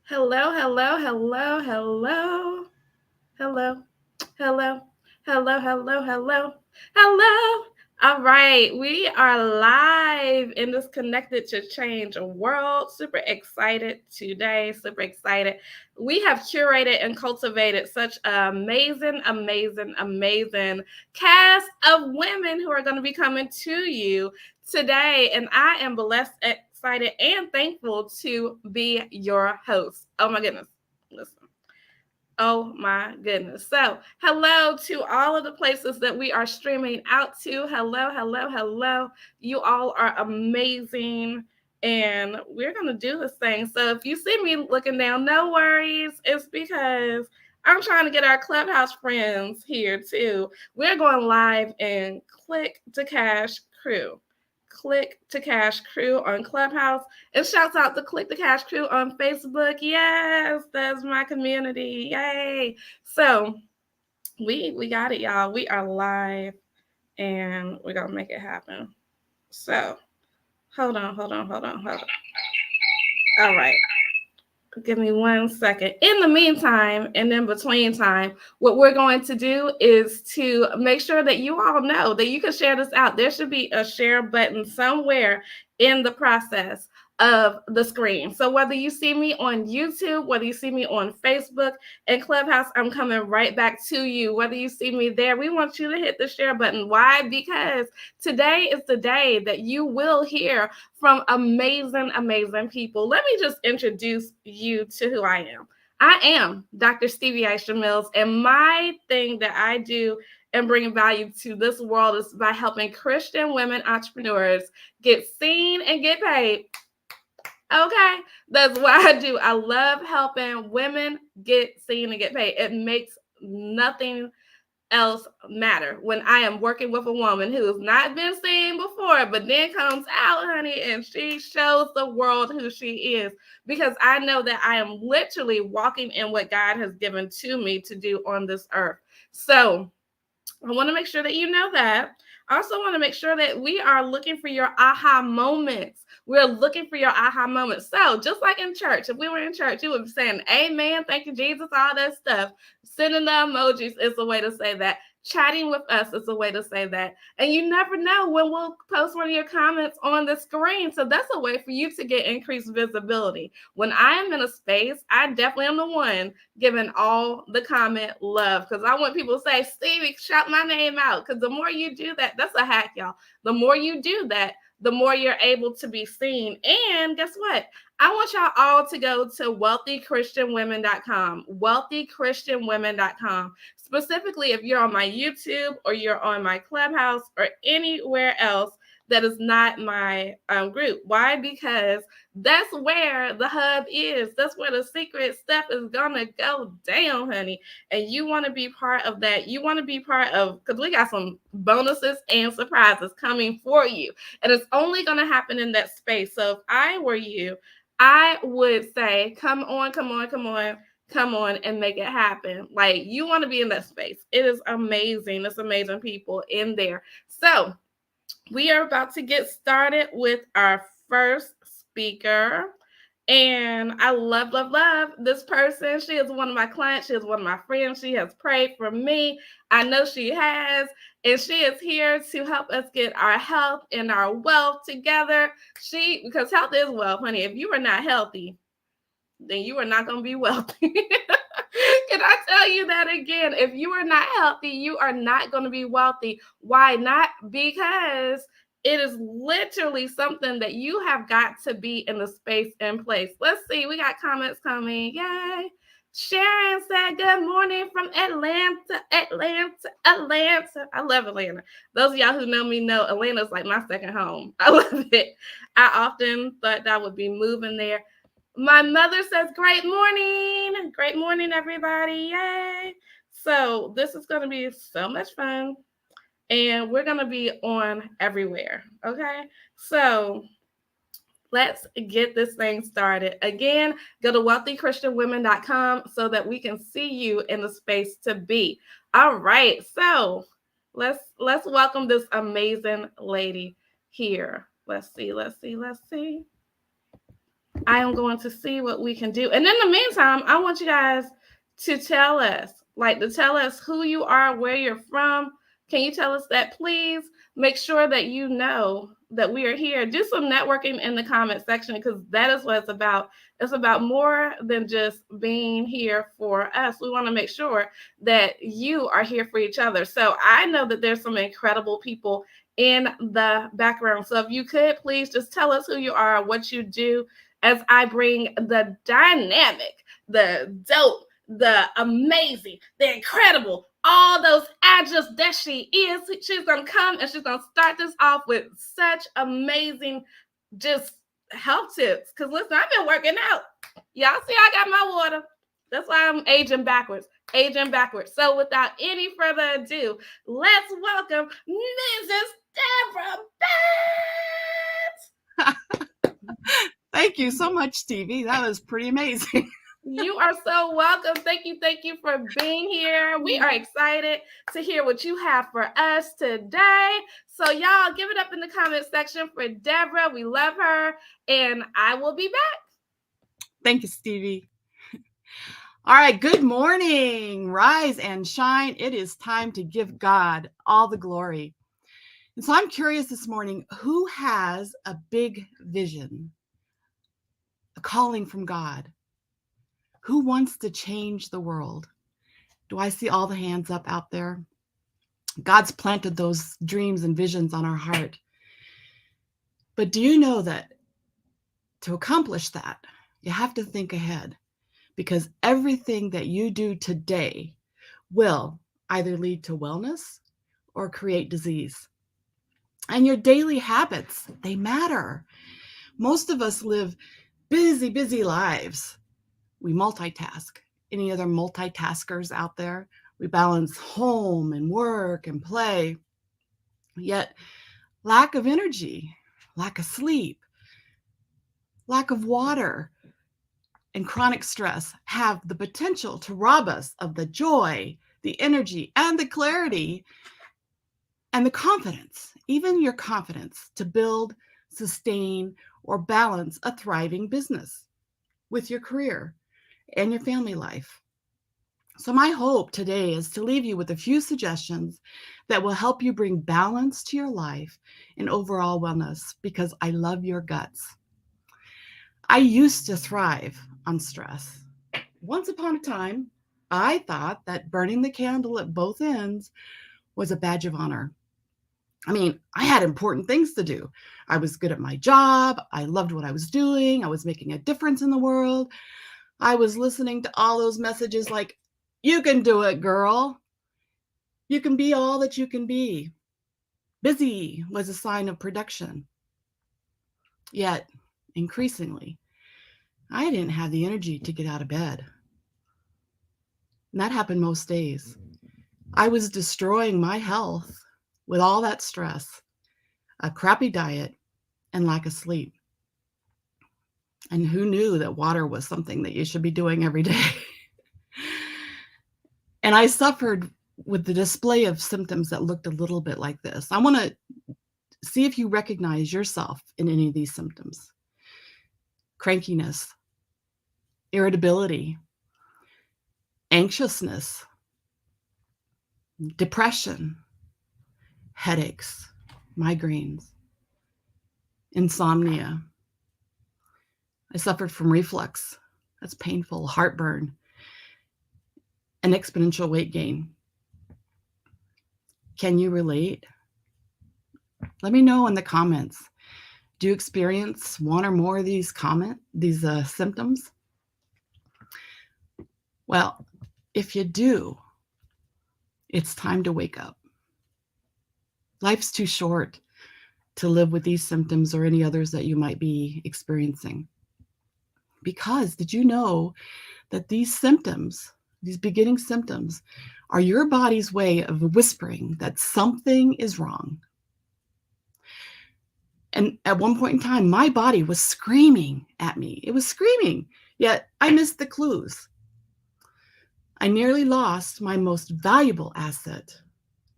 Hello, hello, hello, hello, hello, hello, hello, hello, hello, hello. All right, we are live in this Connected to Change world. Super excited today, super excited. We have curated and cultivated such an amazing, amazing, amazing cast of women who are going to be coming to you today. And I am blessed, excited, and thankful to be your host. Oh my goodness. Listen. Oh my goodness. So, hello to all of the places that we are streaming out to. Hello, hello, hello. You all are amazing. And we're going to do this thing. So, if you see me looking down, no worries. It's because I'm trying to get our Clubhouse friends here too. We're going live in Click to Cash Crew. Click to Cash Crew on Clubhouse. And shouts out to Click the Cash Crew on Facebook. Yes, that's my community. Yay. So we got it, y'all. We are live and we're gonna make it happen. So hold on. All right. Give me 1 second. In the meantime, and in between time, what we're going to do is to make sure that you all know that you can share this out. There should be a share button somewhere in the process of the screen. So whether you see me on YouTube, whether you see me on Facebook and Clubhouse, I'm coming right back to you. Whether you see me there, we want you to hit the share button. Why? Because today is the day that you will hear from amazing, amazing people. Let me just introduce you to who I am. I am Dr. Stevie Aisha Mills, and my thing that I do and bring value to this world is by helping Christian women entrepreneurs get seen and get paid. Okay, that's what I do. I love helping women get seen and get paid. It makes nothing else matter when I am working with a woman who has not been seen before, but then comes out, honey, and she shows the world who she is, because I know that I am literally walking in what God has given to me to do on this earth. So I want to make sure that you know that. I also want to make sure that we are looking for your aha moments. We're looking for your aha moments. So, just like in church, if we were in church, you would be saying, Amen, thank you, Jesus, all that stuff. Sending the emojis is a way to say that. Chatting with us is a way to say that. And you never know when we'll post one of your comments on the screen. So, that's a way for you to get increased visibility. When I am in a space, I definitely am the one giving all the comment love, because I want people to say, Stevie, shout my name out. Because the more you do that, that's a hack, y'all. The more you do that, the more you're able to be seen. And guess what? I want y'all all to go to wealthychristianwomen.com, wealthychristianwomen.com. Specifically, if you're on my YouTube or you're on my Clubhouse or anywhere else that is not my group. Why? Because that's where the hub is. That's where the secret stuff is gonna go down, honey. And you want to be part of that. You want to be part of, because we got some bonuses and surprises coming for you. And it's only gonna happen in that space. So if I were you, I would say, come on, come on, come on. Come on and make it happen. Like, you want to be in that space. It is amazing. There's amazing people in there. So we are about to get started with our first speaker. And I love this person. She is one of my clients. She is one of my friends. She has prayed for me. I know she has. And she is here to help us get our health and our wealth together. Because health is wealth, honey. If you are not healthy, then you are not going to be wealthy. Can I tell you that again? If you are not healthy, you are not going to be wealthy. Why not? Because it is literally something that you have got to be in the space and place. Let's see. We got comments coming. Yay. Sharon said, good morning from Atlanta. I love Atlanta. Those of y'all who know me know Atlanta is like my second home. I love it. I often thought that I would be moving there. My mother says, great morning. Great morning, everybody. Yay. So this is going to be so much fun. And we're going to be on everywhere. Okay. So let's get this thing started. Again, go to wealthychristianwomen.com so that we can see you in the space to be. All right. So let's welcome this amazing lady here. Let's see. I am going to see what we can do. And in the meantime, I want you guys to tell us, to tell us who you are, where you're from. Can you tell us that, please? Make sure that you know that we are here. Do some networking in the comment section, because that is what it's about. It's about more than just being here for us. We want to make sure that you are here for each other. So I know that there's some incredible people in the background. So if you could please just tell us who you are, what you do, as I bring the dynamic, the dope, the amazing, the incredible, all those adjectives that she is. She's going to come and she's going to start this off with such amazing just health tips. Because listen, I've been working out. Y'all see, I got my water. That's why I'm aging backwards. Aging backwards. So without any further ado, let's welcome Mrs. Deborah Betts. Thank you so much, Stevie. That was pretty amazing. You are so welcome. Thank you for being here. We are excited to hear what you have for us today. So y'all give it up in the comment section for Deborah. We love her, and I will be back. Thank you, Stevie. All right, good morning. Rise and shine. It is time to give God all the glory. And so I'm curious this morning, who has a big vision, a calling from God? Who wants to change the world? Do I see all the hands up out there? God's planted those dreams and visions on our heart. But do you know that to accomplish that, you have to think ahead? Because everything that you do today will either lead to wellness or create disease. And your daily habits, they matter. Most of us live busy lives. We multitask. Any other multitaskers out there? We balance home and work and play. Yet lack of energy, lack of sleep, lack of water, and chronic stress have the potential to rob us of the joy, the energy, and the clarity, and the confidence, even your confidence, to build, sustain, or balance a thriving business with your career and your family life. So my hope today is to leave you with a few suggestions that will help you bring balance to your life and overall wellness, because I love your guts. I used to thrive on stress. Once upon a time, I thought that burning the candle at both ends was a badge of honor. I mean, I had important things to do. I was good at my job. I loved what I was doing. I was making a difference in the world. I was listening to all those messages like, you can do it, girl. You can be all that you can be. Busy was a sign of production. Yet, increasingly, I didn't have the energy to get out of bed. And that happened most days. I was destroying my health with all that stress, a crappy diet, and lack of sleep. And who knew that water was something that you should be doing every day? And I suffered with the display of symptoms that looked a little bit like this. I want to see if you recognize yourself in any of these symptoms. Crankiness, irritability, anxiousness, depression, headaches, migraines, insomnia. I suffered from reflux. That's painful, heartburn, and exponential weight gain. Can you relate? Let me know in the comments. Do you experience one or more of these symptoms? Well, if you do, it's time to wake up. Life's too short to live with these symptoms or any others that you might be experiencing. Because did you know that these symptoms, these beginning symptoms, are your body's way of whispering that something is wrong? And at one point in time, my body was screaming at me. It was screaming, yet I missed the clues. I nearly lost my most valuable asset,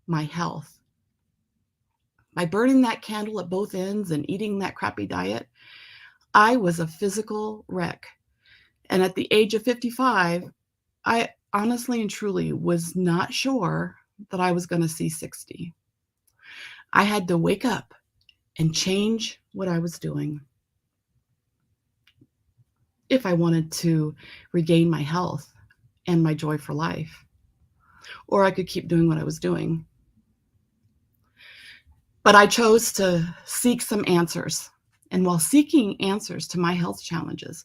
my health. By burning that candle at both ends and eating that crappy diet, I was a physical wreck. And at the age of 55, I honestly and truly was not sure that I was going to see 60. I had to wake up and change what I was doing if I wanted to regain my health and my joy for life. Or I could keep doing what I was doing. But I chose to seek some answers. And while seeking answers to my health challenges,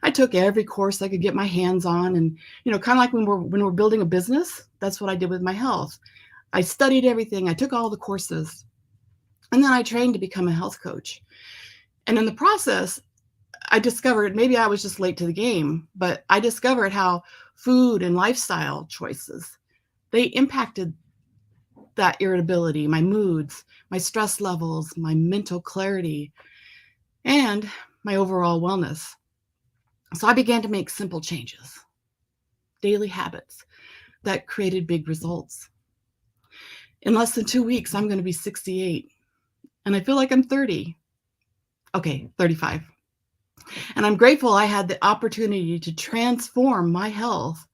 I took every course I could get my hands on. And, kind of like when we're building a business, that's what I did with my health. I studied everything. I took all the courses. And then I trained to become a health coach. And in the process, I discovered, maybe I was just late to the game, but I discovered how food and lifestyle choices, they impacted that irritability, my moods, my stress levels, my mental clarity, and my overall wellness. So I began to make simple changes, daily habits that created big results. In less than 2 weeks, I'm going to be 68, and I feel like I'm 30. Okay, 35. And I'm grateful I had the opportunity to transform my health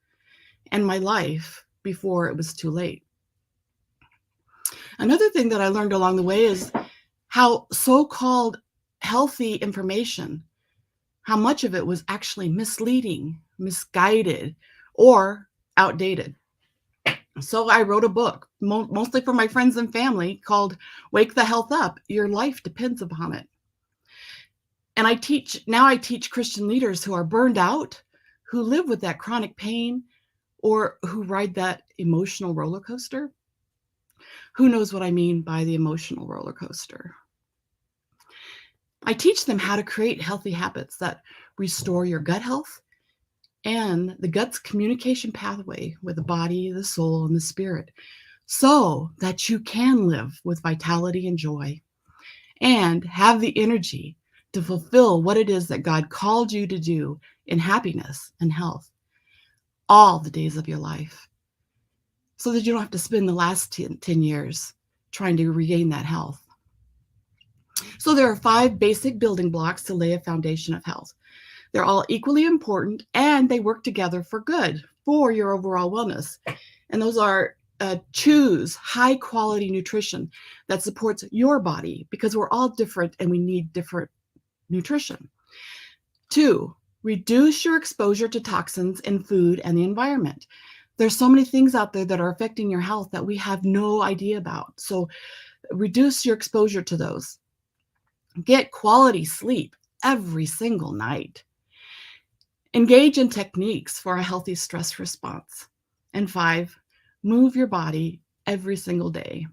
and my life before it was too late. Another thing that I learned along the way is how so-called healthy information, how much of it was actually misleading, misguided, or outdated. So I wrote a book, mostly for my friends and family, called Wake the Health Up. Your life depends upon it. And I teach Christian leaders who are burned out, who live with that chronic pain, or who ride that emotional roller coaster. Who knows what I mean by the emotional roller coaster? I teach them how to create healthy habits that restore your gut health and the gut's communication pathway with the body, the soul, and the spirit, so that you can live with vitality and joy and have the energy to fulfill what it is that God called you to do in happiness and health all the days of your life, so that you don't have to spend the last 10 years trying to regain that health. So there are 5 basic building blocks to lay a foundation of health. They're all equally important, and they work together for good, for your overall wellness. And those are choose high quality nutrition that supports your body, because we're all different and we need different nutrition. 2, reduce your exposure to toxins in food and the environment. There's so many things out there that are affecting your health that we have no idea about. So reduce your exposure to those. Get quality sleep every single night. Engage in techniques for a healthy stress response. And 5, move your body every single day.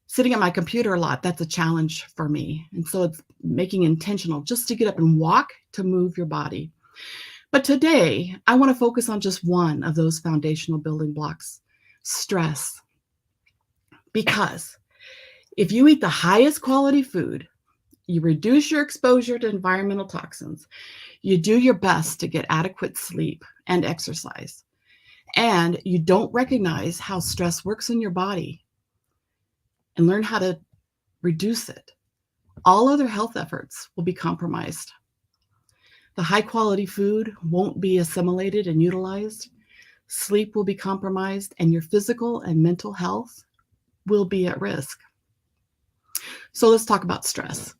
Sitting at my computer a lot, that's a challenge for me. And so it's making intentional just to get up and walk, to move your body. But today, I want to focus on just one of those foundational building blocks, stress. Because if you eat the highest quality food, you reduce your exposure to environmental toxins, you do your best to get adequate sleep and exercise, and you don't recognize how stress works in your body and learn how to reduce it, all other health efforts will be compromised. The high quality food won't be assimilated and utilized. Sleep will be compromised, and your physical and mental health will be at risk. So let's talk about stress.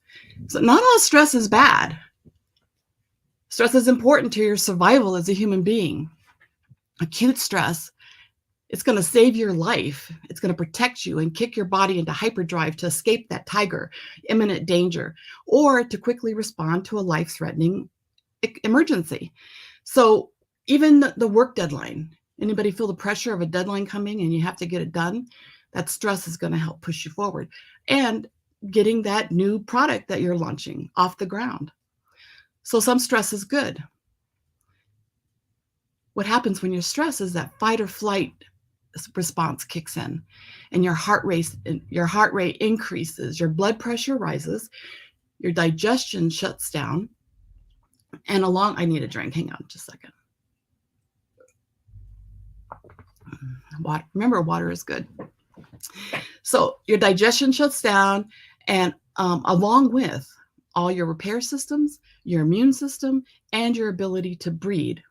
So not all stress is bad. Stress is important to your survival as a human being. Acute stress, it's going to save your life. It's going to protect you and kick your body into hyperdrive to escape that tiger, imminent danger, or to quickly respond to a life-threatening emergency. So even the work deadline, anybody feel the pressure of a deadline coming and you have to get it done? That stress is going to help push you forward. And getting that new product that you're launching off the ground. So some stress is good. What happens when you're stressed is that fight or flight response kicks in, and your heart rate increases, your blood pressure rises, your digestion shuts down, and I need a drink. Hang on just a second. Remember, water is good. So your digestion shuts down, and along with all your repair systems, your immune system, and your ability to breed,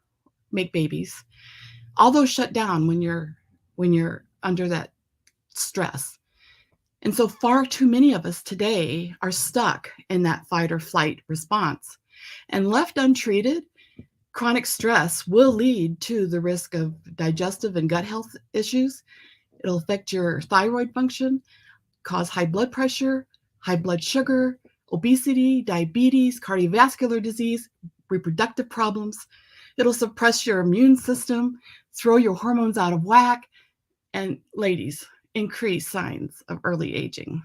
make babies. All those shut down when you're under that stress. And so far too many of us today are stuck in that fight or flight response. And left untreated, chronic stress will lead to the risk of digestive and gut health issues. It'll affect your thyroid function, cause high blood pressure, high blood sugar, obesity, diabetes, cardiovascular disease, reproductive problems. It'll suppress your immune system, throw your hormones out of whack, and ladies, increase signs of early aging.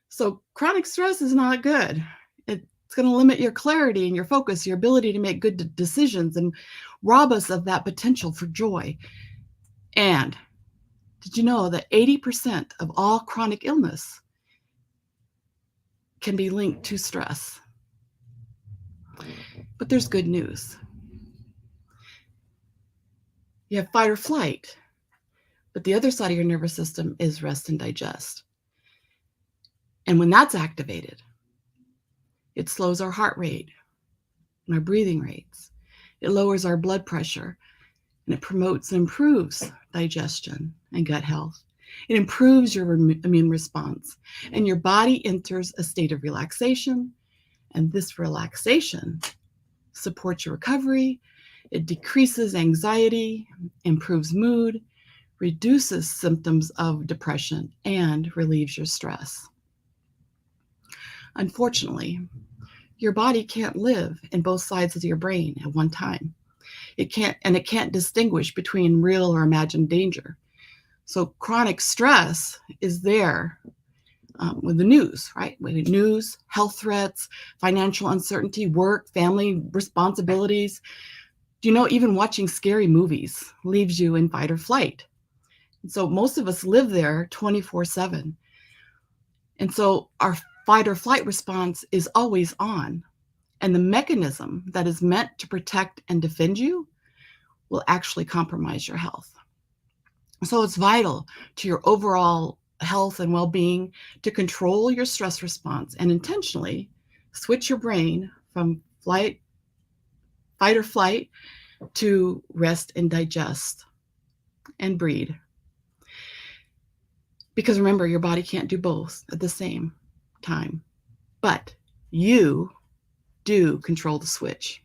So chronic stress is not good. It's going to limit your clarity and your focus, your ability to make good decisions, and rob us of that potential for joy. And did you know that 80% of all chronic illness can be linked to stress? But there's good news. You have fight or flight, but the other side of your nervous system is rest and digest. And when that's activated, it slows our heart rate and our breathing rates. It lowers our blood pressure, and it promotes and improves digestion and gut health. It improves your immune response, and your body enters a state of relaxation, and this relaxation supports your recovery. It decreases anxiety, improves mood, reduces symptoms of depression, and relieves your stress. Unfortunately, your body can't live in both sides of your brain at one time. It can't distinguish between real or imagined danger. So chronic stress is there with the news, right? With news, health threats, financial uncertainty, work, family responsibilities. Do you know even watching scary movies leaves you in fight or flight? And so most of us live there 24/7. And so our fight or flight response is always on. And the mechanism that is meant to protect and defend you will actually compromise your health. So it's vital to your overall health and well-being to control your stress response and intentionally switch your brain from fight or flight to rest and digest and breed. Because remember, your body can't do both at the same time, but you do control the switch.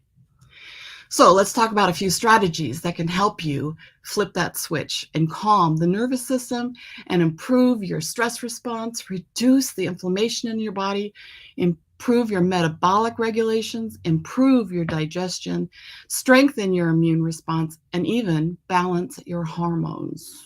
So let's talk about a few strategies that can help you flip that switch and calm the nervous system and improve your stress response, reduce the inflammation in your body, improve your metabolic regulations, improve your digestion, strengthen your immune response, and even balance your hormones.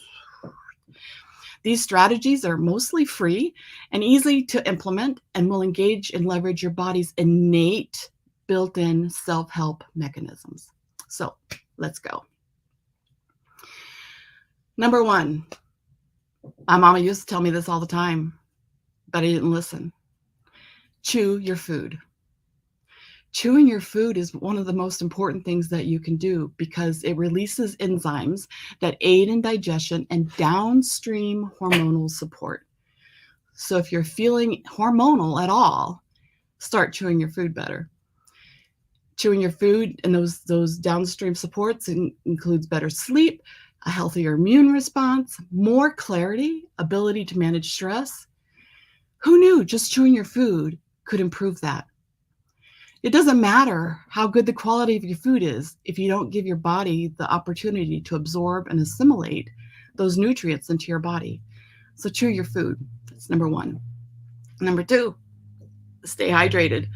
These strategies are mostly free and easy to implement and will engage and leverage your body's innate built-in self-help mechanisms. So let's go. Number one, my mama used to tell me this all the time, but I didn't listen. Chew your food. Chewing your food is one of the most important things that you can do because it releases enzymes that aid in digestion and downstream hormonal support. So if you're feeling hormonal at all, start chewing your food better. Chewing your food and those downstream supports includes better sleep, a healthier immune response, more clarity, ability to manage stress. Who knew just chewing your food could improve that? It doesn't matter how good the quality of your food is if you don't give your body the opportunity to absorb and assimilate those nutrients into your body. So chew your food. That's number one. Number two, stay hydrated.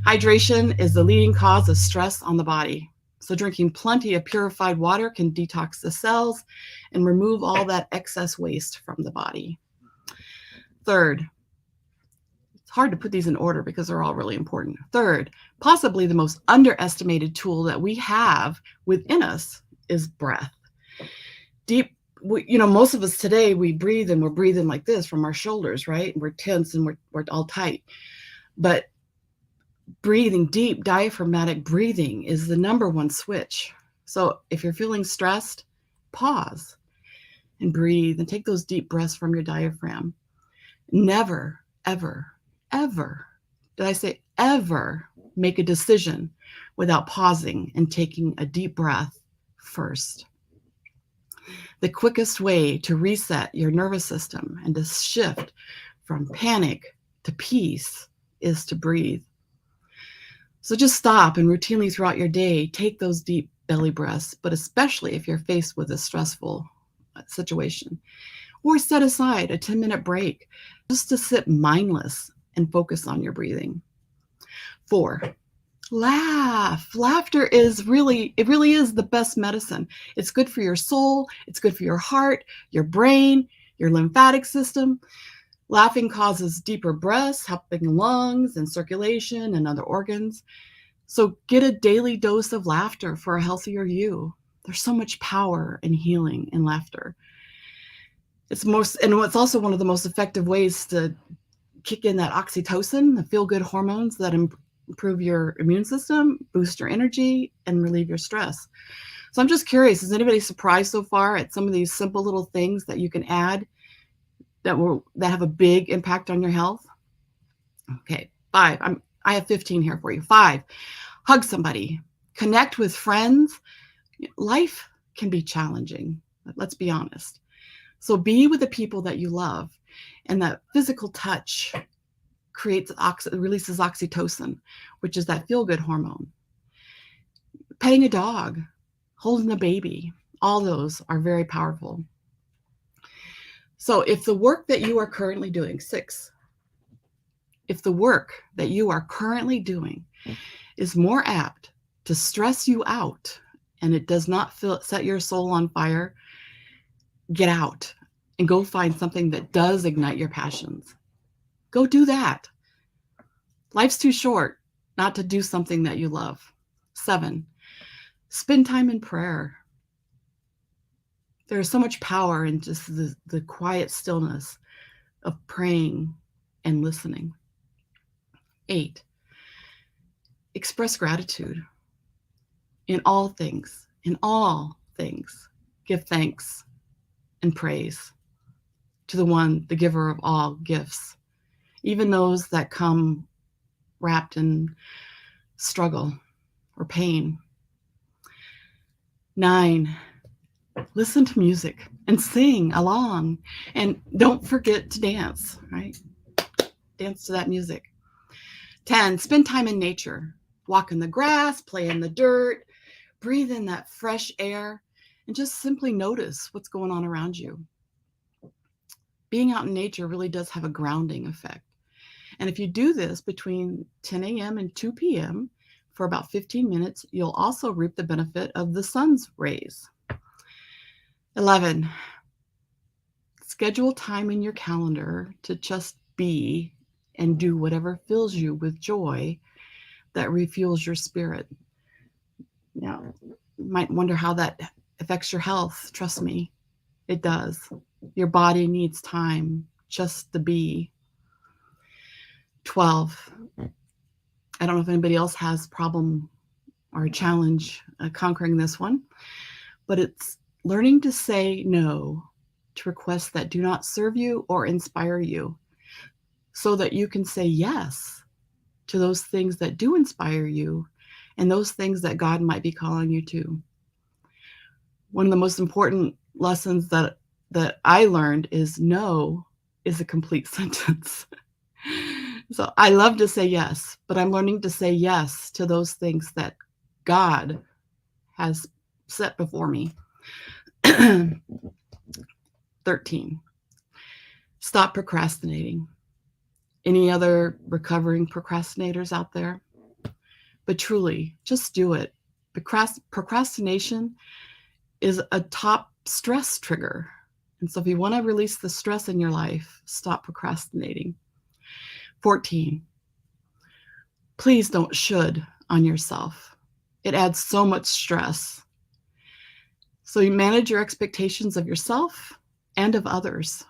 Hydration is the leading cause of stress on the body. So drinking plenty of purified water can detox the cells and remove all that excess waste from the body. Third, it's hard to put these in order because they're all really important. Third, possibly the most underestimated tool that we have within us is breath. Most of us today, we breathe and we're breathing like this from our shoulders, right? We're tense and we're all tight. But breathing, deep diaphragmatic breathing is the number one switch. So if you're feeling stressed, pause and breathe and take those deep breaths from your diaphragm. Never, ever, ever Did I say ever make a decision without pausing and taking a deep breath first? The quickest way to reset your nervous system and to shift from panic to peace is to breathe. So just stop and routinely throughout your day, take those deep belly breaths, but especially if you're faced with a stressful situation. Or set aside a 10-minute break just to sit mindless and focus on your breathing. 4, laugh. Laughter is really is the best medicine. It's good for your soul. It's good for your heart, your brain, your lymphatic system. Laughing causes deeper breaths, helping lungs and circulation and other organs. So get a daily dose of laughter for a healthier you. There's so much power and healing in laughter. It's also one of the most effective ways to kick in that oxytocin, the feel-good hormones that improve your immune system, boost your energy, and relieve your stress. So I'm just curious, is anybody surprised so far at some of these simple little things that you can add that have a big impact on your health? Okay, 5. I have 15 here for you. 5, hug somebody, connect with friends. Life can be challenging, let's be honest. So be with the people that you love, and that physical touch releases oxytocin, which is that feel-good hormone. Petting a dog, holding a baby, all those are very powerful. So if the work that you are currently doing, 6, if the work that you are currently doing is more apt to stress you out and it does not set your soul on fire, get out and go find something that does ignite your passions. Go do that. Life's too short not to do something that you love. 7, spend time in prayer. There's so much power in just the quiet stillness of praying and listening. 8, express gratitude in all things. In all things, give thanks and praise to the one, the giver of all gifts, even those that come wrapped in struggle or pain. 9, listen to music and sing along, and don't forget to dance, right? Dance to that music. 10, spend time in nature. Walk in the grass, play in the dirt, breathe in that fresh air, and just simply notice what's going on around you. Being out in nature really does have a grounding effect. And if you do this between 10 a.m. and 2 p.m. for about 15 minutes, you'll also reap the benefit of the sun's rays. 11, schedule time in your calendar to just be and do whatever fills you with joy that refuels your spirit. Now, you might wonder how that affects your health. Trust me, it does. Your body needs time just to be. 12, I don't know if anybody else has a problem or a challenge conquering this one, but it's learning to say no to requests that do not serve you or inspire you, so that you can say yes to those things that do inspire you and those things that God might be calling you to. One of the most important lessons that I learned is no is a complete sentence. So I love to say yes, but I'm learning to say yes to those things that God has set before me. 13, stop procrastinating. Any other recovering procrastinators out there? But truly, just do it. Procrastination is a top stress trigger. And so if you want to release the stress in your life, stop procrastinating. 14, please don't should on yourself. It adds so much stress. So you manage your expectations of yourself and of others,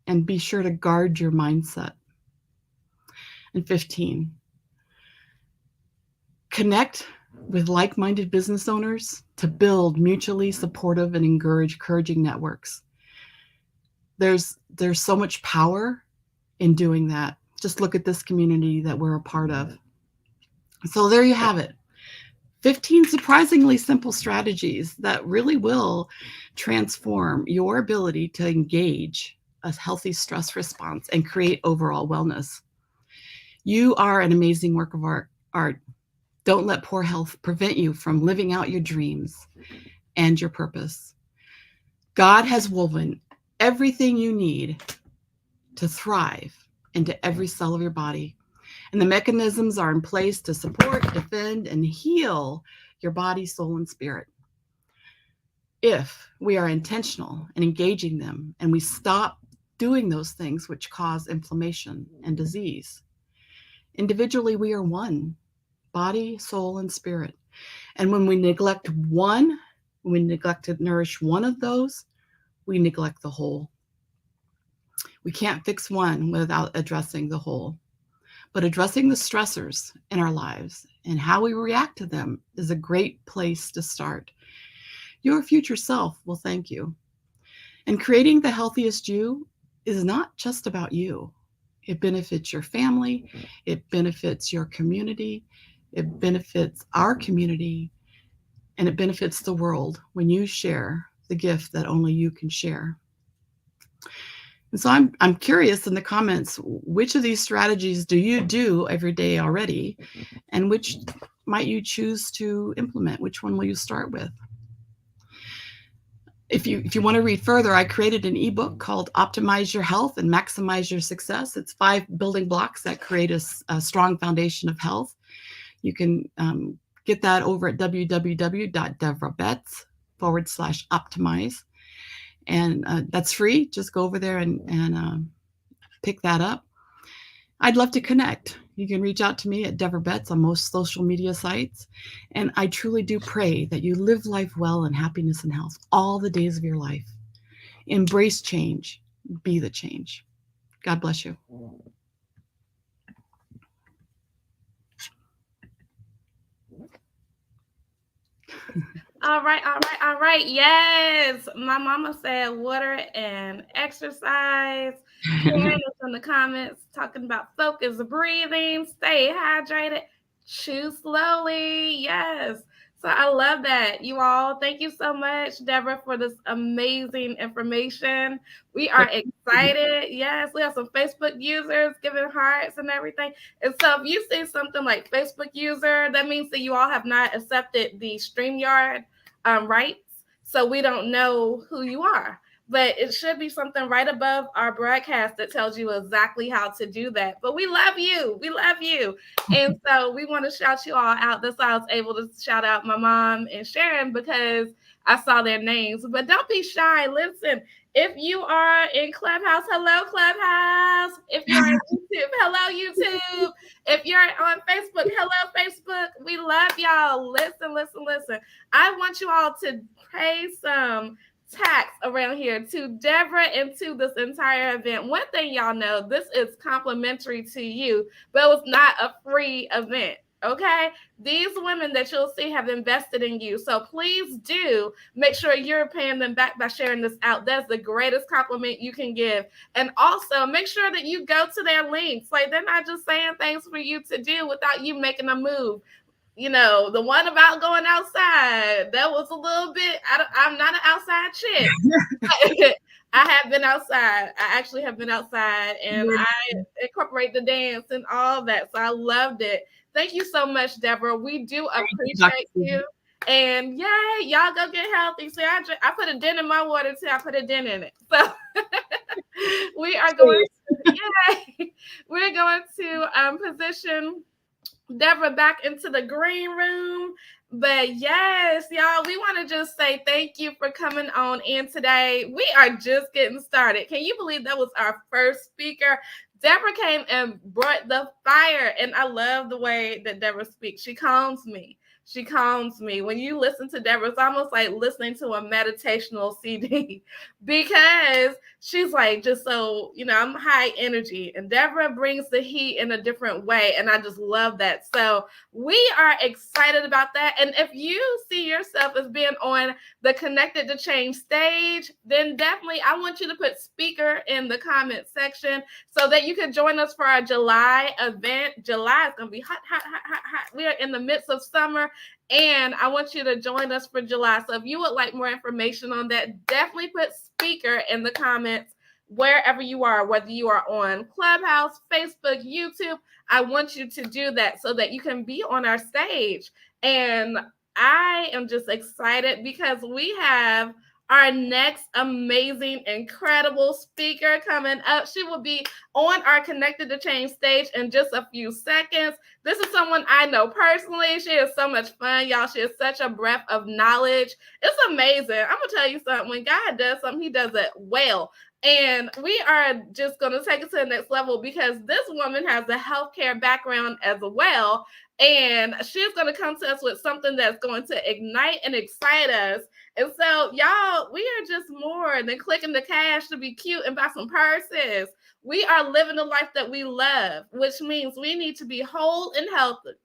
and be sure to guard your mindset. And 15, connect with like-minded business owners to build mutually supportive and encouraging networks. There's so much power in doing that. Just look at this community that we're a part of. So there you have it. 15 surprisingly simple strategies that really will transform your ability to engage a healthy stress response and create overall wellness. You are an amazing work of art. Don't let poor health prevent you from living out your dreams and your purpose. God has woven everything you need to thrive into every cell of your body. And the mechanisms are in place to support, defend, and heal your body, soul, and spirit. If we are intentional in engaging them and we stop doing those things which cause inflammation and disease. Individually, we are one, body, soul, and spirit. And when we neglect one, when we neglect to nourish one of those, we neglect the whole. We can't fix one without addressing the whole. But addressing the stressors in our lives and how we react to them is a great place to start. Your future self will thank you. And creating the healthiest you is not just about you. It benefits your family, it benefits your community, it benefits our community, and it benefits the world when you share the gift that only you can share. And so I'm curious in the comments, which of these strategies do you do every day already? And which might you choose to implement? Which one will you start with? If you want to read further, I created an ebook called Optimize Your Health and Maximize Your Success. It's 5 building blocks that create a strong foundation of health. You can get that over at www.deborahbetts.com/optimize. And that's free. Just go over there and pick that up. I'd love to connect. You can reach out to me at Deborah Betts on most social media sites. And I truly do pray that you live life well in happiness and health all the days of your life. Embrace change. Be the change. God bless you. All right, all right, all right. Yes. My mama said water and exercise. Karen is in the comments talking about focus, breathing, stay hydrated, chew slowly. Yes. So I love that. You all, thank you so much, Deborah, for this amazing information. We are excited. Yes, we have some Facebook users giving hearts and everything. And so if you see something like Facebook user, that means that you all have not accepted the StreamYard rights. So we don't know who you are. But it should be something right above our broadcast that tells you exactly how to do that. But we love you. We love you. And so we want to shout you all out. That's why I was able to shout out my mom and Sharon because I saw their names. But don't be shy. Listen, if you are in Clubhouse, hello, Clubhouse. If you're on YouTube, hello, YouTube. If you're on Facebook, hello, Facebook. We love y'all. Listen, listen, listen. I want you all to pay some tax around here to Deborah and to this entire event. One thing y'all know, this is complimentary to you, but it was not a free event. Okay, these women that you'll see have invested in you. So please do make sure you're paying them back by sharing this out. That's the greatest compliment you can give. And also make sure that you go to their links. Like they're not just saying things for you to do without you making a move. You know, the one about going outside, that was a little bit, I'm not an outside chick. I have been outside. I actually have been outside and I incorporate the dance and all that. So I loved it. Thank you so much, Deborah. We do appreciate you. And yay, y'all go get healthy. See, I put a dent in my water too. I put a dent in it. So we are going to, yay, we're going to position Deborah back into the green room. But yes, y'all, we want to just say thank you for coming on in today. We are just getting started. Can you believe that was our first speaker? Deborah came and brought the fire, and I love the way that Deborah speaks. She calms me. She calms me. When you listen to Deborah, it's almost like listening to a meditational CD because she's like just so, I'm high energy, and Deborah brings the heat in a different way. And I just love that. So we are excited about that. And if you see yourself as being on the Connected to Change stage, then definitely I want you to put speaker in the comment section so that you can join us for our July event. July is going to be hot, hot, hot, hot, hot. We are in the midst of summer, and I want you to join us for July. So if you would like more information on that, definitely put speaker in the comments wherever you are, whether you are on Clubhouse, Facebook, YouTube. I want you to do that so that you can be on our stage. And I am just excited because we have our next amazing, incredible speaker coming up. She will be on our Connected to Change stage in just a few seconds. This is someone I know personally. She is so much fun, y'all. She is such a breath of knowledge. It's amazing. I'm going to tell you something. When God does something, he does it well. And we are just going to take it to the next level because this woman has a healthcare background as well. And she's going to come to us with something that's going to ignite and excite us. And so, y'all, we are just more than clicking the cash to be cute and buy some purses. We are living the life that we love, which means we need to be whole and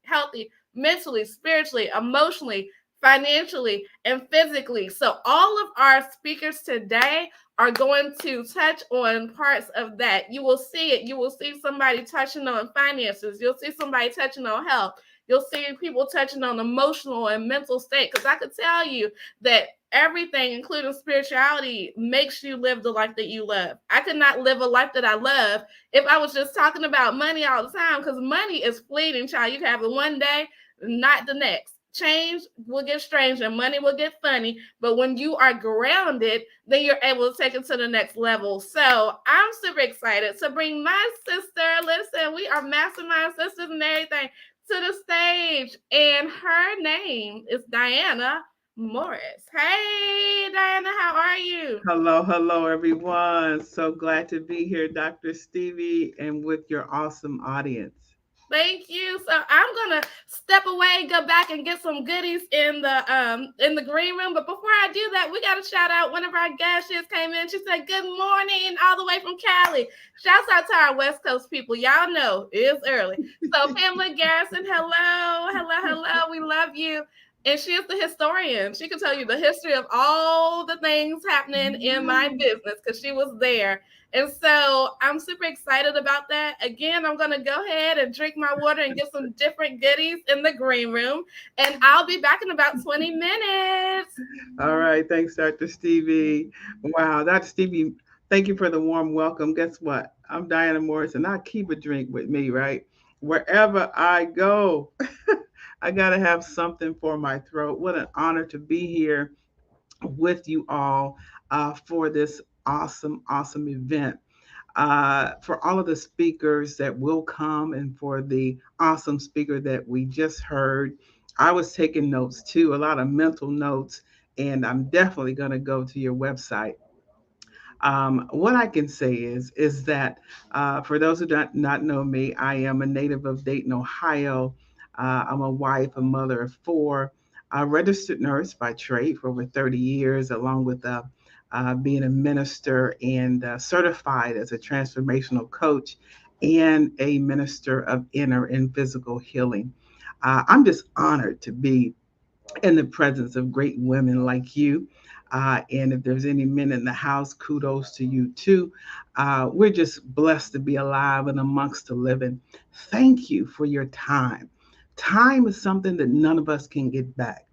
healthy mentally, spiritually, emotionally, financially, and physically. So all of our speakers today are going to touch on parts of that. You will see it. You will see somebody touching on finances. You'll see somebody touching on health. You'll see people touching on emotional and mental state. Because I could tell you that everything, including spirituality, makes you live the life that you love. I could not live a life that I love if I was just talking about money all the time, because money is fleeting, child. You can have it one day, not the next. Change will get strange and money will get funny, but when you are grounded, then you're able to take it to the next level. So I'm super excited to bring my sister. Listen, we are mastermind sisters and everything to the stage, and her name is Diana Morris. Hey, Diana, how are you? Hello, everyone. So glad to be here, Dr. Stevie, and with your awesome audience. Thank you. So I'm gonna step away, go back and get some goodies in the green room. But before I do that, we gotta shout out one of our guests. She just came in. She said, "Good morning," all the way from Cali. Shouts out to our West Coast people. Y'all know it's early. So Pamela Garrison, hello, hello, hello. We love you. And she is the historian. She can tell you the history of all the things happening in my business because she was there. And so I'm super excited about that. Again, I'm going to go ahead and drink my water and get some different goodies in the green room. And I'll be back in about 20 minutes. All right. Thanks, Dr. Stevie. Wow, Dr. Stevie, thank you for the warm welcome. Guess what? I'm Diana Morris, and I keep a drink with me, right? Wherever I go, I got to have something for my throat. What an honor to be here with you all for this awesome event. For all of the speakers that will come and for the awesome speaker that we just heard. I was taking notes too, a lot of mental notes, and I'm definitely going to go to your website. What I can say is that for those who don't not know me, I am a native of Dayton, Ohio. I'm a wife, a mother of four, a registered nurse by trade for over 30 years, along with being a minister and certified as a transformational coach and a minister of inner and physical healing. I'm just honored to be in the presence of great women like you. And if there's any men in the house, kudos to you too. We're just blessed to be alive and amongst the living. Thank you for your time. Time is something that none of us can get back.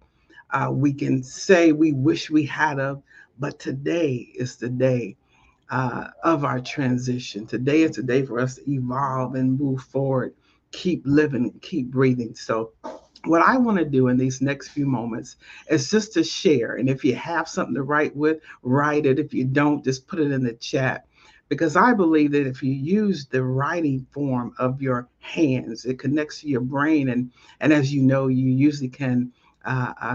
We can say we wish we had of, but today is the day of our transition. Today is the day for us to evolve and move forward, keep living, keep breathing. So what I want to do in these next few moments is just to share. And if you have something to write with, write it. If you don't, just put it in the chat. Because I believe that if you use the writing form of your hands, it connects to your brain. And as you know, you usually can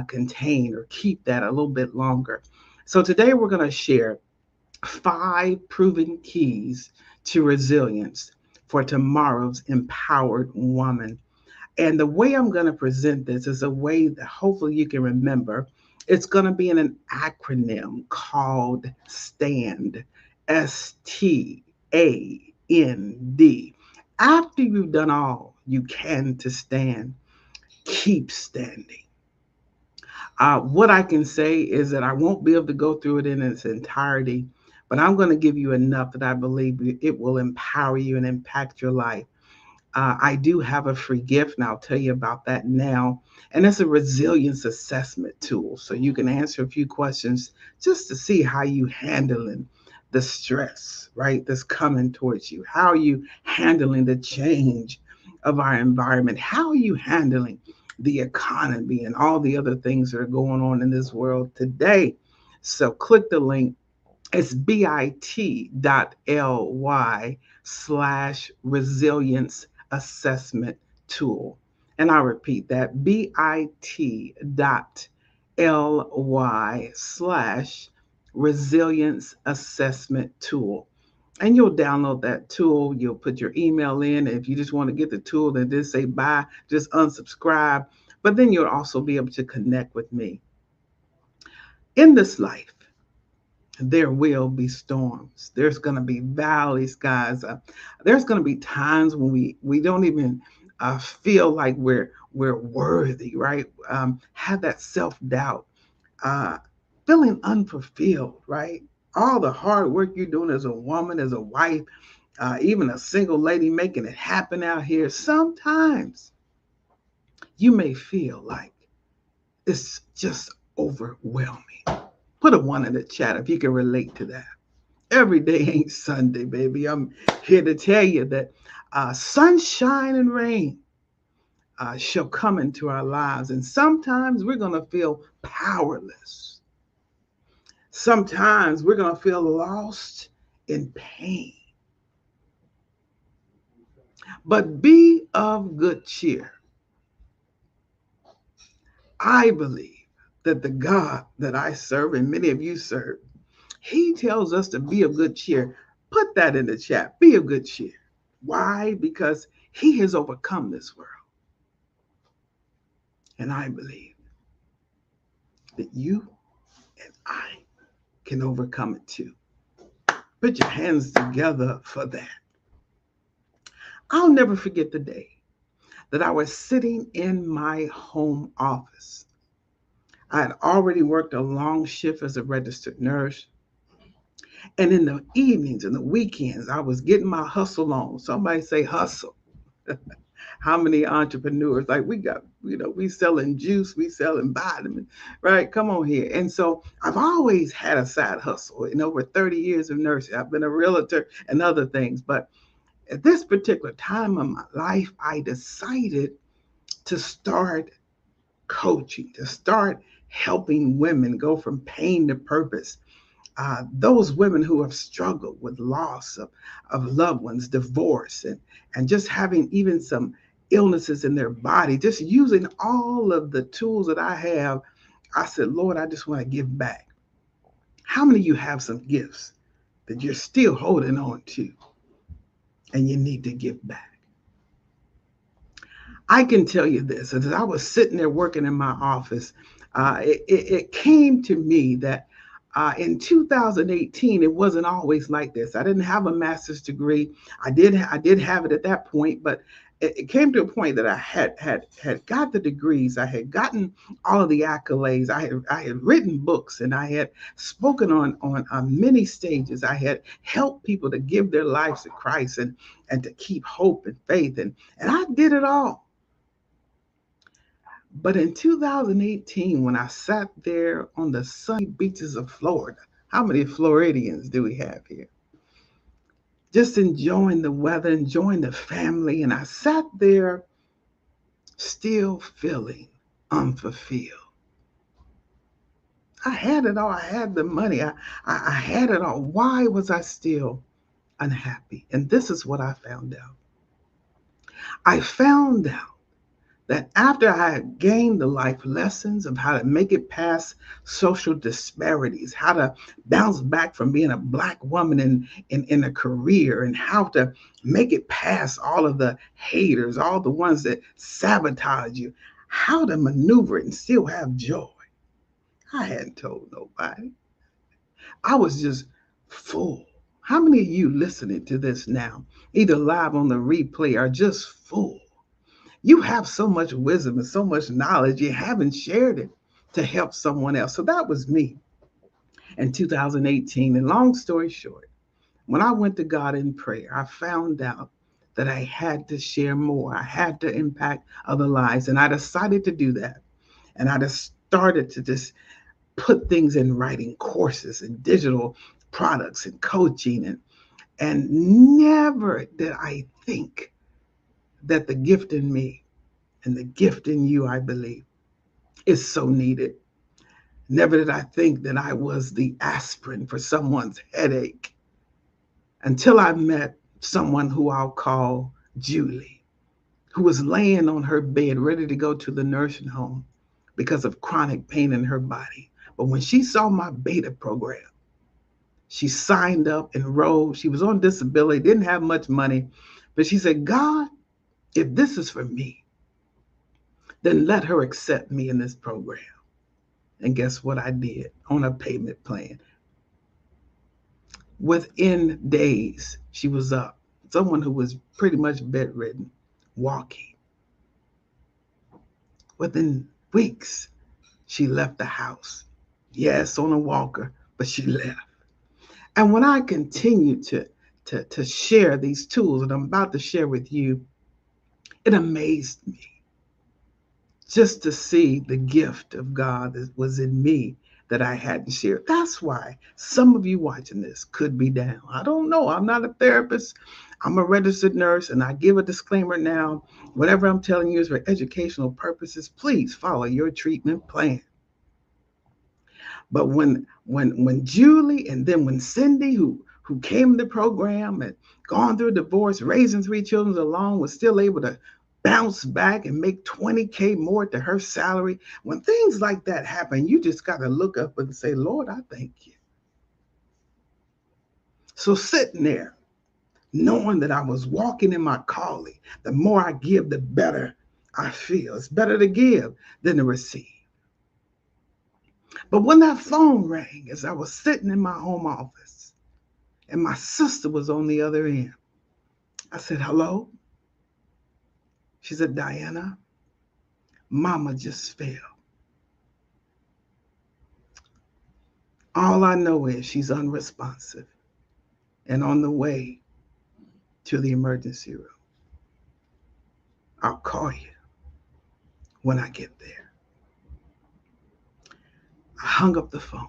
contain or keep that a little bit longer. So today we're going to share 5 proven keys to resilience for tomorrow's empowered woman. And the way I'm going to present this is a way that hopefully you can remember. It's going to be in an acronym called STAND, STAND. After you've done all you can to stand, keep standing. What I can say is that I won't be able to go through it in its entirety, but I'm going to give you enough that I believe it will empower you and impact your life. I do have a free gift, and I'll tell you about that now. And it's a resilience assessment tool. So you can answer a few questions just to see how you handling the stress, right, that's coming towards you. How are you handling the change of our environment? How are you handling the economy and all the other things that are going on in this world today? So click the link. It's bit.ly/resilience assessment tool. And I'll repeat that, bit.ly/resilience assessment tool. And you'll download that tool. You'll put your email in. If you just want to get the tool, then just say bye, just unsubscribe. But then you'll also be able to connect with me. In this life, there will be storms. There's going to be valleys, guys. There's going to be times when we don't even feel like we're worthy, right? Have that self doubt, uh, feeling unfulfilled, right? All the hard work you're doing as a woman, as a wife, even a single lady making it happen out here. Sometimes you may feel like it's just overwhelming. Put a one in the chat if you can relate to that. Every day ain't Sunday, baby. I'm here to tell you that sunshine and rain shall come into our lives. And sometimes we're going to feel powerless. Sometimes we're going to feel lost in pain. But be of good cheer. I believe that the God that I serve and many of you serve, he tells us to be of good cheer. Put that in the chat. Be of good cheer. Why? Because he has overcome this world. And I believe that you and I can overcome it too. Put your hands together for that. I'll never forget the day that I was sitting in my home office. I had already worked a long shift as a registered nurse. And in the evenings and the weekends, I was getting my hustle on. Somebody say hustle. How many entrepreneurs like we got, we selling juice, we selling vitamins, right? Come on here. And so I've always had a side hustle in over 30 years of nursing. I've been a realtor and other things. But at this particular time of my life, I decided to start coaching, to start helping women go from pain to purpose. Those women who have struggled with loss of loved ones, divorce, and just having even some illnesses in their body, just using all of the tools that I have. I said, Lord, I just want to give back. How many of you have some gifts that you're still holding on to and you need to give back? I can tell you this, as I was sitting there working in my office, it came to me that in 2018, it wasn't always like this. I didn't have a master's degree. I did have it at that point, but it came to a point that I had got the degrees. I had gotten all of the accolades. I had written books and I had spoken on many stages. I had helped people to give their lives to Christ and to keep hope and faith, and I did it all. But in 2018, when I sat there on the sunny beaches of Florida, how many Floridians do we have here? Just enjoying the weather, enjoying the family. And I sat there still feeling unfulfilled. I had it all. I had the money. I had it all. Why was I still unhappy? And this is what I found out. I found out that after I had gained the life lessons of how to make it past social disparities, how to bounce back from being a Black woman in a career, and how to make it past all of the haters, all the ones that sabotage you, how to maneuver and still have joy. I hadn't told nobody. I was just full. How many of you listening to this now, either live on the replay or just full? You have so much wisdom and so much knowledge, you haven't shared it to help someone else. So that was me in 2018. And long story short, when I went to God in prayer, I found out that I had to share more. I had to impact other lives. And I decided to do that. And I just started to just put things in writing, courses and digital products and coaching. And never did I think that the gift in me and the gift in you, I believe, is so needed. Never did I think that I was the aspirin for someone's headache until I met someone who I'll call Julie, who was laying on her bed ready to go to the nursing home because of chronic pain in her body. But when she saw my beta program, she signed up, enrolled. She was on disability, didn't have much money, but she said, God, if this is for me, then let her accept me in this program. And guess what I did on a payment plan? Within days, she was up. Someone who was pretty much bedridden, walking. Within weeks, she left the house. Yes, on a walker, but she left. And when I continued to share these tools that I'm about to share with you, it amazed me just to see the gift of God that was in me that I hadn't shared. That's why some of you watching this could be down. I don't know. I'm not a therapist. I'm a registered nurse, and I give a disclaimer now. Whatever I'm telling you is for educational purposes. Please follow your treatment plan. But when Julie and then when Cindy, who came to the program and gone through a divorce, raising three children alone, was still able to bounce back and make 20K more to her salary. When things like that happen, you just got to look up and say, Lord, I thank you. So sitting there, knowing that I was walking in my calling, the more I give, the better I feel. It's better to give than to receive. But when that phone rang as I was sitting in my home office and my sister was on the other end, I said, hello? She said, Diana, Mama just fell. All I know is she's unresponsive and on the way to the emergency room. I'll call you when I get there. I hung up the phone.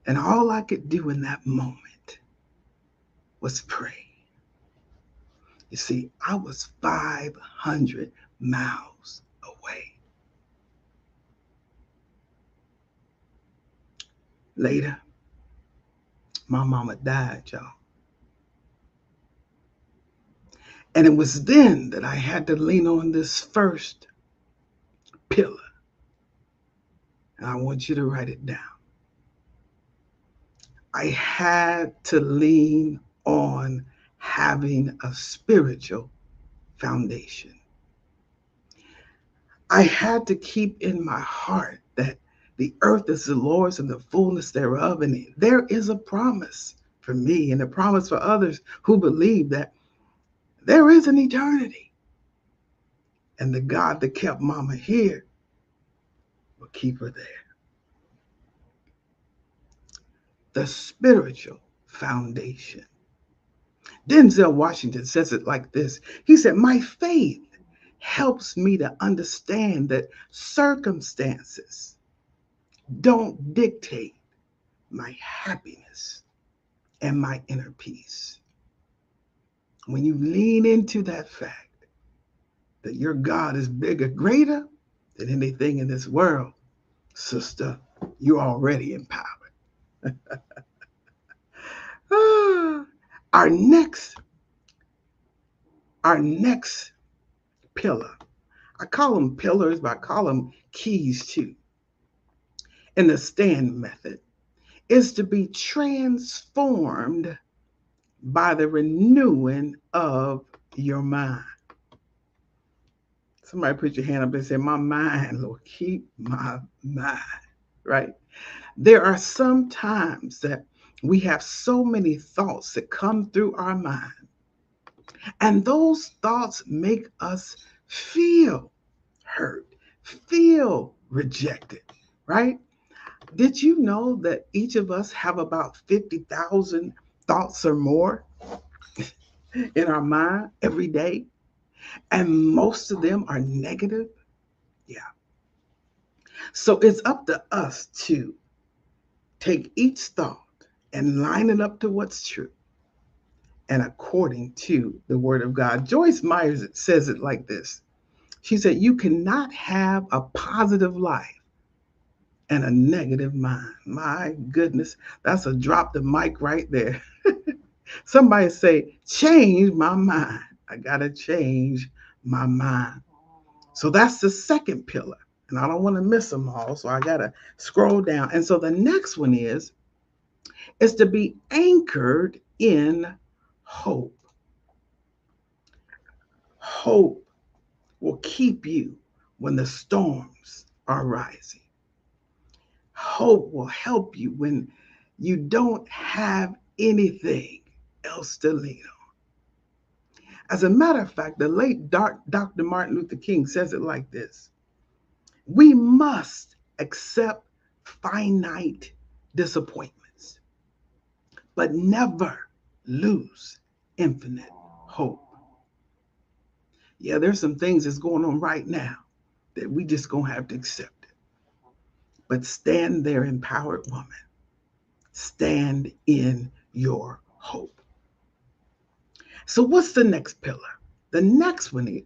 And all I could do in that moment was pray. You see, I was 500 miles away. Later, my mama died, y'all. And it was then that I had to lean on this first pillar. And I want you to write it down. I had to lean on having a spiritual foundation. I had to keep in my heart that the earth is the Lord's and the fullness thereof. And there is a promise for me and a promise for others who believe that there is an eternity. And the God that kept Mama here will keep her there. The spiritual foundation. Denzel Washington says it like this. He said, my faith helps me to understand that circumstances don't dictate my happiness and my inner peace. When you lean into that fact that your God is bigger, greater than anything in this world, sister, you're already empowered. Our next pillar. I call them pillars, but I call them keys too. In the stand method is to be transformed by the renewing of your mind. Somebody put your hand up and say, my mind, Lord, keep my mind, right? There are some times that we have so many thoughts that come through our mind, and those thoughts make us feel hurt, feel rejected, right? Did you know that each of us have about 50,000 thoughts or more in our mind every day? And most of them are negative? Yeah. So it's up to us to take each thought and line it up to what's true and according to the word of God. Joyce Myers says it like this. She said, you cannot have a positive life and a negative mind. My goodness, that's a drop the mic right there. Somebody say, change my mind. I got to change my mind. So that's the second pillar. And I don't want to miss them all. So I got to scroll down. And so the next one is to be anchored in hope. Hope will keep you when the storms are rising. Hope will help you when you don't have anything else to lean on. As a matter of fact, the late Dr. Martin Luther King says it like this. We must accept finite disappointments, but never lose infinite hope. Yeah, there's some things that's going on right now that we just gonna have to accept it. But stand there, empowered woman. Stand in your hope. So what's the next pillar? The next one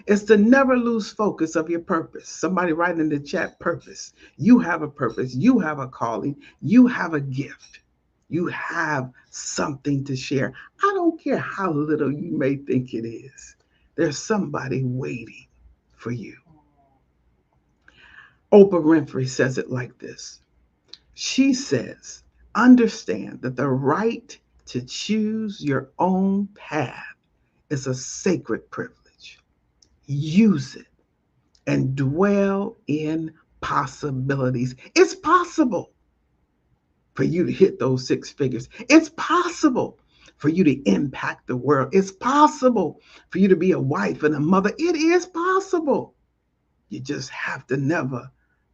is to never lose focus of your purpose. Somebody write in the chat, purpose. You have a purpose. You have a calling. You have a gift. You have something to share. I don't care how little you may think it is. There's somebody waiting for you. Oprah Winfrey says it like this. She says, understand that the right to choose your own path is a sacred privilege. Use it and dwell in possibilities. It's possible for you to hit those six figures. It's possible for you to impact the world. It's possible for you to be a wife and a mother. It is possible. You just have to never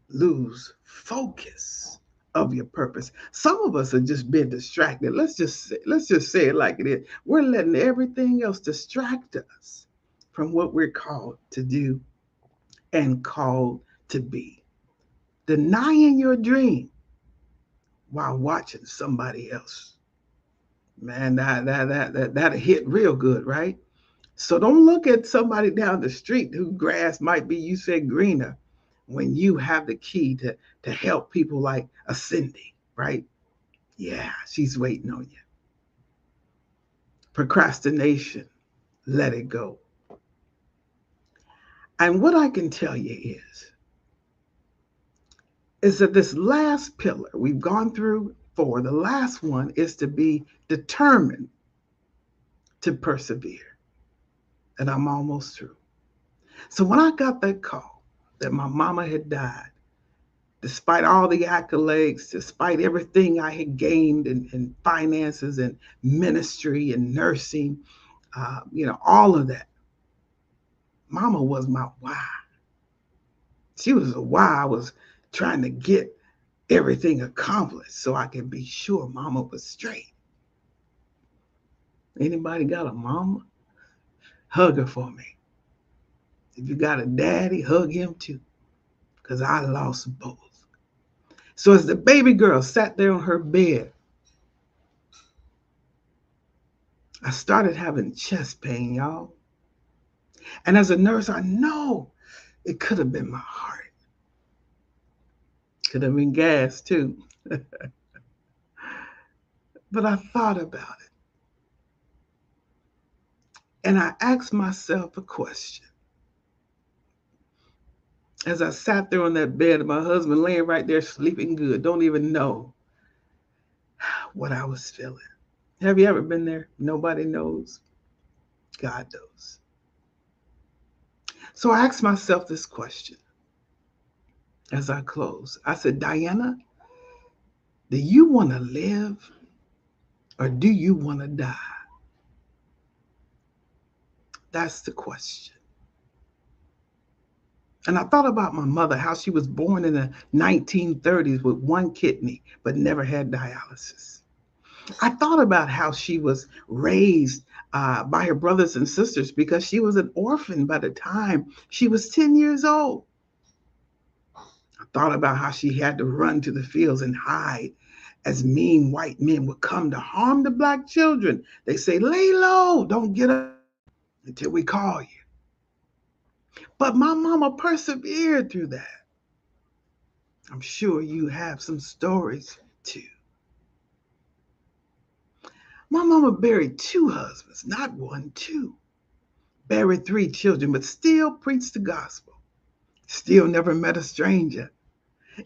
lose focus of your purpose. Some of us are just being distracted. Let's just say it like it is. We're letting everything else distract us from what we're called to do and called to be. Denying your dream while watching somebody else. Man, that hit real good, right? So don't look at somebody down the street whose grass might be, you said, greener when you have the key to help people like a Cindy, right? Yeah, she's waiting on you. Procrastination, let it go. And what I can tell you is that this last pillar we've gone through four, the last one is to be determined to persevere. And I'm almost through. So when I got that call that my mama had died, despite all the accolades, despite everything I had gained in finances and ministry and nursing, all of that, mama was my why. She was a why I was trying to get everything accomplished so I could be sure mama was straight. Anybody got a mama? Hug her for me. If you got a daddy, hug him too, because I lost both. So as the baby girl sat there on her bed, I started having chest pain, y'all. And as a nurse, I know it could have been my heart. Could have been gas too. But I thought about it. And I asked myself a question. As I sat there on that bed, and my husband laying right there sleeping good, don't even know what I was feeling. Have you ever been there? Nobody knows. God knows. So I asked myself this question as I close. I said, Diana, do you want to live or do you want to die? That's the question. And I thought about my mother, how she was born in the 1930s with one kidney, but never had dialysis. I thought about how she was raised by her brothers and sisters because she was an orphan by the time she was 10 years old. I thought about how she had to run to the fields and hide as mean white men would come to harm the black children. They say, lay low, don't get up until we call you. But my mama persevered through that. I'm sure you have some stories too. My mama buried two husbands, not one, two. Buried three children, but still preached the gospel. Still never met a stranger.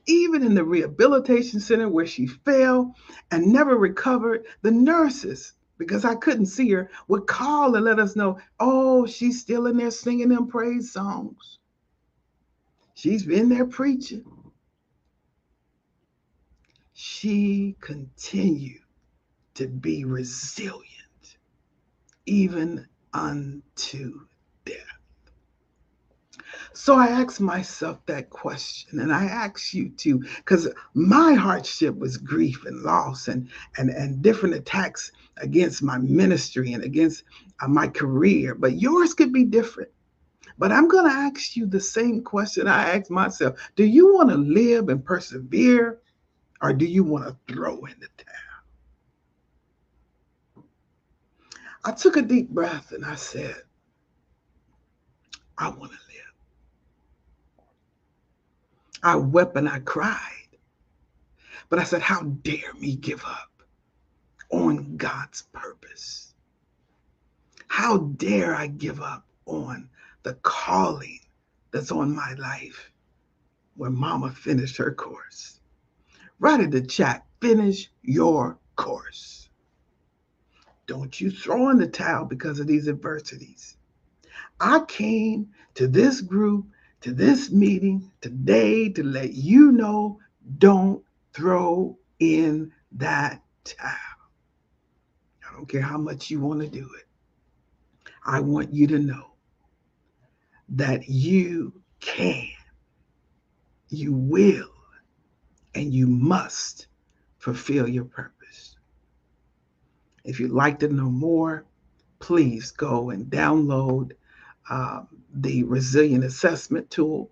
Even in the rehabilitation center where she fell and never recovered, the nurses, because I couldn't see her, would call and let us know, oh, she's still in there singing them praise songs. She's been there preaching. She continued to be resilient, even unto death. So I asked myself that question, and I ask you too, because my hardship was grief and loss and different attacks against my ministry and against my career. But yours could be different. But I'm going to ask you the same question I asked myself. Do you want to live and persevere, or do you want to throw in the towel? I took a deep breath and I said, I want to live. I wept and I cried. But I said, how dare me give up on God's purpose? How dare I give up on the calling that's on my life when mama finished her course? Write in the chat, finish your course. Don't you throw in the towel because of these adversities. I came to this group, to this meeting today to let you know, don't throw in that towel. I don't care how much you want to do it. I want you to know that you can, you will, and you must fulfill your purpose. If you'd like to know more, please go and download the Resilient Assessment Tool,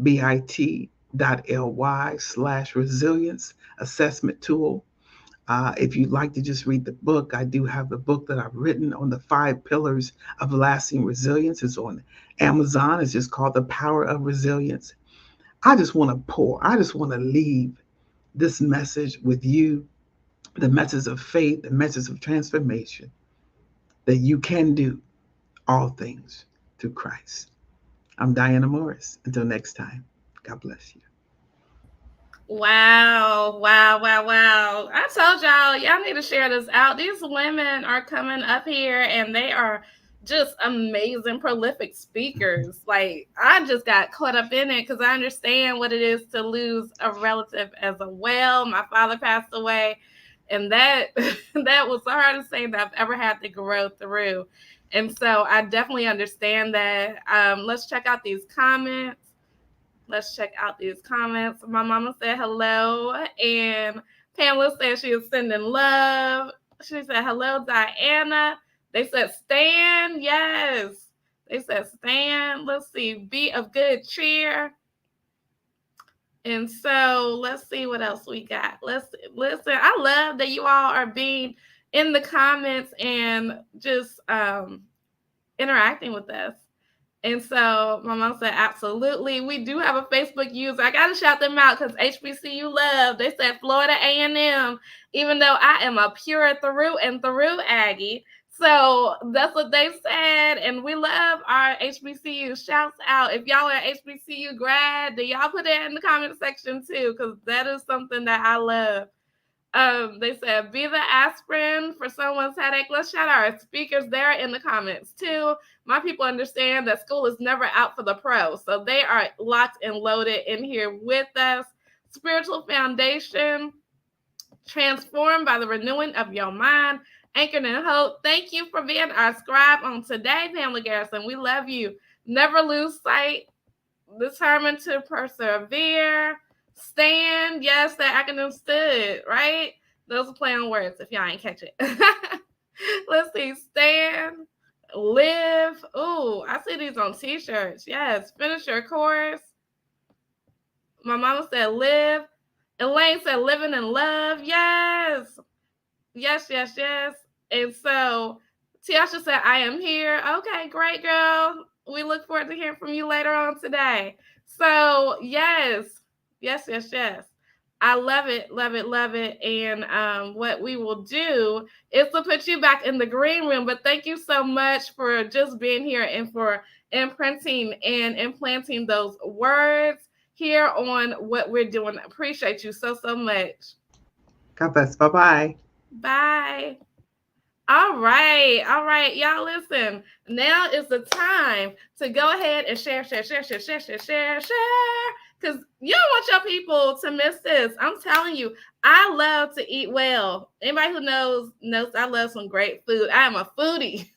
bit.ly/resilience assessment tool. If you'd like to just read the book, I do have the book that I've written on the 5 pillars of lasting resilience. It's on Amazon. It's just called The Power of Resilience. I just want to I just want to leave this message with you, the message of faith, the message of transformation, that you can do all things through Christ. I'm Diana Morris. Until next time, God bless you. Wow, wow, wow, wow. I told y'all need to share this out. These women are coming up here and they are just amazing, prolific speakers. Like, I just got caught up in it because I understand what it is to lose a relative as well. My father passed away, and that that was the hardest thing that I've ever had to grow through. And so I definitely understand that. Let's check out these comments. Let's check out these comments. My mama said hello, and Pamela said she is sending love. She said hello, Diana. They said Stan, yes. They said Stan. Let's see, be of good cheer. And so let's see what else we got. Let's listen. I love that you all are being in the comments and just interacting with us. And so my mom said, absolutely. We do have a Facebook user. I got to shout them out because HBCU love. They said Florida A&M, even though I am a pure through and through Aggie. So that's what they said. And we love our HBCU. Shouts out. If y'all are HBCU grad, do y'all put it in the comment section too? Because that is something that I love. They said, be the aspirin for someone's headache. Let's shout out our speakers there in the comments too. My people understand that school is never out for the pros. So they are locked and loaded in here with us. Spiritual foundation, transformed by the renewing of your mind, anchored in hope. Thank you for being our scribe on today, Pamela Garrison. We love you. Never lose sight. Determined to persevere. Stand. Yes, that acronym stood, right? Those are play on words if y'all ain't catch it. Let's see. Stand. Live. Ooh, I see these on t-shirts. Yes. Finish your course. My mama said live. Elaine said living in love. Yes. Yes, yes, yes. And so Tiasha said, I am here. Okay, great, girl. We look forward to hearing from you later on today. So, yes, yes, yes, yes. I love it, love it, love it. And what we will do is to put you back in the green room. But thank you so much for just being here and for imprinting and implanting those words here on what we're doing. I appreciate you so, so much. God bless. Bye-bye. Bye. All right. All right. Y'all listen. Now is the time to go ahead and share. Because you don't want your people to miss this. I'm telling you, I love to eat well. Anybody who knows I love some great food. I am a foodie.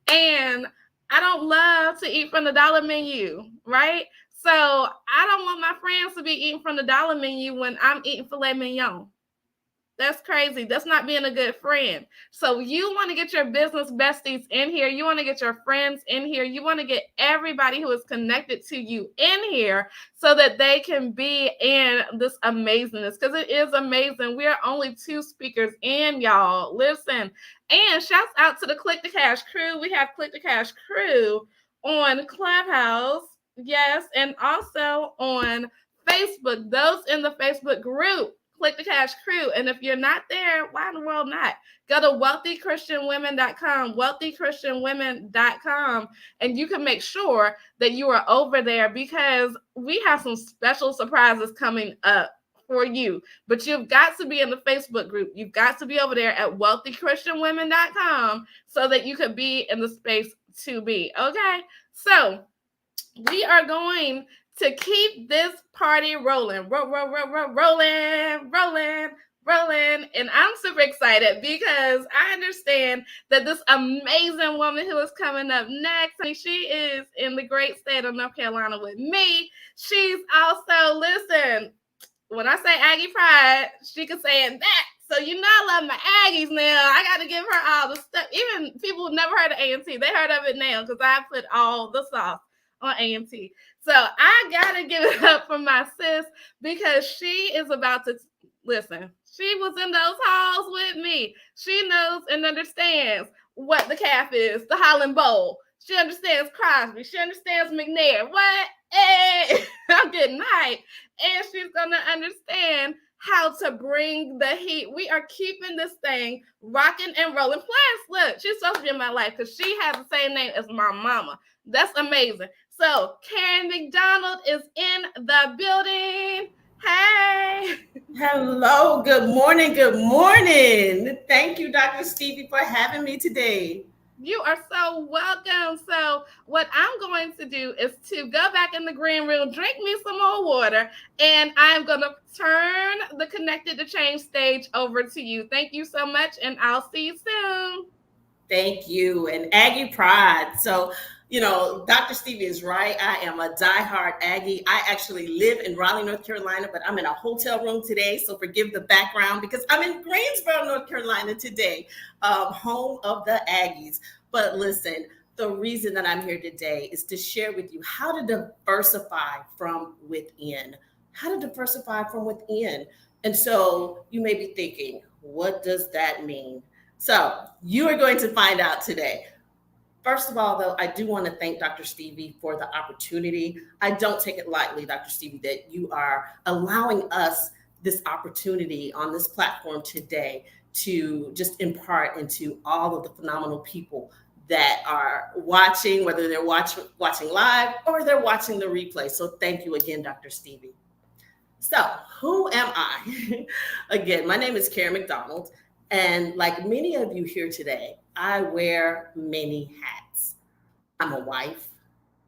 And I don't love to eat from the dollar menu, right? So I don't want my friends to be eating from the dollar menu when I'm eating filet mignon. That's crazy. That's not being a good friend. So you want to get your business besties in here. You want to get your friends in here. You want to get everybody who is connected to you in here so that they can be in this amazingness, because it is amazing. We are only 2 speakers in, y'all. Listen. And shouts out to the Click to Cash crew. We have Click to Cash crew on Clubhouse. Yes. And also on Facebook. Those in the Facebook group. Click the Cash crew. And if you're not there, why in the world not? Go to wealthychristianwomen.com, wealthychristianwomen.com, and you can make sure that you are over there because we have some special surprises coming up for you. But you've got to be in the Facebook group. You've got to be over there at wealthychristianwomen.com so that you could be in the space to be. Okay? So we are going to keep this party rolling. Rolling. And I'm super excited because I understand that this amazing woman who is coming up next, she is in the great state of North Carolina with me. She's also, listen, when I say Aggie Pride, she can say it back. So you know I love my Aggies now. I got to give her all the stuff. Even people who never heard of A&T, they heard of it now because I put all the sauce on A&T. So I gotta give it up for my sis because she is about to listen. She was in those halls with me. She knows and understands what the calf is, the Holland Bowl. She understands Crosby. She understands McNair. What? Hey, I'm getting hyped. And she's gonna understand how to bring the heat. We are keeping this thing rocking and rolling. Plus, look, she's supposed to be in my life because she has the same name as my mama. That's amazing. So Karen McDonald is in the building. Hey. Hello. Good morning. Good morning. Thank you, Dr. Stevie, for having me today. You are so welcome. So what I'm going to do is to go back in the green room, drink me some more water, and I'm going to turn the Connected to Change stage over to you. Thank you so much, and I'll see you soon. Thank you. And Aggie Pride. So, Dr. Stevie is right. I am a diehard Aggie. I actually live in Raleigh, North Carolina, but I'm in a hotel room today. So forgive the background because I'm in Greensboro, North Carolina today, home of the Aggies. But listen, the reason that I'm here today is to share with you how to diversify from within. How to diversify from within. And so you may be thinking, what does that mean? So you are going to find out today. First of all, though, I do want to thank Dr. Stevie for the opportunity. I don't take it lightly, Dr. Stevie, that you are allowing us this opportunity on this platform today to just impart into all of the phenomenal people that are watching, whether they're watching live or they're watching the replay. So thank you again, Dr. Stevie. So who am I? Again, my name is Karen McDonald. And like many of you here today, I wear many hats. I'm a wife,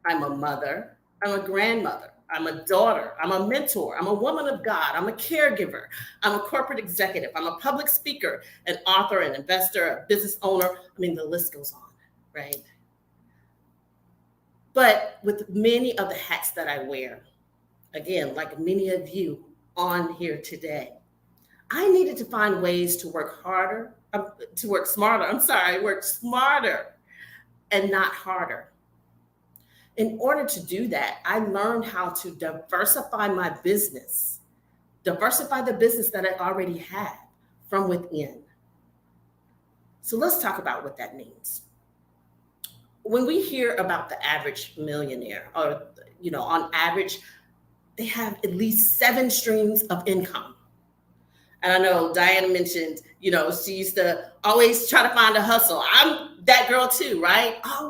I'm a mother, I'm a grandmother, I'm a daughter, I'm a mentor, I'm a woman of God, I'm a caregiver, I'm a corporate executive, I'm a public speaker, an author, an investor, a business owner. I mean, the list goes on, right? But with many of the hats that I wear, again, like many of you on here today, I needed to find ways to work smarter and not harder. In order to do that, I learned how to diversify my business, diversify the business that I already had from within. So let's talk about what that means. When we hear about the average millionaire, or, on average, they have at least 7 streams of income. And I know Diana mentioned, she used to always try to find a hustle. I'm that girl too, right? I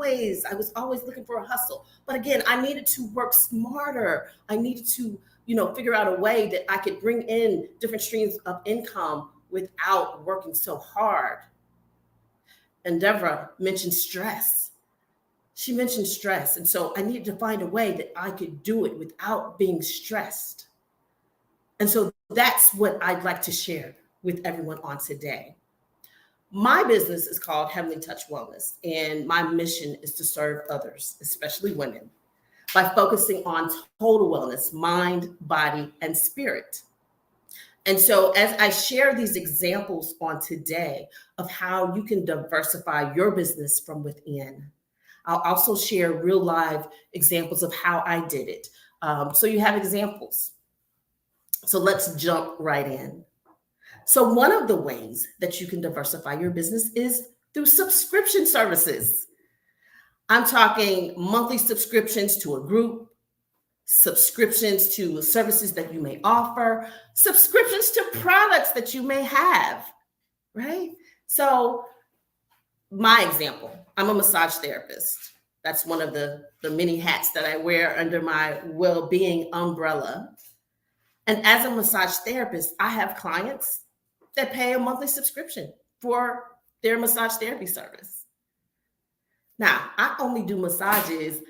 was always looking for a hustle. But again, I needed to work smarter. I needed to, figure out a way that I could bring in different streams of income without working so hard. And Deborah mentioned stress. She mentioned stress. And so I needed to find a way that I could do it without being stressed. And so that's what I'd like to share with everyone on today. My business is called Heavenly Touch Wellness, and my mission is to serve others, especially women, by focusing on total wellness, mind, body, and spirit. And so as I share these examples on today of how you can diversify your business from within, I'll also share real live examples of how I did it. So you have examples. So let's jump right in. So one of the ways that you can diversify your business is through subscription services. I'm talking monthly subscriptions to a group, subscriptions to services that you may offer, subscriptions to products that you may have, right? So my example, I'm a massage therapist. That's one of the many hats that I wear under my well-being umbrella. And as a massage therapist, I have clients that pay a monthly subscription for their massage therapy service. Now, I only do massages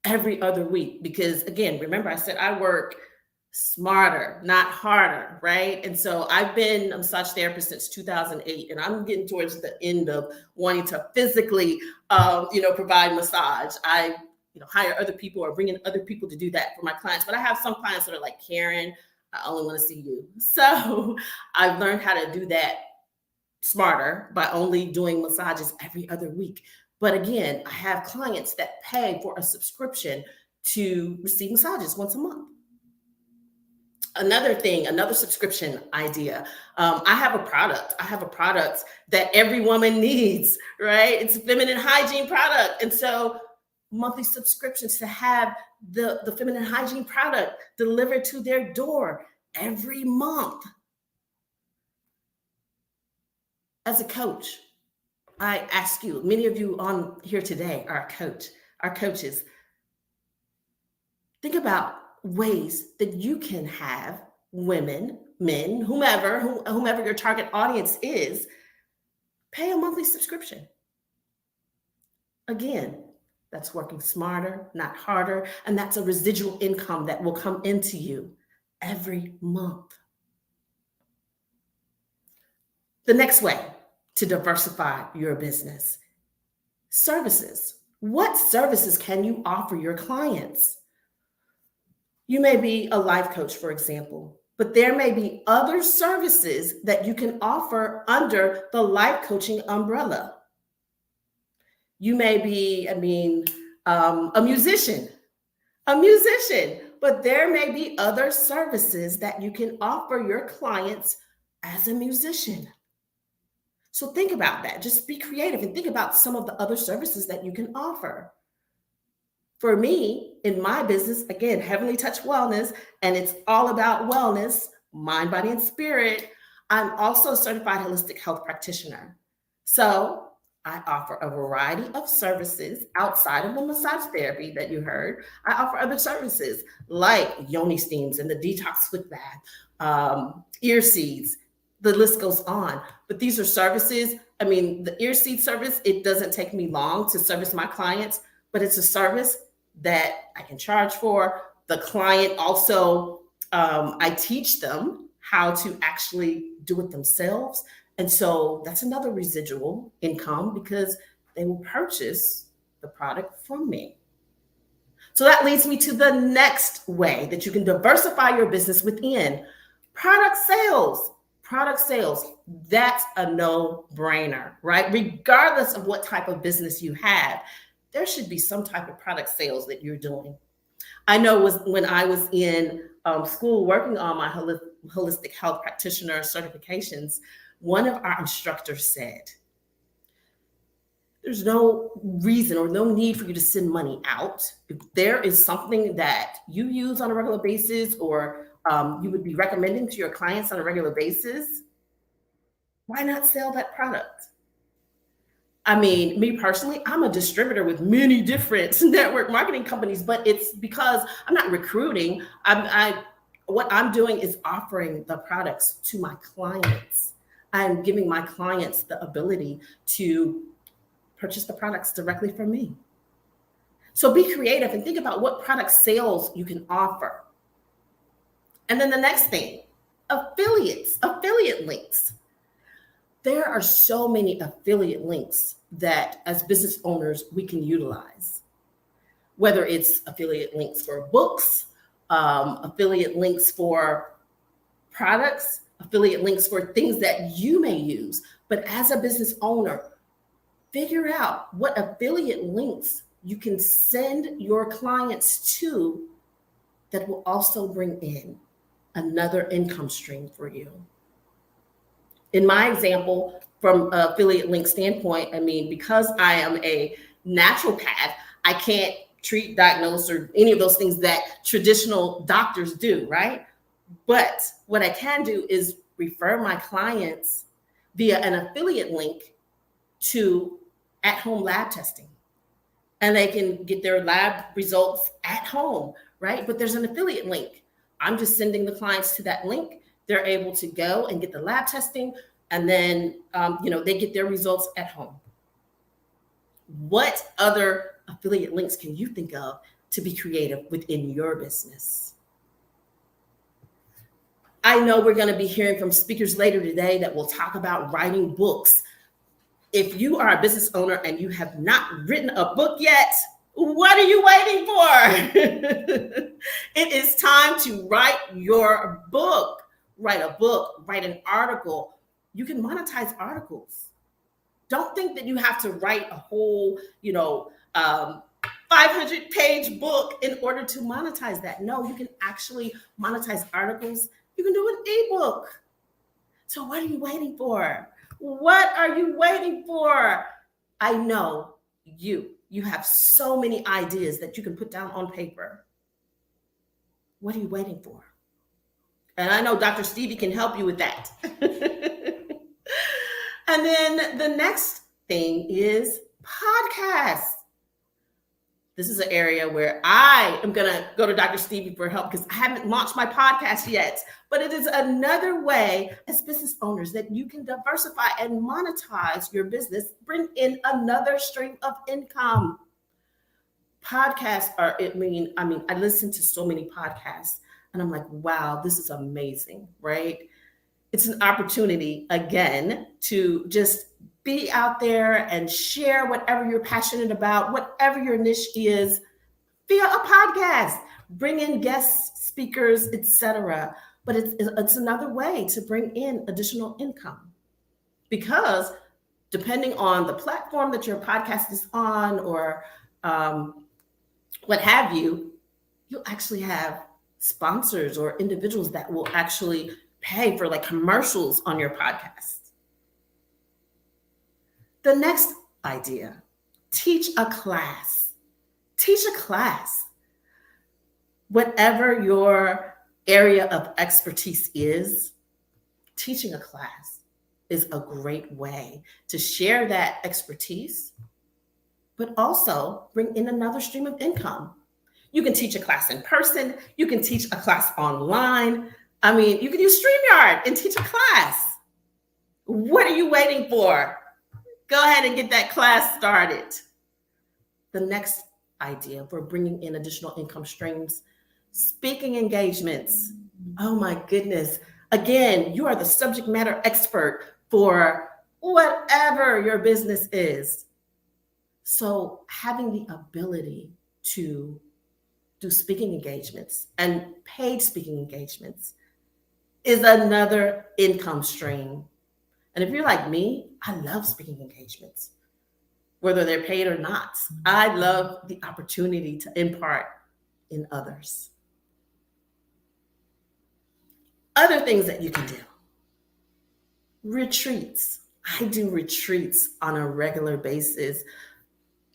every other week because, again, remember I said I work smarter, not harder, right? And so I've been a massage therapist since 2008, and I'm getting towards the end of wanting to physically, provide massage. I hire other people or bring in other people to do that for my clients. But I have some clients that are like, Karen, I only want to see you. So I've learned how to do that smarter by only doing massages every other week. But again, I have clients that pay for a subscription to receive massages once a month. Another subscription idea. I have a product that every woman needs, right? It's a feminine hygiene product. And so monthly subscriptions to have the feminine hygiene product delivered to their door every month. As a coach, I ask you, many of you on here today are coaches. Think about ways that you can have women, men, whomever your target audience is, pay a monthly subscription. Again, that's working smarter, not harder. And that's a residual income that will come into you every month. The next way to diversify your business, services. What services can you offer your clients? You may be a life coach, for example, but there may be other services that you can offer under the life coaching umbrella. You may be, a musician, but there may be other services that you can offer your clients as a musician. So think about that. Just be creative and think about some of the other services that you can offer. For me, in my business, again, Heavenly Touch Wellness, and it's all about wellness, mind, body, and spirit. I'm also a certified holistic health practitioner. So I offer a variety of services outside of the massage therapy that you heard. I offer other services like yoni steams and the detox foot bath, ear seeds. The list goes on. But these are services. I mean, the ear seed service, it doesn't take me long to service my clients, but it's a service that I can charge for. The client also, I teach them how to actually do it themselves. And so that's another residual income because they will purchase the product from me. So that leads me to the next way that you can diversify your business within product sales. Product sales, that's a no-brainer, right? Regardless of what type of business you have, there should be some type of product sales that you're doing. I know when I was in school working on my holistic health practitioner certifications, one of our instructors said, there's no reason or no need for you to send money out. If there is something that you use on a regular basis or you would be recommending to your clients on a regular basis, why not sell that product? I mean, me personally, I'm a distributor with many different network marketing companies, but it's because I'm not recruiting. What I'm doing is offering the products to my clients. I'm giving my clients the ability to purchase the products directly from me. So be creative and think about what product sales you can offer. And then the next thing, affiliate links. There are so many affiliate links that as business owners, we can utilize. Whether it's affiliate links for books, affiliate links for products, affiliate links for things that you may use. But as a business owner, figure out what affiliate links you can send your clients to that will also bring in another income stream for you. In my example, from an affiliate link standpoint, I mean, because I am a naturopath, I can't treat, diagnose, or any of those things that traditional doctors do, right? But what I can do is refer my clients via an affiliate link to at-home lab testing. And they can get their lab results at home, right? But there's an affiliate link. I'm just sending the clients to that link. They're able to go and get the lab testing, and then they get their results at home. What other affiliate links can you think of to be creative within your business? I know we're going to be hearing from speakers later today that will talk about writing books. If you are a business owner and you have not written a book yet, what are you waiting for? It is time to write your book. Write a book, write an article. You can monetize articles. Don't think that you have to write a whole, 500-page book in order to monetize that. No, you can actually monetize articles. You can do an ebook. So what are you waiting for? What are you waiting for? I know you have so many ideas that you can put down on paper. What are you waiting for? And I know Dr. Stevie can help you with that. And then the next thing is podcasts. This is an area where I am going to go to Dr. Stevie for help because I haven't launched my podcast yet. But it is another way as business owners that you can diversify and monetize your business, bring in another stream of income. Podcasts are, I listen to so many podcasts and I'm like, wow, this is amazing, right? It's an opportunity, again, to just be out there and share whatever you're passionate about, whatever your niche is, via a podcast. Bring in guest speakers, etc. But it's another way to bring in additional income. Because depending on the platform that your podcast is on or what have you, you'll actually have sponsors or individuals that will actually pay for like commercials on your podcast. The next idea, teach a class. Teach a class. Whatever your area of expertise is, Teaching a class is a great way to share that expertise, but also bring in another stream of income. You can teach a class in person. You can teach a class online. I mean, you can use StreamYard and teach a class. What are you waiting for? Go ahead and get that class started. The next idea for bringing in additional income streams, speaking engagements. Oh my goodness. Again, you are the subject matter expert for whatever your business is. So having the ability to do speaking engagements and paid speaking engagements is another income stream. And if you're like me, I love speaking engagements, whether they're paid or not. I love the opportunity to impart in others. Other things that you can do. Retreats. I do retreats on a regular basis.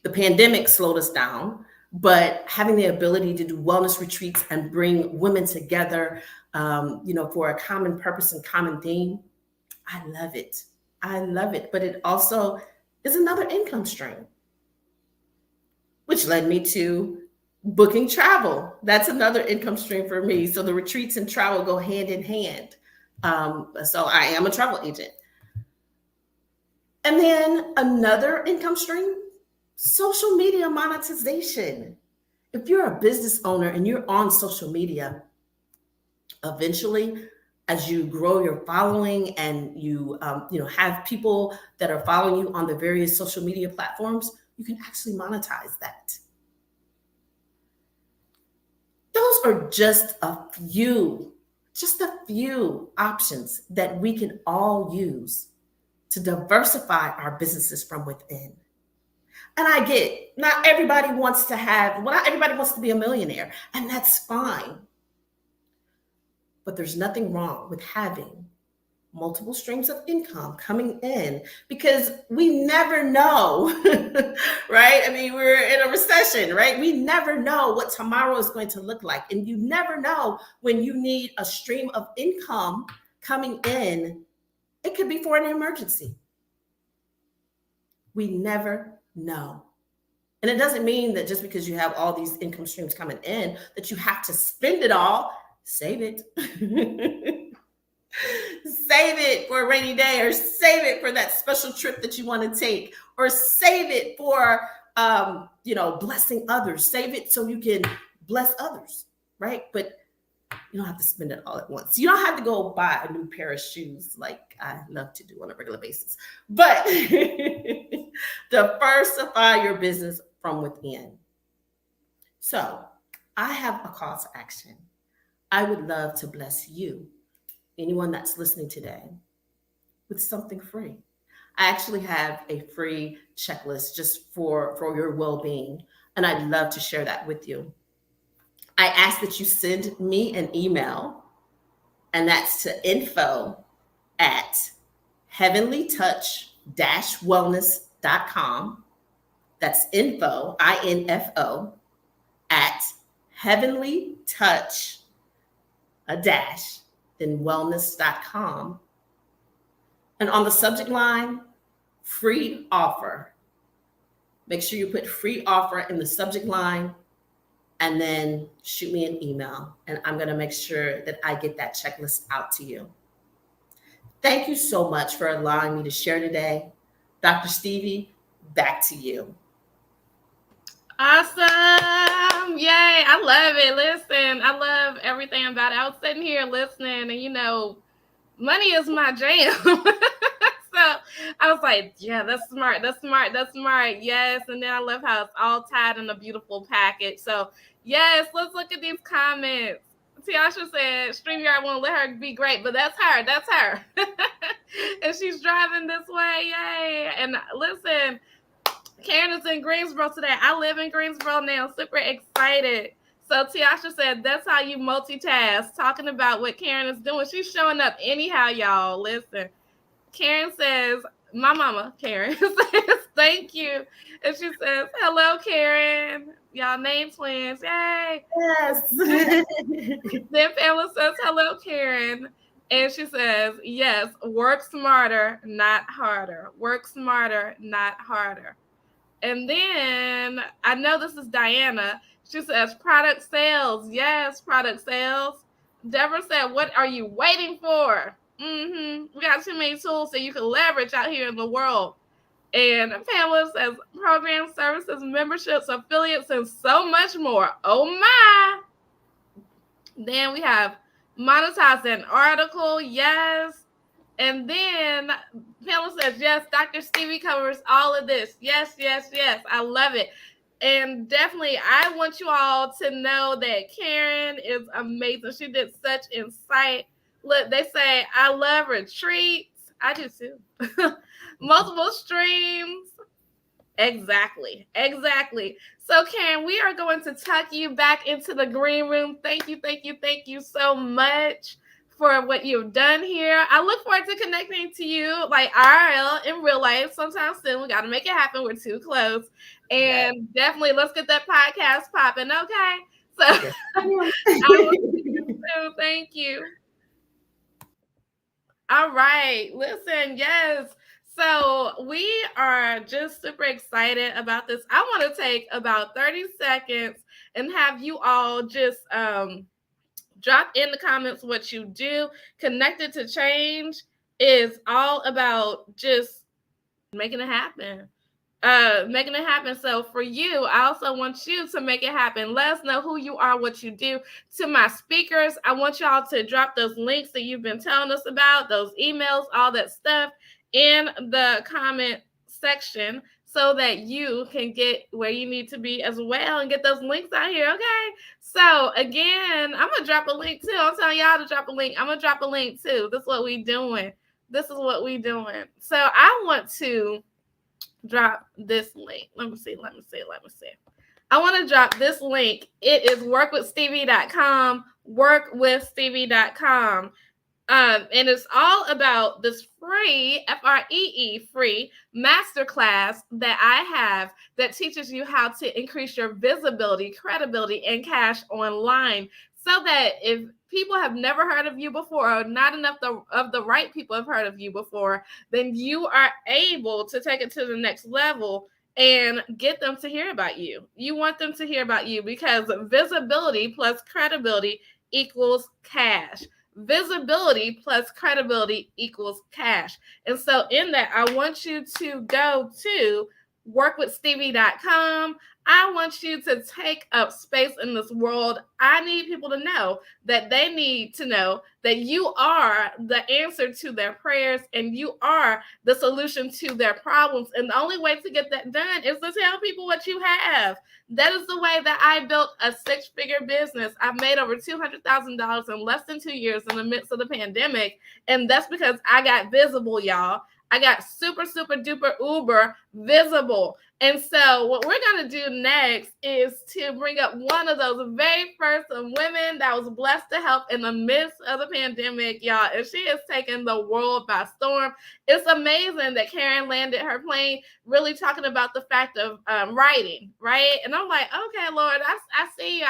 The pandemic slowed us down, but having the ability to do wellness retreats and bring women together, for a common purpose and common theme, I love it. I love it. But it also is another income stream, which led me to booking travel. That's another income stream for me. So the retreats and travel go hand in hand. So I am a travel agent. And then another income stream, social media monetization. If you're a business owner and you're on social media, eventually, as you grow your following and you have people that are following you on the various social media platforms, you can actually monetize that. Those are just a few options that we can all use to diversify our businesses from within. And I get, not everybody wants to be a millionaire, and that's fine. But there's nothing wrong with having multiple streams of income coming in, because we never know, right? I mean, we're in a recession, right? We never know what tomorrow is going to look like. And you never know when you need a stream of income coming in. It could be for an emergency. We never know. And it doesn't mean that just because you have all these income streams coming in that you have to spend it all. Save it. Save it for a rainy day, or save it for that special trip that you want to take, or save it for blessing others. Save it so you can bless others, right? But you don't have to spend it all at once. You don't have to go buy a new pair of shoes like I love to do on a regular basis. But diversify your business from within. So I have a call to action. I would love to bless you, anyone that's listening today, with something free. I actually have a free checklist just for your well-being, and I'd love to share that with you. I ask that you send me an email, and that's to info@heavenlytouch-wellness.com. That's info, INFO, at heavenlytouch, then wellness.com. And on the subject line, free offer. Make sure you put free offer in the subject line, and then shoot me an email. And I'm going to make sure that I get that checklist out to you. Thank you so much for allowing me to share today. Dr. Stevie, back to you. Awesome. Yay. I love it. Listen, I love everything about it. I was sitting here listening, and money is my jam. So I was like, yeah, that's smart. Yes. And then I love how it's all tied in a beautiful package. So yes, let's look at these comments. Tiasha said StreamYard won't let her be great, but that's her. And she's driving this way. Yay. And listen, Karen is in Greensboro today. I live in Greensboro now. Super excited. So Tiasha said, that's how you multitask. Talking about what Karen is doing. She's showing up anyhow, y'all. Listen. Karen says, my mama, Karen, says, thank you. And she says, hello, Karen. Y'all name twins. Yay. Yes. Then Pamela says, hello, Karen. And she says, yes, work smarter, not harder. Work smarter, not harder. And then I know this is Diana. She says, product sales. Yes, product sales. Deborah said, what are you waiting for? We got too many tools that you can leverage out here in the world. And Pamela says, programs, services, memberships, affiliates, and so much more. Oh my. Then we have monetize an article. Yes. And then Pamela says, yes, Dr. Stevie covers all of this. Yes, yes, yes. I love it. And definitely, I want you all to know that Karen is amazing. She did such insight. Look, they say, I love retreats. I do too. Multiple streams. Exactly. So, Karen, we are going to tuck you back into the green room. Thank you so much for what you've done here. I look forward to connecting to you like IRL in real life sometime soon. We got to make it happen. We're too close. And definitely let's get that podcast popping, okay? So I will see you soon. Thank you. All right. Listen, yes. So we are just super excited about this. I want to take about 30 seconds and have you all just drop in the comments what you do. Connected to Change is all about just making it happen. So for you, I also want you to make it happen. Let us know who you are, what you do. To my speakers, I want y'all to drop those links that you've been telling us about, those emails, all that stuff in the comment section so that you can get where you need to be as well and get those links out here. Okay. So again, I'm going to drop a link too. I'm telling y'all to drop a link. I'm going to drop a link too. This is what we doing. So I want to drop this link. Let me see. I want to drop this link. It is workwithstevie.com, workwithstevie.com. And it's all about this free, free masterclass that I have that teaches you how to increase your visibility, credibility, and cash online so that if people have never heard of you before or not enough of the right people have heard of you before, then you are able to take it to the next level and get them to hear about you. You want them to hear about you because visibility plus credibility equals cash. Visibility plus credibility equals cash. And so in that, I want you to go to workwithstevie.com. I want you to take up space in this world. I need people to know that they need to know that you are the answer to their prayers and you are the solution to their problems. And the only way to get that done is to tell people what you have. That is the way that I built a 6-figure business. I've made over $200,000 in less than 2 years in the midst of the pandemic. And that's because I got visible, y'all. I got super, super duper uber visible. And so what we're going to do next is to bring up one of those very first women that was blessed to help in the midst of the pandemic, y'all. And she has taken the world by storm. It's amazing that Karen landed her plane really talking about the fact of writing, right? And I'm like, okay, Lord, I see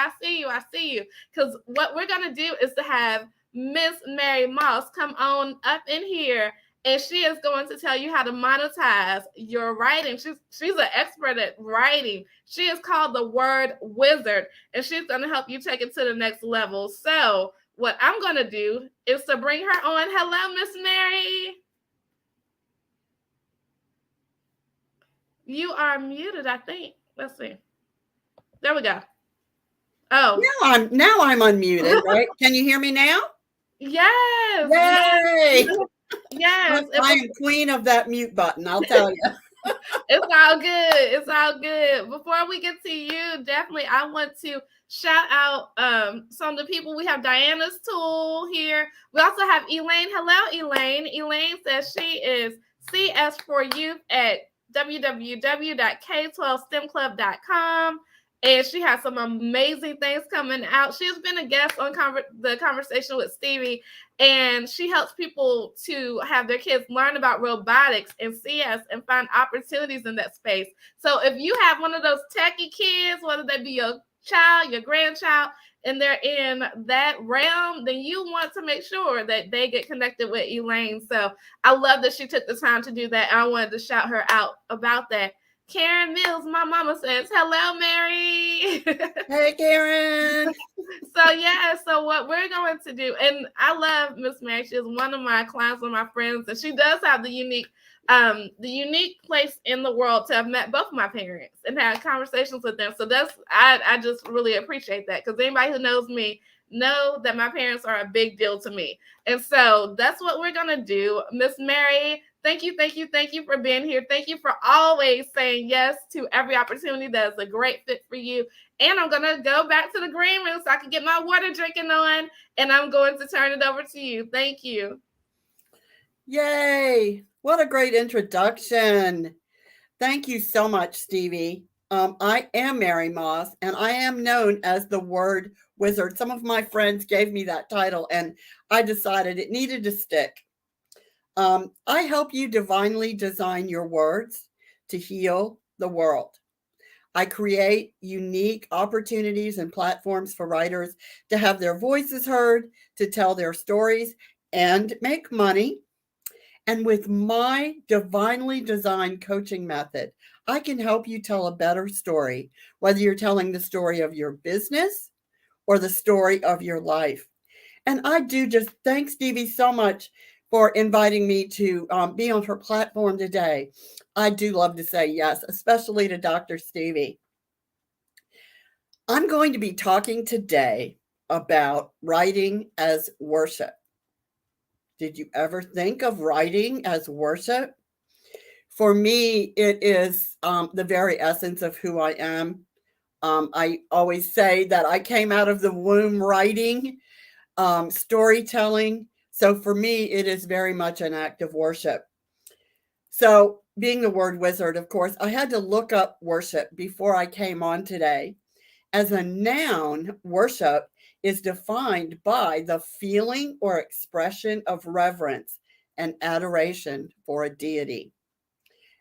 you. Because what we're going to do is to have Miss Mary Moss come on up in here. And she is going to tell you how to monetize your writing. She's an expert at writing. She is called the Word Wizard, and she's going to help you take it to the next level. So what I'm going to do is to bring her on. Hello, Miss Mary. You are muted, I think. Let's see. There we go. Oh. Now I'm unmuted, right? Can you hear me now? Yes. Yay! Yes. I am queen of that mute button, I'll tell you. It's all good. Before we get to you, definitely I want to shout out some of the people. We have Diana's tool here. We also have Elaine. Hello, Elaine. Elaine says she is CS for Youth at www.k12stemclub.com. And she has some amazing things coming out. She has been a guest on the Conversation with Stevie, and she helps people to have their kids learn about robotics and CS and find opportunities in that space. So if you have one of those techie kids, whether they be your child, your grandchild, and they're in that realm, then you want to make sure that they get connected with Elaine. So I love that she took the time to do that. I wanted to shout her out about that. Karen Mills, my mama says, hello, Mary. Hey, Karen. So what we're going to do, and I love Miss Mary. She is one of my clients, one of my friends, and she does have the unique place in the world to have met both of my parents and had conversations with them. So I just really appreciate that, because anybody who knows me know that my parents are a big deal to me. And so that's what we're going to do. Miss Mary, thank you for being here. Thank you for always saying yes to every opportunity that is a great fit for you. And I'm going to go back to the green room so I can get my water drinking on, and I'm going to turn it over to you. Thank you. Yay. What a great introduction. Thank you so much, Stevie. I am Mary Moss, and I am known as the Word Wizard. Some of my friends gave me that title, and I decided it needed to stick. I help you divinely design your words to heal the world. I create unique opportunities and platforms for writers to have their voices heard, to tell their stories, and make money. And with my divinely designed coaching method, I can help you tell a better story, whether you're telling the story of your business or the story of your life. And I do just thank Stevie so much for inviting me to be on her platform today. I do love to say yes, especially to Dr. Stevie. I'm going to be talking today about writing as worship. Did you ever think of writing as worship? For me, it is the very essence of who I am. I always say that I came out of the womb writing, storytelling. So for me, it is very much an act of worship. So being the word wizard, of course, I had to look up worship before I came on today. As a noun, worship is defined by the feeling or expression of reverence and adoration for a deity.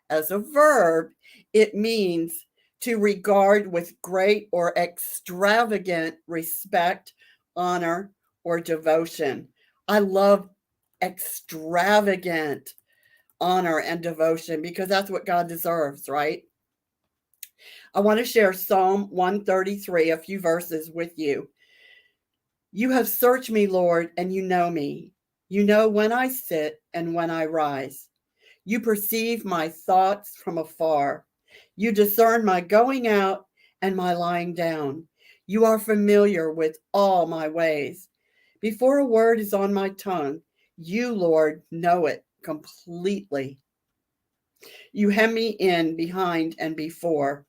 As a verb, it means to regard with great or extravagant respect, honor, or devotion. I love extravagant honor and devotion because that's what God deserves, right? I want to share Psalm 133, a few verses with you. You have searched me, Lord, and you know me. You know when I sit and when I rise. You perceive my thoughts from afar. You discern my going out and my lying down. You are familiar with all my ways. Before a word is on my tongue, you, Lord, know it completely. You hem me in behind and before,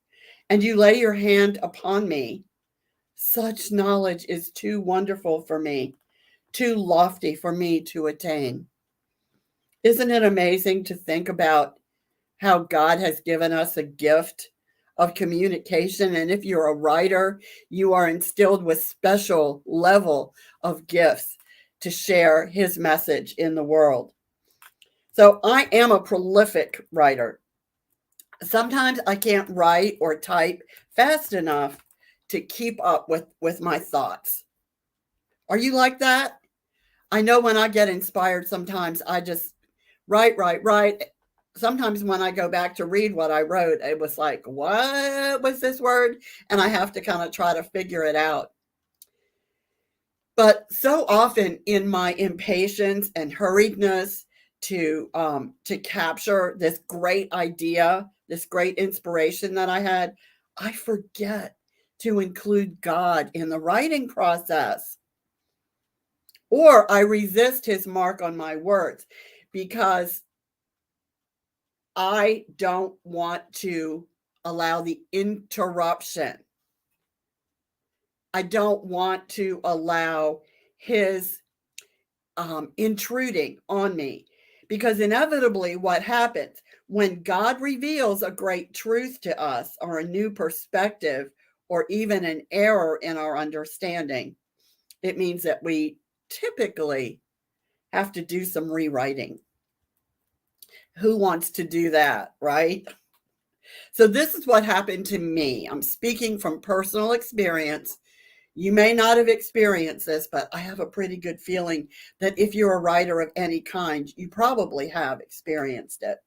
and you lay your hand upon me. Such knowledge is too wonderful for me, too lofty for me to attain. Isn't it amazing to think about how God has given us a gift of communication? And if you're a writer, you are instilled with special level of gifts to share his message in the world. So I am a prolific writer. Sometimes I can't write or type fast enough to keep up with my thoughts. Are you like that? I know when I get inspired, sometimes I just write. Sometimes when I go back to read what I wrote, it was like, what was this word? And I have to kind of try to figure it out. But so often in my impatience and hurriedness to capture this great idea, this great inspiration that I had, I forget to include God in the writing process. Or I resist his mark on my words because I don't want to allow the interruption. I don't want to allow his intruding on me, because inevitably what happens when God reveals a great truth to us, or a new perspective, or even an error in our understanding, it means that we typically have to do some rewriting. Who wants to do that, right? So this is what happened to me. I'm speaking from personal experience. You may not have experienced this, but I have a pretty good feeling that if you're a writer of any kind, you probably have experienced it.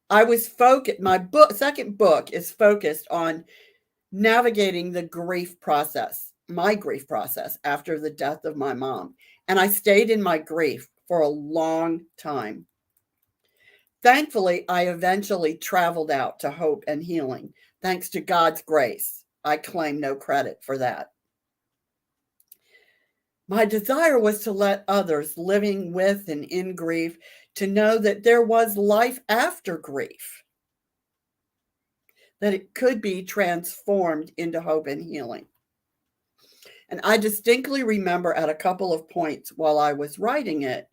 I was focused, second book is focused on navigating the grief process, my grief process after the death of my mom. And I stayed in my grief for a long time. Thankfully, I eventually traveled out to hope and healing, thanks to God's grace. I claim no credit for that. My desire was to let others living with and in grief to know that there was life after grief, that it could be transformed into hope and healing. And I distinctly remember at a couple of points while I was writing it,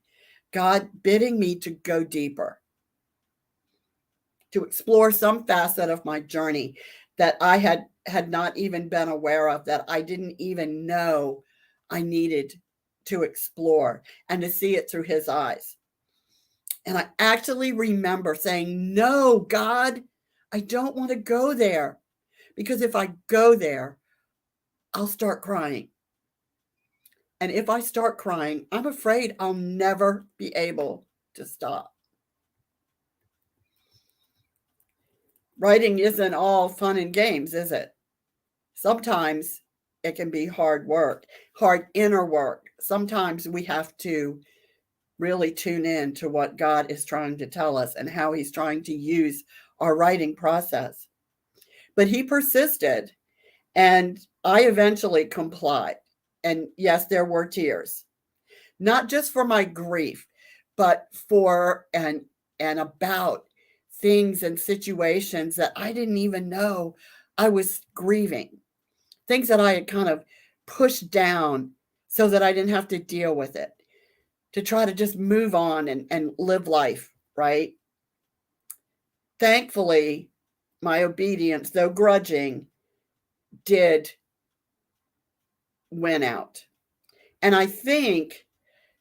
God bidding me to go deeper, to explore some facet of my journey that I had not even been aware of, that I didn't even know I needed to explore, and to see it through his eyes. And I actually remember saying, no, God, I don't want to go there, because if I go there, I'll start crying. And if I start crying, I'm afraid I'll never be able to stop. Writing isn't all fun and games, is it? Sometimes it can be hard work, hard inner work. Sometimes we have to really tune in to what God is trying to tell us and how he's trying to use our writing process. But he persisted, and I eventually complied. And yes, there were tears, not just for my grief, but for and about things and situations that I didn't even know I was grieving, things that I had kind of pushed down so that I didn't have to deal with it, to try to just move on and live life, right? Thankfully, my obedience, though grudging, did win out. And I think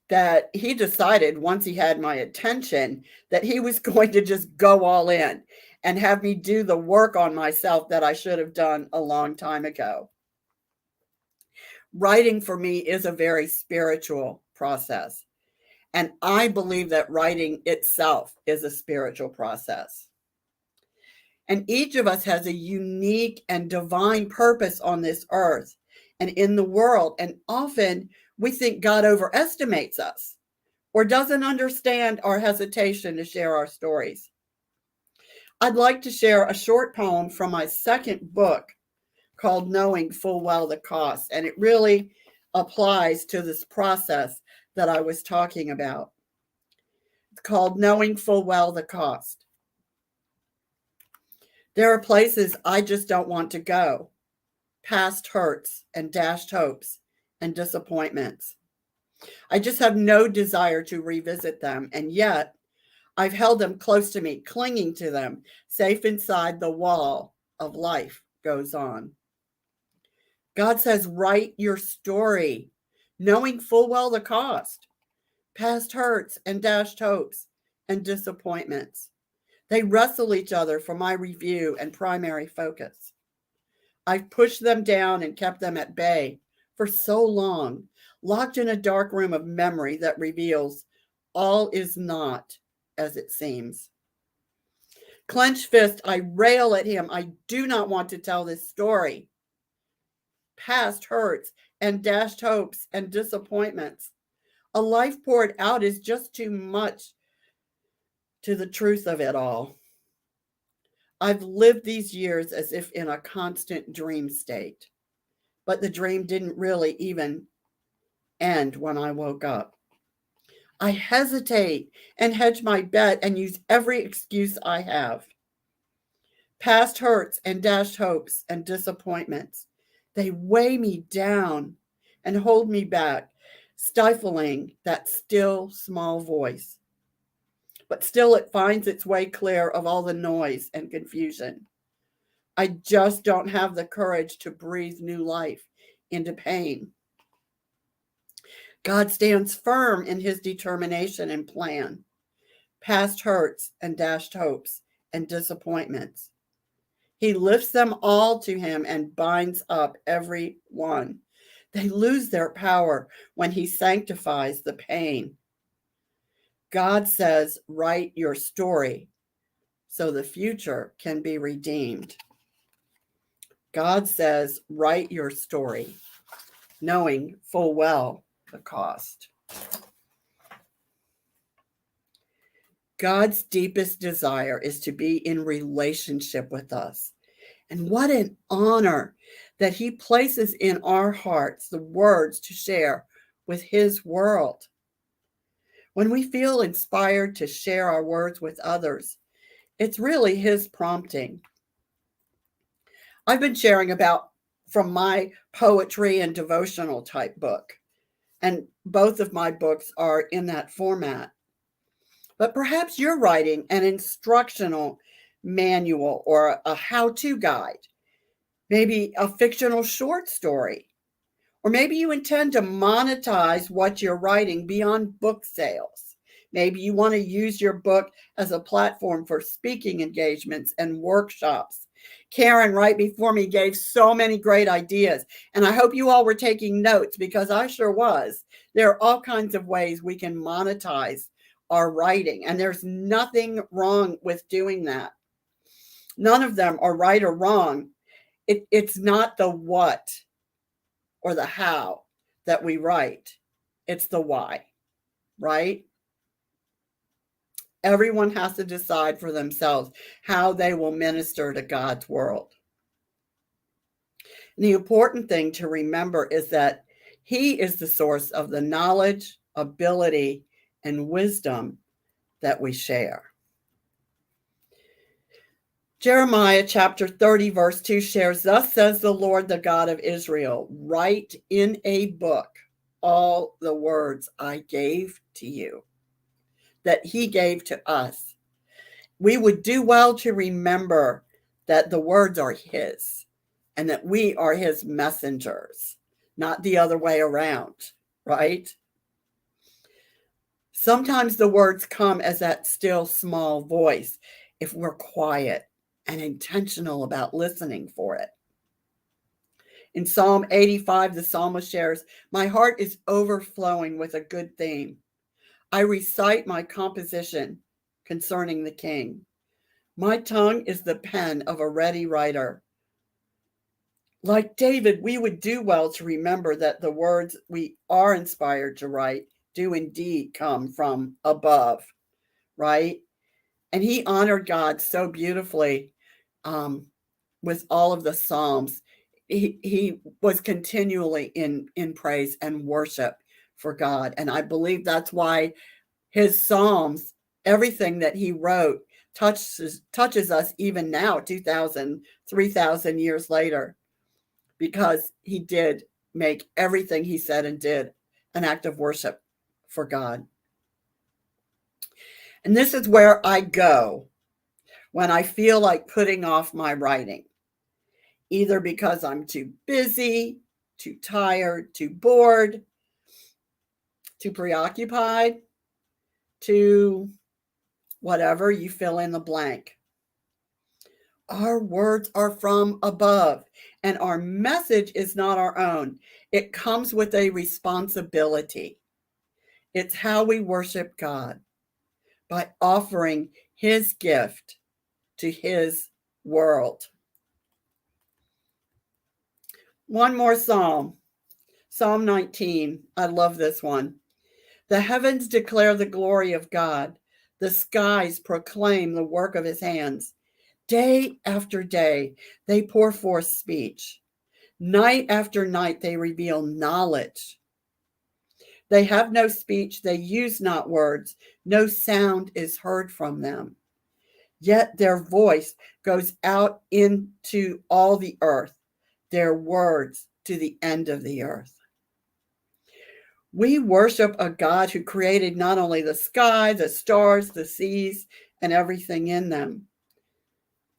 that he decided, once he had my attention, that he was going to just go all in and have me do the work on myself that I should have done a long time ago. Writing for me is a very spiritual process. And I believe that writing itself is a spiritual process. And each of us has a unique and divine purpose on this earth and in the world. And often we think God overestimates us or doesn't understand our hesitation to share our stories. I'd like to share a short poem from my second book called Knowing Full Well the Cost. And it really applies to this process that I was talking about. It's called Knowing Full Well the Cost. There are places I just don't want to go, past hurts and dashed hopes and disappointments. I just have no desire to revisit them, and yet I've held them close to me, clinging to them, safe inside the wall of life goes on. God says, write your story, knowing full well the cost, past hurts and dashed hopes and disappointments. They wrestle each other for my review and primary focus. I've pushed them down and kept them at bay for so long, locked in a dark room of memory that reveals all is not as it seems. Clenched fist, I rail at him. I do not want to tell this story. Past hurts and dashed hopes and disappointments. A life poured out is just too much to the truth of it all. I've lived these years as if in a constant dream state, but the dream didn't really even end when I woke up. I hesitate and hedge my bet and use every excuse I have. Past hurts and dashed hopes and disappointments, they weigh me down and hold me back, stifling that still small voice. But still it finds its way clear of all the noise and confusion. I just don't have the courage to breathe new life into pain. God stands firm in his determination and plan. Past hurts and dashed hopes and disappointments. He lifts them all to him and binds up every one. They lose their power when he sanctifies the pain. God says, write your story so the future can be redeemed. God says, write your story, knowing full well the cost. God's deepest desire is to be in relationship with us. And what an honor that he places in our hearts the words to share with his world. When we feel inspired to share our words with others, it's really his prompting. I've been sharing about from my poetry and devotional type book, and both of my books are in that format. But perhaps you're writing an instructional manual or a how-to guide, maybe a fictional short story, or maybe you intend to monetize what you're writing beyond book sales. Maybe you want to use your book as a platform for speaking engagements and workshops. Karen, right before me, gave so many great ideas, and I hope you all were taking notes because I sure was. There are all kinds of ways we can monetize our writing, and there's nothing wrong with doing that. None of them are right or wrong. It's not the what or the how that we write. It's the why, right? Everyone has to decide for themselves how they will minister to God's world. And the important thing to remember is that he is the source of the knowledge, ability, and wisdom that we share. Jeremiah chapter 30, verse 2 shares, thus says the Lord, the God of Israel, write in a book all the words I gave to you, that he gave to us. We would do well to remember that the words are his and that we are his messengers, not the other way around, right? Sometimes the words come as that still small voice if we're quiet and intentional about listening for it. In Psalm 85, the psalmist shares, my heart is overflowing with a good theme. I recite my composition concerning the king. My tongue is the pen of a ready writer. Like David, we would do well to remember that the words we are inspired to write do indeed come from above, right? And he honored God so beautifully with all of the Psalms. He was continually in praise and worship for God. And I believe that's why his Psalms, everything that he wrote, touches us even now, 2,000, 3,000 years later, because he did make everything he said and did an act of worship for God. And this is where I go when I feel like putting off my writing, either because I'm too busy, too tired, too bored, too preoccupied, too whatever, you fill in the blank. Our words are from above, and our message is not our own. It comes with a responsibility. It's how we worship God, by offering his gift to his world. One more psalm, Psalm 19. I love this one. The heavens declare the glory of God. The skies proclaim the work of his hands. Day after day, they pour forth speech. Night after night, they reveal knowledge. They have no speech. They use not words. No sound is heard from them. Yet their voice goes out into all the earth, their words to the end of the earth. We worship a God who created not only the sky, the stars, the seas, and everything in them.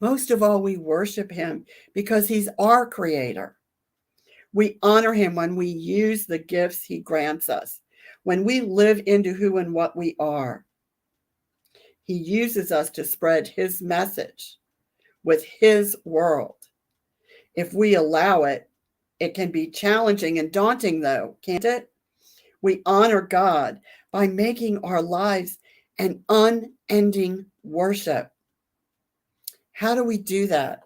Most of all, we worship him because he's our creator. We honor him when we use the gifts he grants us, when we live into who and what we are. He uses us to spread his message with his world. If we allow it, it can be challenging and daunting, though, can't it? We honor God by making our lives an unending worship. How do we do that?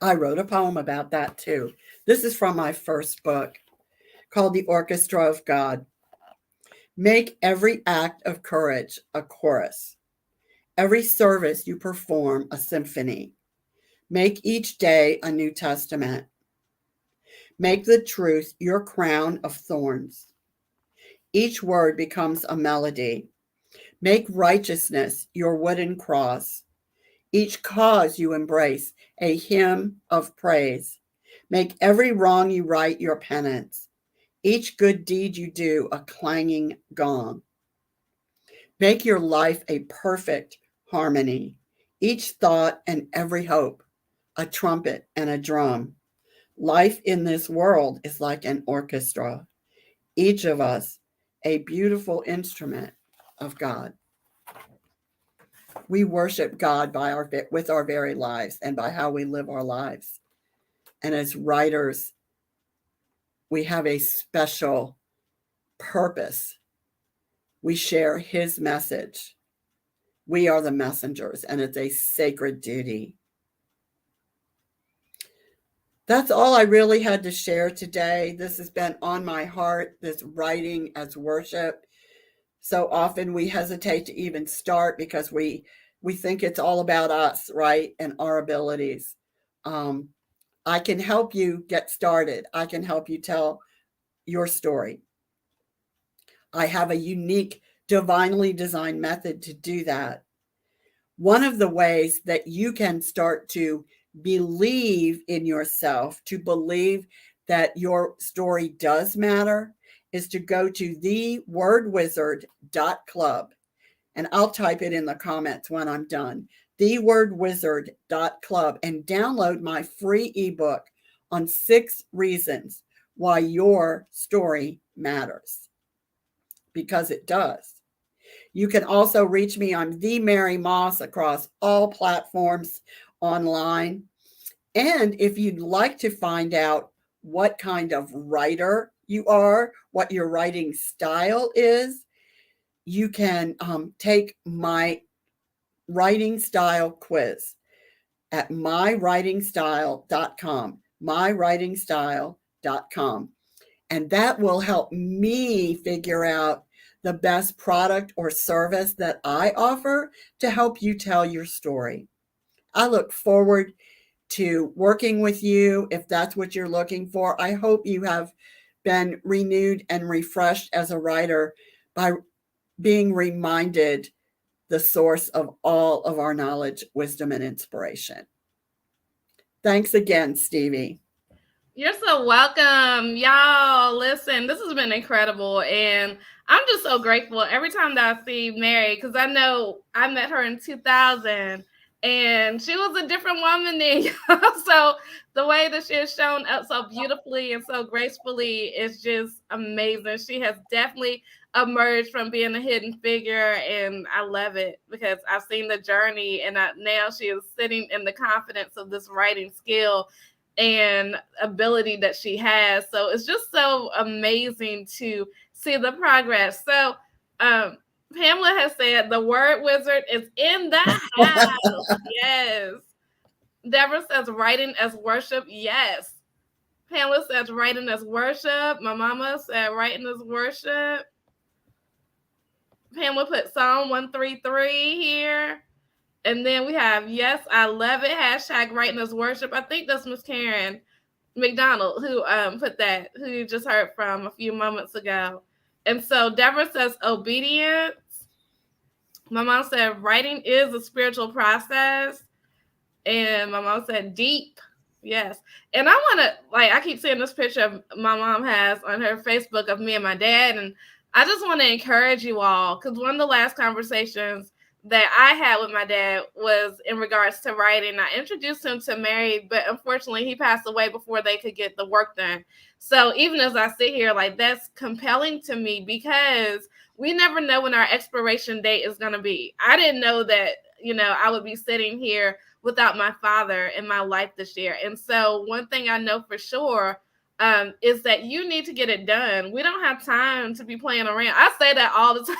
I wrote a poem about that too. This is from my first book called The Orchestra of God. Make every act of courage a chorus, every service you perform a symphony. Make each day a New Testament. Make the truth your crown of thorns. Each word becomes a melody. Make righteousness your wooden cross. Each cause you embrace a hymn of praise. Make every wrong you right your penance. Each good deed you do a clanging gong. Make your life a perfect harmony. Each thought and every hope a trumpet and a drum. Life in this world is like an orchestra. Each of us a beautiful instrument of God. We worship God with our very lives and by how we live our lives. And as writers, we have a special purpose. We share his message. We are the messengers, and it's a sacred duty. That's all I really had to share today. This has been on my heart, this writing as worship. So often we hesitate to even start because we think it's all about us, right? And our abilities. I can help you get started. I can help you tell your story. I have a unique, divinely designed method to do that. One of the ways that you can start to believe in yourself, to believe that your story does matter, is to go to thewordwizard.club. And I'll type it in the comments when I'm done. thewordwizard.club, and download my free ebook on 6 reasons why your story matters. Because it does. You can also reach me on The Mary Moss across all platforms online. And if you'd like to find out what kind of writer you are, what your writing style is, you can take my writing style quiz at mywritingstyle.com, mywritingstyle.com. And that will help me figure out the best product or service that I offer to help you tell your story. I look forward to working with you if that's what you're looking for. I hope you have been renewed and refreshed as a writer by being reminded the source of all of our knowledge, wisdom, and inspiration. Thanks again, Stevie. You're so welcome. Y'all, listen, this has been incredible. And I'm just so grateful every time that I see Mary, because I know I met her in 2000 and she was a different woman then. So the way that she has shown up so beautifully and so gracefully is just amazing. She has definitely emerged from being a hidden figure, and I love it because I've seen the journey, and now she is sitting in the confidence of this writing skill and ability that she has. So it's just so amazing to see the progress. So Pamela has said the word wizard is in the house. Yes. Deborah says writing as worship. Yes. Pamela says writing as worship. My mama said writing as worship. Pamela put Psalm 133 here. And then we have, yes, I love it. Hashtag writing as worship. I think that's Miss Karen McDonald who put that, who you just heard from a few moments ago. And so Deborah says obedience. My mom said writing is a spiritual process. And my mom said deep. Yes. And I want to, I keep seeing this picture my mom has on her Facebook of me and my dad. And I just want to encourage you all, because one of the last conversations that I had with my dad was in regards to writing. I introduced him to Mary, but unfortunately he passed away before they could get the work done. So even as I sit here, like, that's compelling to me because we never know when our expiration date is going to be. I didn't know that, I would be sitting here without my father in my life this year. And so one thing I know for sure is that you need to get it done. We don't have time to be playing around. I say that all the time.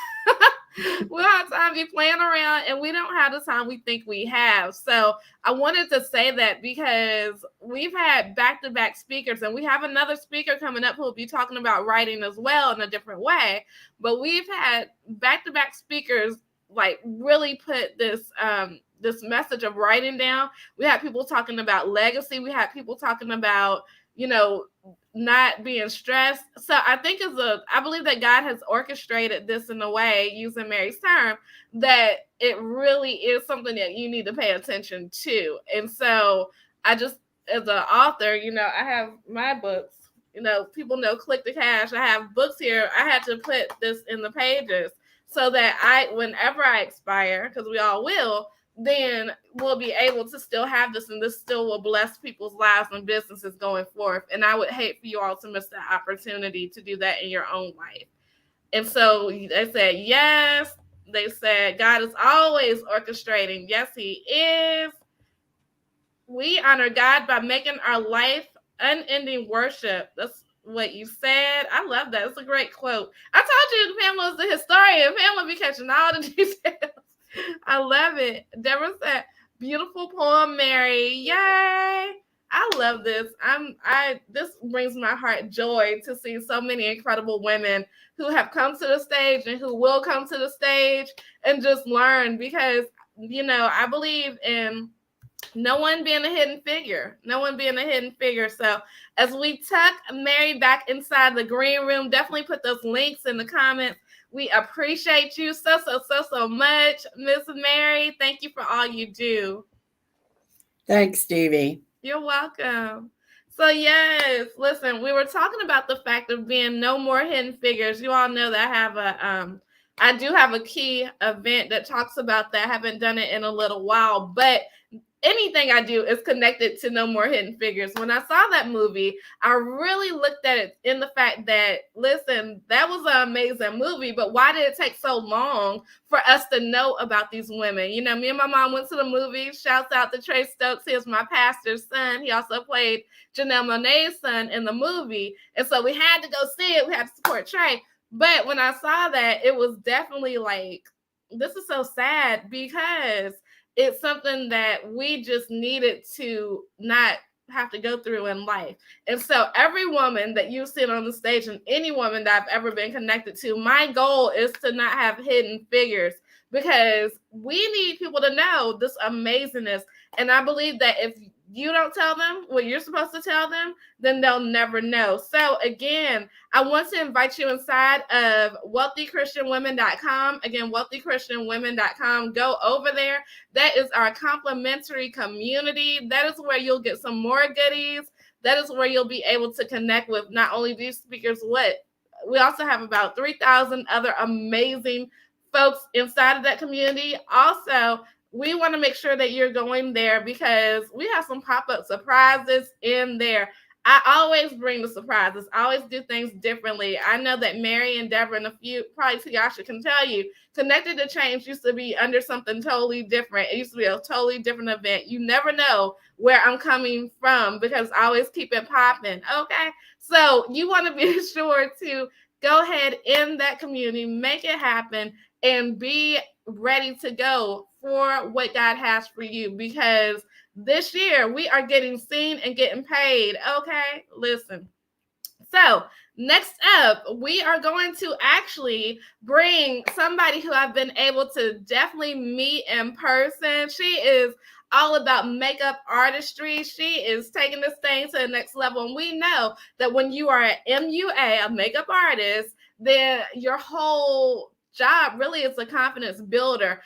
We don't have time to be playing around, and we don't have the time we think we have. So I wanted to say that because we've had back-to-back speakers, and we have another speaker coming up who will be talking about writing as well in a different way. But we've had back-to-back speakers like really put this message of writing down. We had people talking about legacy. We had people talking about, not being stressed. So I believe that God has orchestrated this in a way, using Mary's term, that it really is something that you need to pay attention to. And so I just, as an author, I have my books, people know Click the Cash. I have books here. I had to put this in the pages so that whenever I expire, because we all will, then we'll be able to still have this, and this still will bless people's lives and businesses going forth. And I would hate for you all to miss that opportunity to do that in your own life. And so they said, yes. They said, God is always orchestrating. Yes, he is. We honor God by making our life unending worship. That's what you said. I love that. It's a great quote. I told you Pamela was the historian. Pamela be catching all the details. I love it. Deborah said, beautiful poem, Mary. Yay. I love this. This brings my heart joy to see so many incredible women who have come to the stage and who will come to the stage and just learn, because, I believe in no one being a hidden figure. So as we tuck Mary back inside the green room, definitely put those links in the comments. We appreciate you so much, Miss Mary. Thank you for all you do. Thanks, Stevie. You're welcome. So yes, listen, we were talking about the fact of being no more hidden figures. You all know that I do have a key event that talks about that. I haven't done it in a little while, but anything I do is connected to No More Hidden Figures. When I saw that movie, I really looked at it in the fact that, listen, that was an amazing movie, but why did it take so long for us to know about these women? Me and my mom went to the movie. Shouts out to Trey Stokes. He was my pastor's son. He also played Janelle Monáe's son in the movie. And so we had to go see it. We had to support Trey. But when I saw that, it was definitely like, this is so sad, because it's something that we just needed to not have to go through in life. And so every woman that you've seen on the stage, and any woman that I've ever been connected to, my goal is to not have hidden figures, because we need people to know this amazingness. And I believe that if you don't tell them what you're supposed to tell them, then they'll never know. So again, I want to invite you inside of wealthychristianwomen.com. Again, wealthychristianwomen.com. Go over there. That is our complimentary community. That is where you'll get some more goodies. That is where you'll be able to connect with not only these speakers, we also have about 3,000 other amazing folks inside of that community. Also, we want to make sure that you're going there because we have some pop-up surprises in there. I always bring the surprises. I always do things differently. I know that Mary and Deborah and a few, probably Tiasha, can tell you, Connected to Change used to be under something totally different. It used to be a totally different event. You never know where I'm coming from because I always keep it popping. Okay? So you want to be sure to go ahead in that community, make it happen, and be ready to go for what God has for you, because this year we are getting seen and getting paid. Okay, listen. So next up, we are going to actually bring somebody who I've been able to definitely meet in person. She is all about makeup artistry. She is taking this thing to the next level. And we know that when you are an MUA, a makeup artist, then your whole job really is a confidence builder.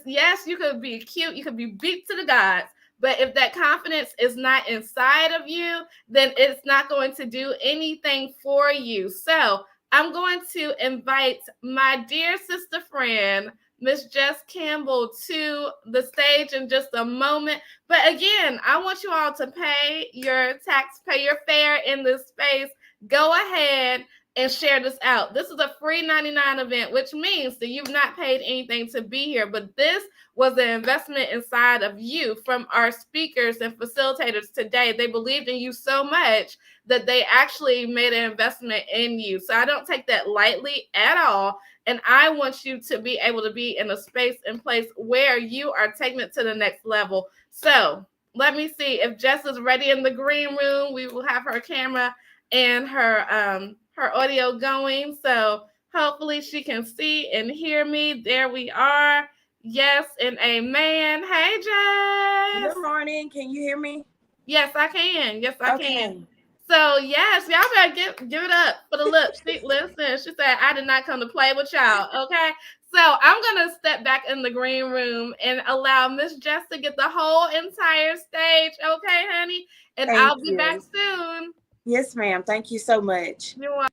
Yes, you could be cute, you could be beat to the gods, but if that confidence is not inside of you, then it's not going to do anything for you. So I'm going to invite my dear sister friend, Miss Jess Campbell to the stage in just a moment. But again, I want you all to pay your tax, pay your fare in this space. Go ahead and share this out. This is a free 99 event, which means that you've not paid anything to be here, but this was an investment inside of you from our speakers and facilitators today. They believed in you so much that they actually made an investment in you. So I don't take that lightly at all. And I want you to be able to be in a space and place where you are taking it to the next level. So let me see if Jess is ready in the green room. We will have her camera and her audio going. So hopefully she can see and hear me. There we are. Yes and amen. Hey, Jess. Good morning. Can you hear me? Yes, I can. Yes, I can. So yes, y'all better give it up for the lips. Listen, she said I did not come to play with y'all. Okay. So I'm gonna step back in the green room and allow Miss Jess to get the whole entire stage. Okay, honey. And I'll be back soon. Yes, ma'am. Thank you so much. You're welcome.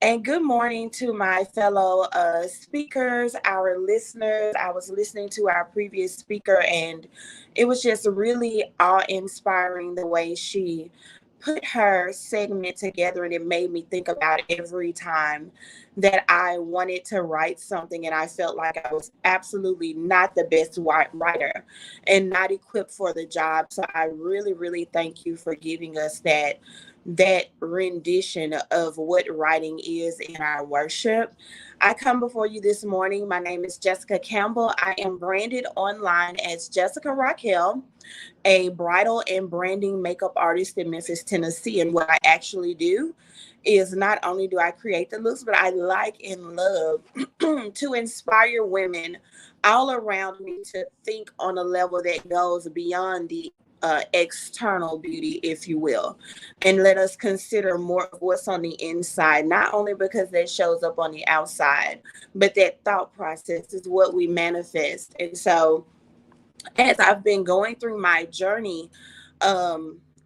And good morning to my fellow speakers, our listeners. I was listening to our previous speaker, and it was just really awe-inspiring the way she put her segment together, and it made me think about every time that I wanted to write something and I felt like I was absolutely not the best writer and not equipped for the job. So I really, really thank you for giving us that rendition of what writing is in our worship. I come before you this morning. My name is Jessica Campbell. I am branded online as Jessica Raquel, a bridal and branding makeup artist in Memphis, Tennessee. And what I actually do is not only do I create the looks, but I like and love to inspire women all around me to think on a level that goes beyond the external beauty, if you will, and let us consider more of what's on the inside, not only because that shows up on the outside, but that thought process is what we manifest. And so as I've been going through my journey,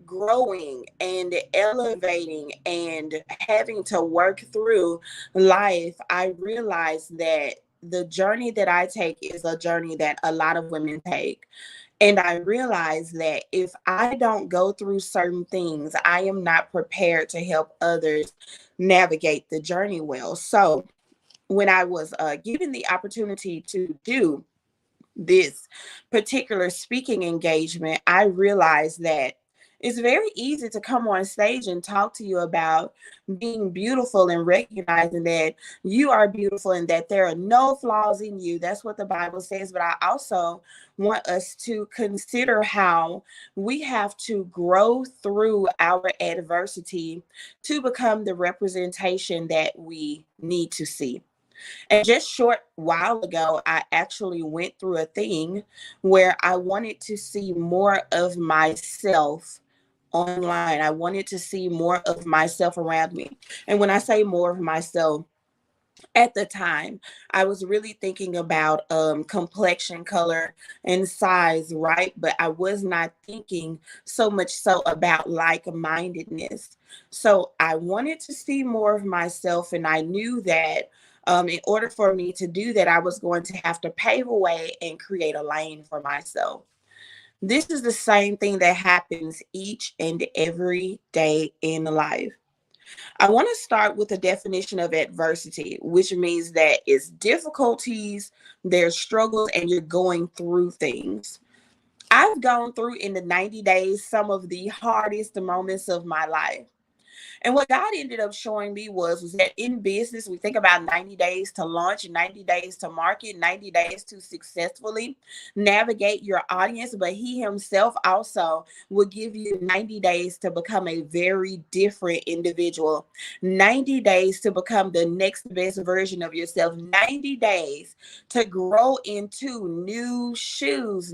growing and elevating and having to work through life, I realized that the journey that I take is a journey that a lot of women take. And I realized that if I don't go through certain things, I am not prepared to help others navigate the journey well. So when I was given the opportunity to do this particular speaking engagement, I realized that it's very easy to come on stage and talk to you about being beautiful and recognizing that you are beautiful and that there are no flaws in you. That's what the Bible says. But I also want us to consider how we have to grow through our adversity to become the representation that we need to see. And just short while ago, I actually went through a thing where I wanted to see more of myself online. I wanted to see more of myself around me. And when I say more of myself, at the time, I was really thinking about complexion, color, and size, right? But I was not thinking so much so about like-mindedness. So I wanted to see more of myself, and I knew that in order for me to do that, I was going to have to pave a way and create a lane for myself. This is the same thing that happens each and every day in life. I want to start with a definition of adversity, which means that it's difficulties, there's struggles, and you're going through things. I've gone through in the 90 days some of the hardest moments of my life. And what God ended up showing me was that in business, we think about 90 days to launch, 90 days to market, 90 days to successfully navigate your audience. But he himself also will give you 90 days to become a very different individual, 90 days to become the next best version of yourself, 90 days to grow into new shoes,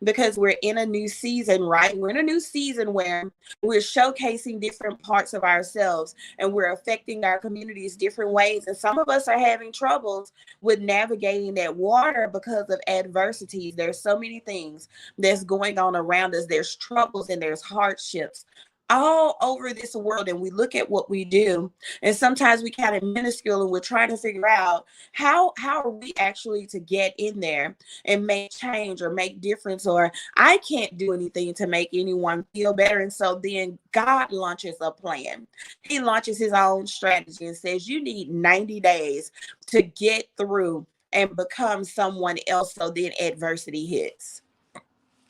because we're in a new season, right? We're in a new season where we're showcasing different parts of ourselves and we're affecting our communities different ways. And some of us are having troubles with navigating that water because of adversities. There's so many things that's going on around us. There's troubles and there's hardships. all over this world, and we look at what we do, and sometimes we kind of minuscule, and we're trying to figure out how are we actually to get in there and make change or make difference, or I can't do anything to make anyone feel better. And so then God launches a plan. He launches his own strategy and says, you need 90 days to get through and become someone else. So then adversity hits.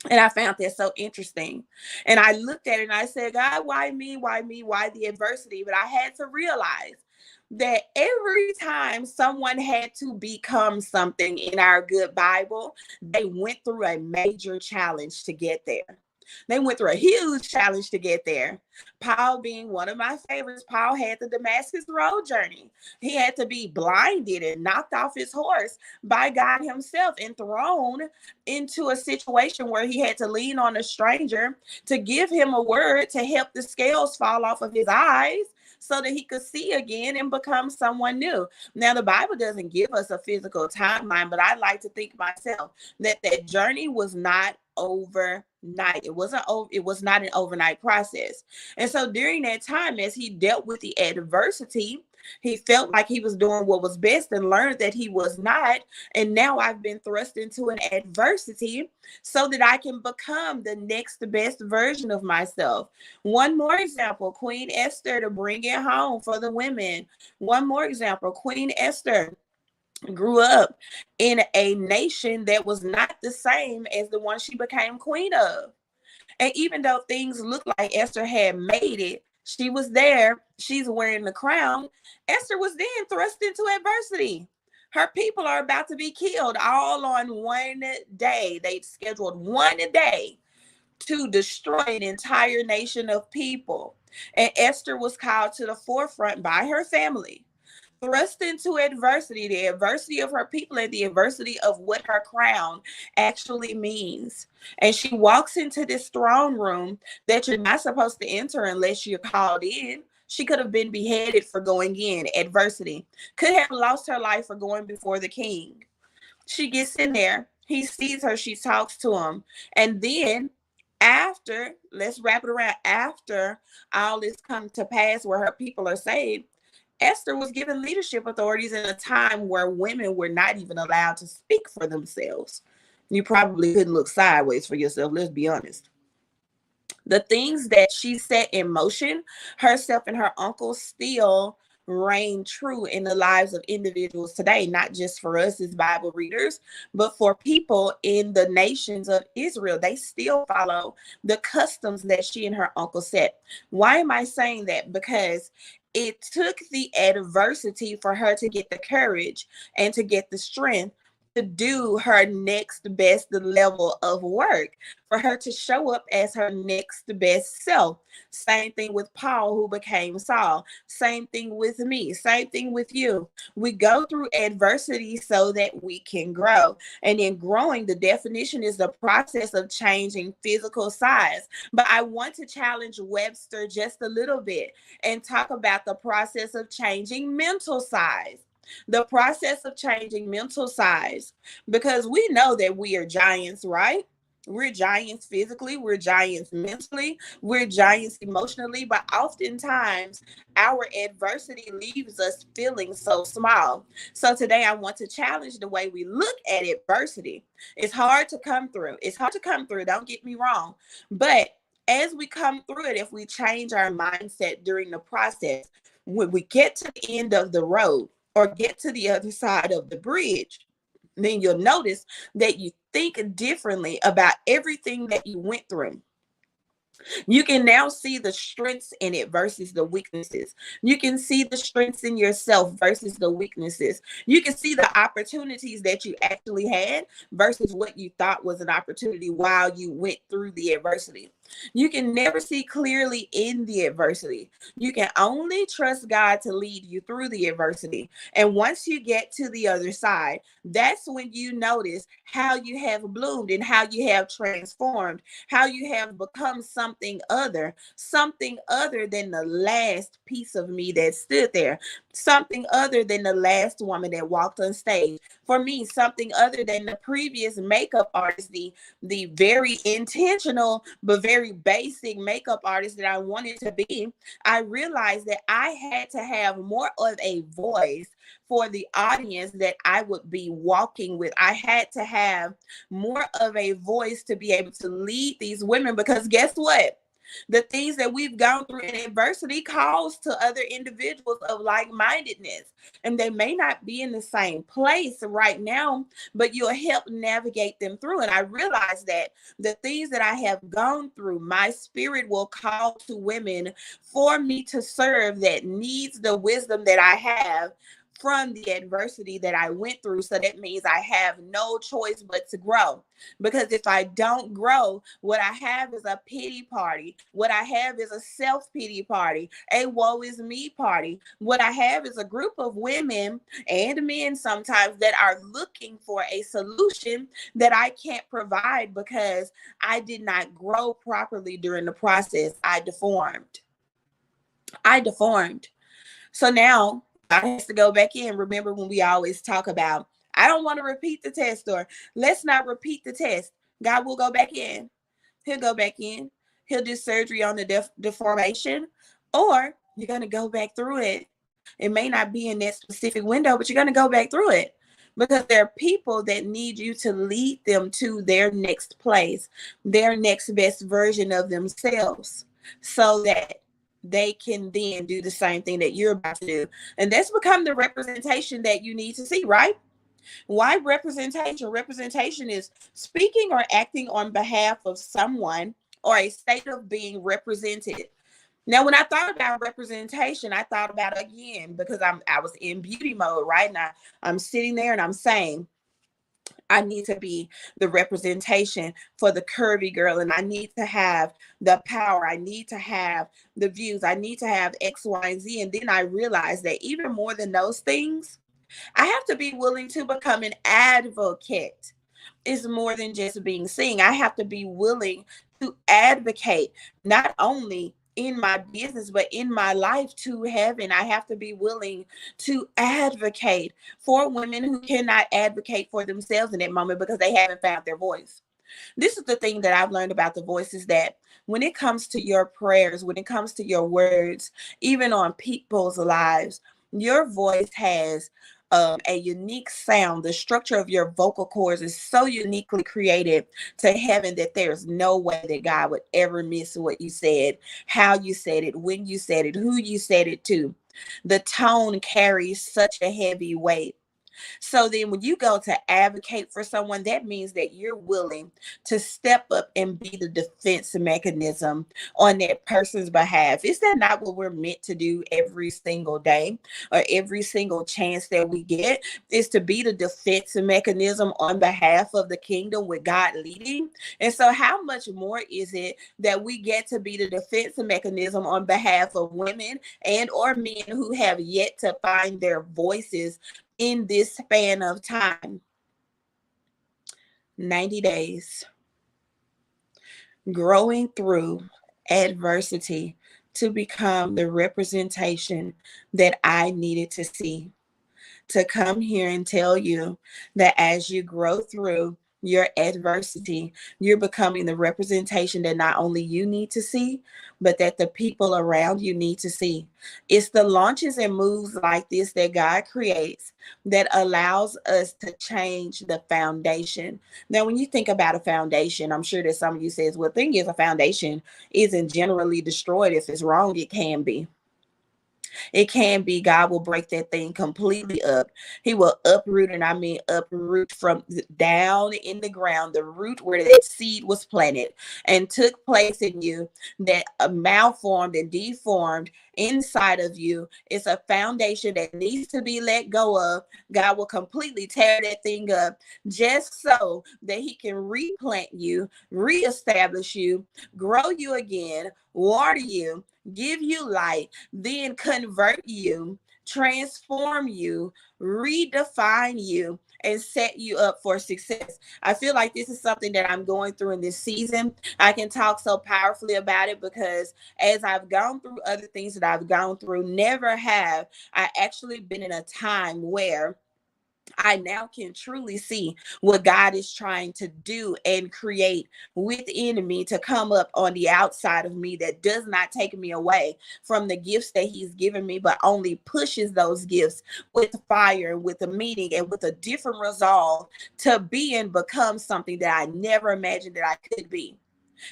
And I found that so interesting. And I looked at it and I said, God, why me? Why me? Why the adversity? But I had to realize that every time someone had to become something in our good Bible, they went through a major challenge to get there. They went through a huge challenge to get there. Paul being one of my favorites, Paul had the Damascus Road journey. He had to be blinded and knocked off his horse by God himself and thrown into a situation where he had to lean on a stranger to give him a word to help the scales fall off of his eyes so that he could see again and become someone new. Now, the Bible doesn't give us a physical timeline, but I like to think myself that that journey was not overnight. It was not an overnight process. And so during that time, as he dealt with the adversity, he felt like he was doing what was best and learned that he was not. And now I've been thrust into an adversity so that I can become the next best version of myself. One more example, Queen Esther, to bring it home for the women. One more example, Queen Esther grew up in a nation that was not the same as the one she became queen of. And even though things looked like Esther had made it, she was there, she's wearing the crown. Esther was then thrust into adversity. Her people are about to be killed all on one day. They scheduled one day to destroy an entire nation of people. And Esther was called to the forefront by her family, thrust into adversity, the adversity of her people and the adversity of what her crown actually means. And she walks into this throne room that you're not supposed to enter unless you're called in. She could have been beheaded for going in, adversity. Could have lost her life for going before the king. She gets in there. He sees her. She talks to him. And then after, let's wrap it around, after all this comes to pass where her people are saved, Esther was given leadership authorities in a time where women were not even allowed to speak for themselves. You probably couldn't look sideways for yourself, let's be honest. The things that she set in motion, herself and her uncle still reign true in the lives of individuals today, not just for us as Bible readers, but for people in the nations of Israel. They still follow the customs that she and her uncle set. Why am I saying that? Because it took the adversity for her to get the courage and to get the strength to do her next best level of work, for her to show up as her next best self. Same thing with Paul, who became Saul. Same thing with me. Same thing with you. We go through adversity so that we can grow. And in growing, the definition is the process of changing physical size. But I want to challenge Webster just a little bit and talk about the process of changing mental size. The process of changing mental size, because we know that we are giants, right? We're giants physically, we're giants mentally, we're giants emotionally, but oftentimes our adversity leaves us feeling so small. So today I want to challenge the way we look at adversity. It's hard to come through. It's hard to come through, don't get me wrong. But as we come through it, if we change our mindset during the process, when we get to the end of the road, or get to the other side of the bridge, then you'll notice that you think differently about everything that you went through. You can now see the strengths in it versus the weaknesses. You can see the strengths in yourself versus the weaknesses. You can see the opportunities that you actually had versus what you thought was an opportunity while you went through the adversity. You can never see clearly in the adversity. You can only trust God to lead you through the adversity. And once you get to the other side, that's when you notice how you have bloomed and how you have transformed, how you have become something other than the last piece of me that stood there, something other than the last woman that walked on stage, for me something other than the previous makeup artist, the very intentional but very basic makeup artist that I wanted to be. I realized that I had to have more of a voice for the audience that I would be walking with. I had to have more of a voice to be able to lead these women, because guess what? The things that we've gone through in adversity calls to other individuals of like-mindedness, and they may not be in the same place right now, but you'll help navigate them through. And I realize that the things that I have gone through, my spirit will call to women for me to serve that needs the wisdom that I have from the adversity that I went through. So that means I have no choice but to grow. Because if I don't grow, what I have is a pity party. What I have is a self-pity party, a woe is me party. What I have is a group of women and men sometimes that are looking for a solution that I can't provide because I did not grow properly during the process. I deformed. So now God has to go back in. Remember when we always talk about, I don't want to repeat the test, or let's not repeat the test. God will go back in. He'll go back in. He'll do surgery on the deformation, or you're going to go back through it. It may not be in that specific window, but you're going to go back through it, because there are people that need you to lead them to their next place, their next best version of themselves, so that they can then do the same thing that you're about to do. And that's become the representation that you need to see, right? Why representation? Representation is speaking or acting on behalf of someone or a state of being represented. Now, when I thought about representation, I thought about, again, because I was in beauty mode, right? And I'm sitting there and I'm saying, I need to be the representation for the curvy girl, and I need to have the power. I need to have the views. I need to have X, Y, and Z. And then I realized that even more than those things, I have to be willing to become an advocate. It's more than just being seen. I have to be willing to advocate, not only in my business, but in my life to heaven. I have to be willing to advocate for women who cannot advocate for themselves in that moment because they haven't found their voice. This is the thing that I've learned about the voice, is that when it comes to your prayers, when it comes to your words, even on people's lives, your voice has a unique sound. The structure of your vocal cords is so uniquely created to heaven that there's no way that God would ever miss what you said, how you said it, when you said it, who you said it to. The tone carries such a heavy weight. So then when you go to advocate for someone, that means that you're willing to step up and be the defense mechanism on that person's behalf. Is that not what we're meant to do every single day, or every single chance that we get, is to be the defense mechanism on behalf of the kingdom with God leading? And so how much more is it that we get to be the defense mechanism on behalf of women and or men who have yet to find their voices in this span of time? 90 days, growing through adversity to become the representation that I needed to see. To come here and tell you that as you grow through your adversity, you're becoming the representation that not only you need to see, but that the people around you need to see. It's the launches and moves like this that God creates that allows us to change the foundation. Now, when you think about a foundation, I'm sure that some of you says, well, the thing is, a foundation isn't generally destroyed. If it's wrong, it can be. It can be. God will break that thing completely up. He will uproot, and I mean uproot from down in the ground, the root where that seed was planted and took place in you, that malformed and deformed inside of you. It's a foundation that needs to be let go of. God will completely tear that thing up just so that he can replant you, reestablish you, grow you again, water you, give you light, then convert you, transform you, redefine you, and set you up for success. I feel like this is something that I'm going through in this season. I can talk so powerfully about it because as I've gone through other things that I've gone through, never have I actually been in a time where I now can truly see what God is trying to do and create within me to come up on the outside of me, that does not take me away from the gifts that he's given me, but only pushes those gifts with fire, with a meaning, and with a different resolve to be and become something that I never imagined that I could be.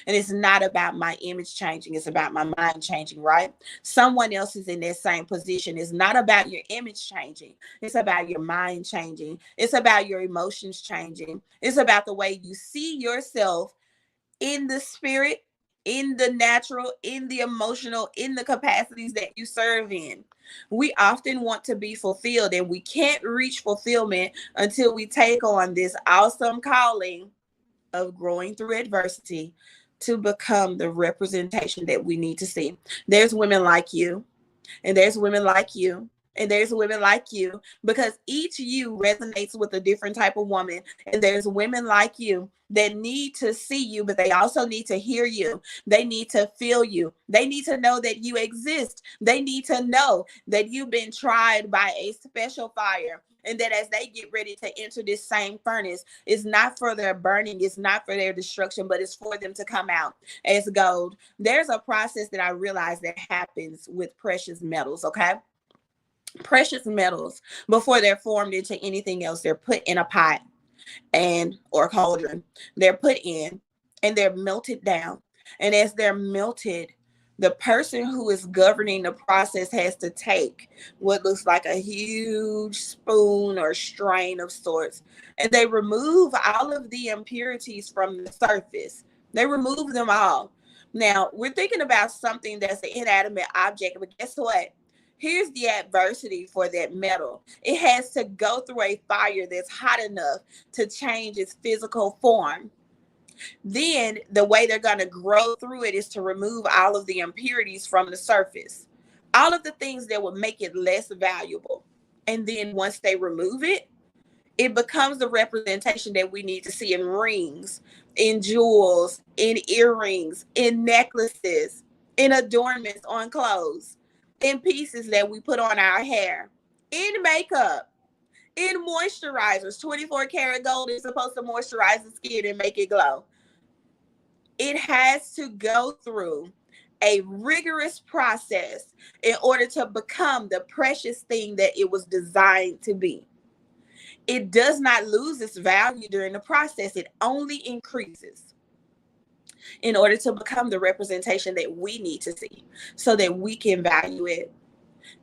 And it's not about my image changing. It's about my mind changing, right? Someone else is in that same position. It's not about your image changing. It's about your mind changing. It's about your emotions changing. It's about the way you see yourself in the spirit, in the natural, in the emotional, in the capacities that you serve in. We often want to be fulfilled, and we can't reach fulfillment until we take on this awesome calling of growing through adversity to become the representation that we need to see. There's women like you, and there's women like you, and there's women like you, because each you resonates with a different type of woman. And there's women like you that need to see you, but they also need to hear you. They need to feel you. They need to know that you exist. They need to know that you've been tried by a special fire, and that as they get ready to enter this same furnace, it's not for their burning, it's not for their destruction, but it's for them to come out as gold. There's a process that I realize that happens with precious metals, okay? Precious metals, before they're formed into anything else, they're put in a pot or cauldron. They're put in and they're melted down. And as they're melted, the person who is governing the process has to take what looks like a huge spoon or strain of sorts, and they remove all of the impurities from the surface. They remove them all. Now, we're thinking about something that's an inanimate object, but guess what? Here's the adversity for that metal. It has to go through a fire that's hot enough to change its physical form. Then the way they're going to grow through it is to remove all of the impurities from the surface, all of the things that would make it less valuable. And then once they remove it, it becomes the representation that we need to see in rings, in jewels, in earrings, in necklaces, in adornments on clothes, in pieces that we put on our hair, in makeup, in moisturizers. 24 karat gold is supposed to moisturize the skin and make it glow. It has to go through a rigorous process in order to become the precious thing that it was designed to be. It does not lose its value during the process. It only increases in order to become the representation that we need to see so that we can value it.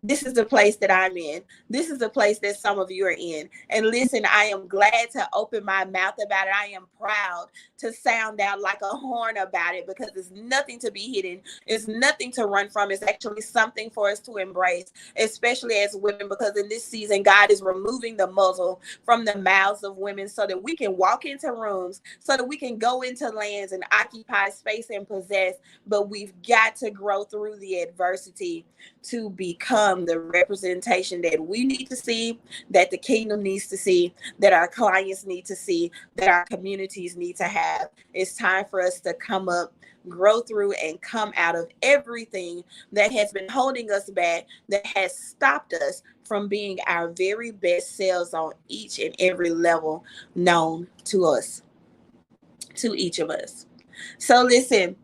This is the place that I'm in. This is the place that some of you are in. And listen, I am glad to open my mouth about it. I am proud to sound out like a horn about it, because it's nothing to be hidden. It's nothing to run from. It's actually something for us to embrace, especially as women, because in this season, God is removing the muzzle from the mouths of women so that we can walk into rooms, so that we can go into lands and occupy space and possess. But we've got to grow through the adversity to become the representation that we need to see, that the kingdom needs to see, that our clients need to see, that our communities need to have. It's time for us to come up, grow through, and come out of everything that has been holding us back, that has stopped us from being our very best selves on each and every level known to us, to each of us. So listen,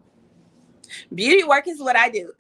beauty work is what I do.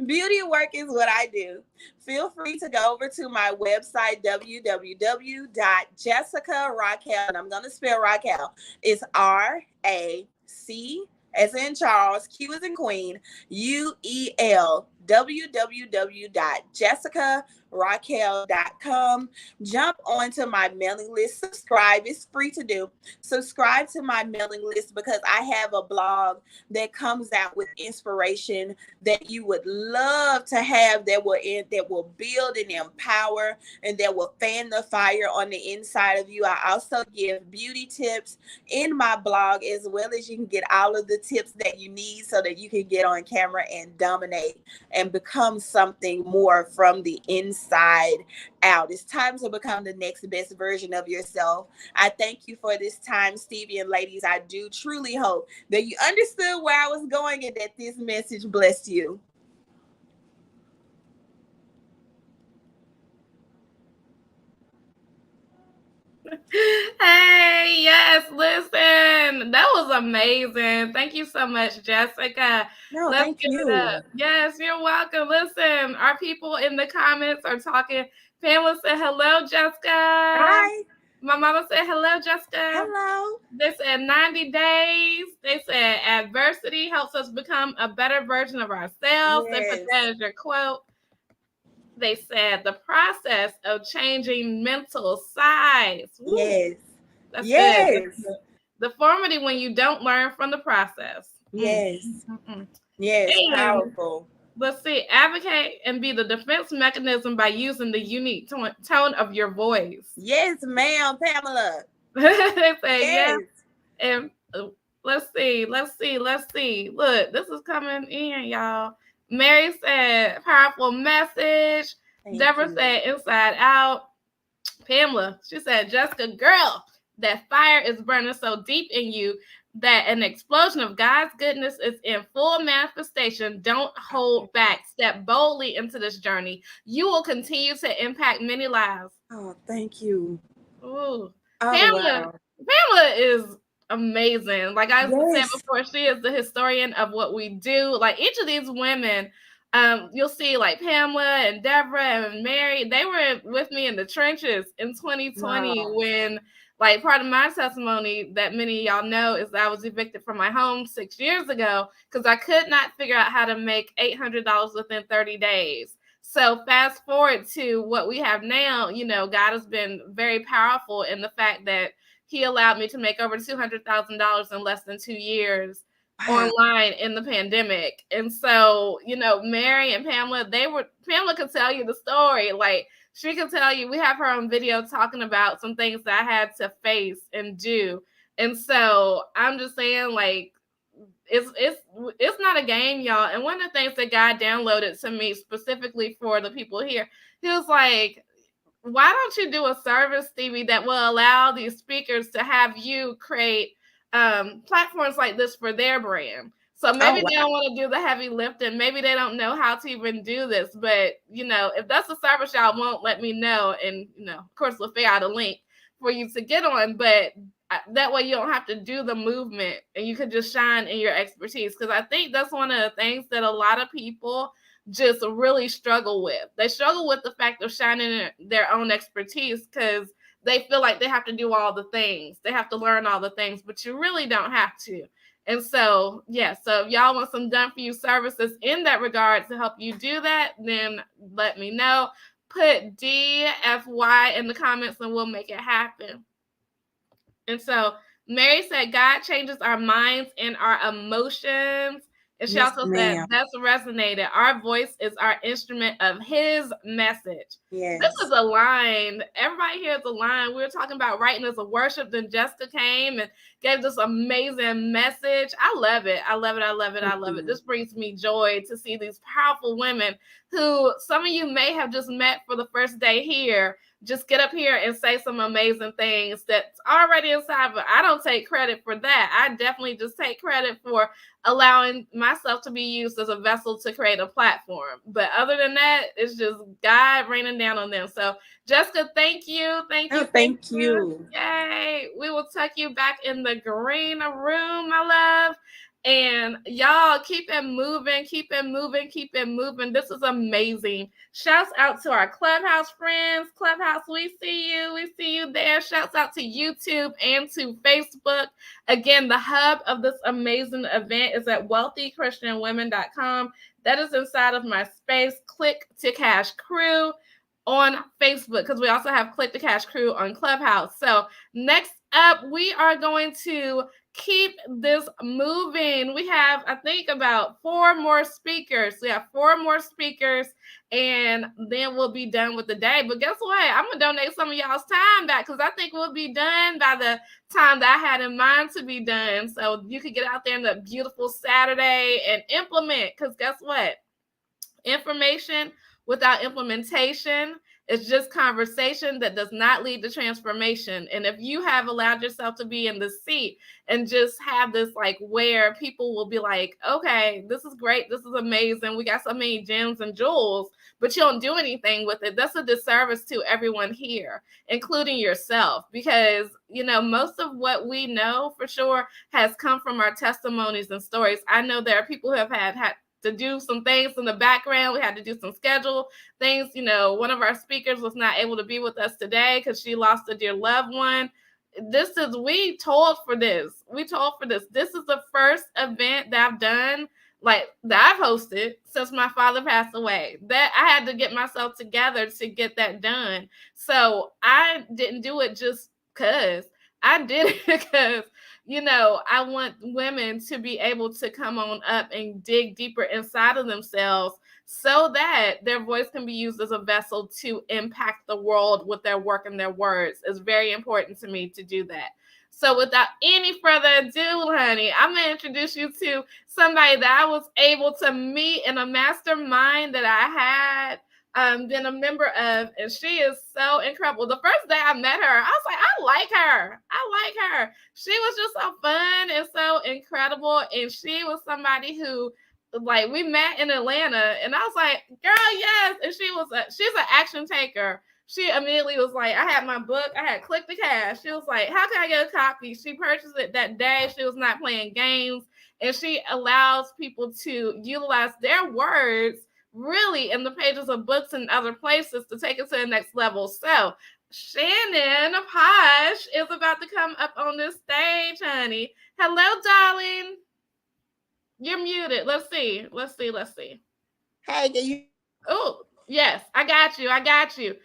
Beauty work is what I do. Feel free to go over to my website, www.jessicaraquel, and I'm going to spell Raquel. It's R-A-C as in Charles, Q as in Queen, U-E-L, www.jessicaraquel.com. Jump onto my mailing list. Subscribe. It's free to do. Subscribe to my mailing list, because I have a blog that comes out with inspiration that you would love to have, that will build and empower, and that will fan the fire on the inside of you. I also give beauty tips in my blog, as well as you can get all of the tips that you need so that you can get on camera and dominate and become something more from the inside out. It's time to become the next best version of yourself. I thank you for this time, Stevie, and ladies, I do truly hope that you understood where I was going and that this message blessed you. Hey, yes, listen, that was amazing. Thank you so much, Jessica. No, Let's thank give it you. up. Yes, you're welcome. Listen, our people in the comments are talking. Pamela said, hello, Jessica. Hi. My mama said, hello, Jessica. Hello. They said 90 days. They said adversity helps us become a better version of ourselves. They put Yes. that as your quote. They said the process of changing mental size. Woo, Yes. that's good. That's Yes. good. Deformity when you don't learn from the process. Yes. Mm. Yes. And Powerful. let's see, advocate and be the defense mechanism by using the unique tone of your voice. Yes, ma'am, Pamela. They say yes. Yes. And let's see. Look, this is coming in, y'all. Mary said, powerful message. Thank Deborah you. said, inside out. Pamela, she said, Jessica, girl, that fire is burning so deep in you that an explosion of God's goodness is in full manifestation. Don't hold back. Step boldly into this journey. You will continue to impact many lives. Oh, thank you. Ooh. Oh, Pamela, wow. Pamela is amazing. Like I said Yes. before, she is the historian of what we do. Like each of these women, you'll see like Pamela and Deborah and Mary, they were with me in the trenches in 2020 Wow. when like part of my testimony that many of y'all know is that I was evicted from my home 6 years ago because I could not figure out how to make $800 within 30 days. So fast forward to what we have now, you know, God has been very powerful in the fact that he allowed me to make over $200,000 in less than 2 years Wow. online in the pandemic. And so, you know, Mary and Pamela, Pamela can tell you the story. Like she can tell you, we have her on video talking about some things that I had to face and do. And so I'm just saying, like, it's not a game, y'all. And one of the things that God downloaded to me specifically for the people here, he was like, why don't you do a service, Stevie, that will allow these speakers to have you create platforms like this for their brand? So maybe they don't want to do the heavy lifting. Maybe they don't know how to even do this. But, you know, if that's a service y'all won't, let me know. And, you know, of course, we'll figure out a link for you to get on. But that way you don't have to do the movement and you can just shine in your expertise. Because I think that's one of the things that a lot of people just really struggle with. They struggle with the fact of shining in their own expertise because they feel like they have to do all the things. They have to learn all the things, but you really don't have to. And so, yeah, so if y'all want some done for you services in that regard to help you do that, then let me know. Put DFY in the comments and we'll make it happen. And so Mary said, God changes our minds and our emotions. And she also said, that's resonated. Our voice is our instrument of his message. Yes. This is a line. Everybody here is a line. We were talking about writing as a worship. Then Jessica came and gave this amazing message. I love it. I love it. I love it. I love it. This brings me joy to see these powerful women who some of you may have just met for the first day here. Just get up here and say some amazing things that's already inside, but I don't take credit for that. I definitely just take credit for allowing myself to be used as a vessel to create a platform. But other than that, it's just God raining down on them. So Jessica, thank you. Thank you. Thank you. Yay. We will tuck you back in the green room, my love. And y'all keep it moving, keep it moving, keep it moving. This is amazing. Shouts out to our Clubhouse friends. Clubhouse, we see you. We see you there. Shouts out to YouTube and to Facebook. Again, the hub of this amazing event is at wealthychristianwomen.com. That is inside of my space. Click to Cash Crew on Facebook because we also have Click to Cash Crew on Clubhouse. So next up, we are going to keep this moving. We have, I think, about 4 more speakers. We have 4 more speakers, and then we'll be done with the day. But guess what? I'm going to donate some of y'all's time back because I think we'll be done by the time that I had in mind to be done. So you could get out there on that beautiful Saturday and implement because guess what? Information without implementation It's just conversation that does not lead to transformation. And if you have allowed yourself to be in the seat and just have this like where people will be like, okay, this is great, this is amazing, we got so many gems and jewels, but you don't do anything with it, that's a disservice to everyone here, including yourself, because most of what we know for sure has come from our testimonies and stories. I know there are people who have had to do some things in the background. We had to do some schedule things. One of our speakers was not able to be with us today because she lost a dear loved one. We told for this. This is the first event that I've done, like that I've hosted since my father passed away. That I had to get myself together to get that done. So I didn't do it just because. I did it because I want women to be able to come on up and dig deeper inside of themselves so that their voice can be used as a vessel to impact the world with their work and their words. It's very important to me to do that. So without any further ado, honey, I'm going to introduce you to somebody that I was able to meet in a mastermind that I had been a member of, and she is so incredible. The first day I met her, I was like, I like her. She was just so fun and so incredible, and she was somebody who, like, we met in Atlanta, and I was like, girl, yes. And she's an action taker. She immediately was like, I had my book, I had click the cash. She was like, how can I get a copy? She purchased it that day. She was not playing games, and she allows people to utilize their words really in the pages of books and other places to take it to the next level. So Shannon Posh is about to come up on this stage, honey. Hello, darling. You're muted. Let's see. Hey, can you? Oh, yes, I got you.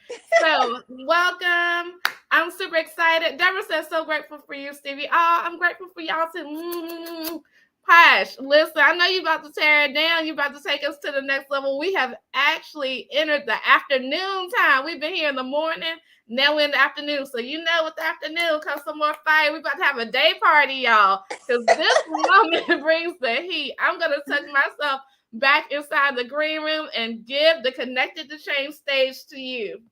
So welcome. I'm super excited. Deborah says, so grateful for you, Stevie. Oh, I'm grateful for y'all too. Posh, listen, I know you're about to tear it down. You're about to take us to the next level. We have actually entered the afternoon time. We've been here in the morning. Now we're in the afternoon. So with the afternoon comes some more fire. We're about to have a day party, y'all, because this moment brings the heat. I'm going to tuck myself back inside the green room and give the Connected to Change stage to you.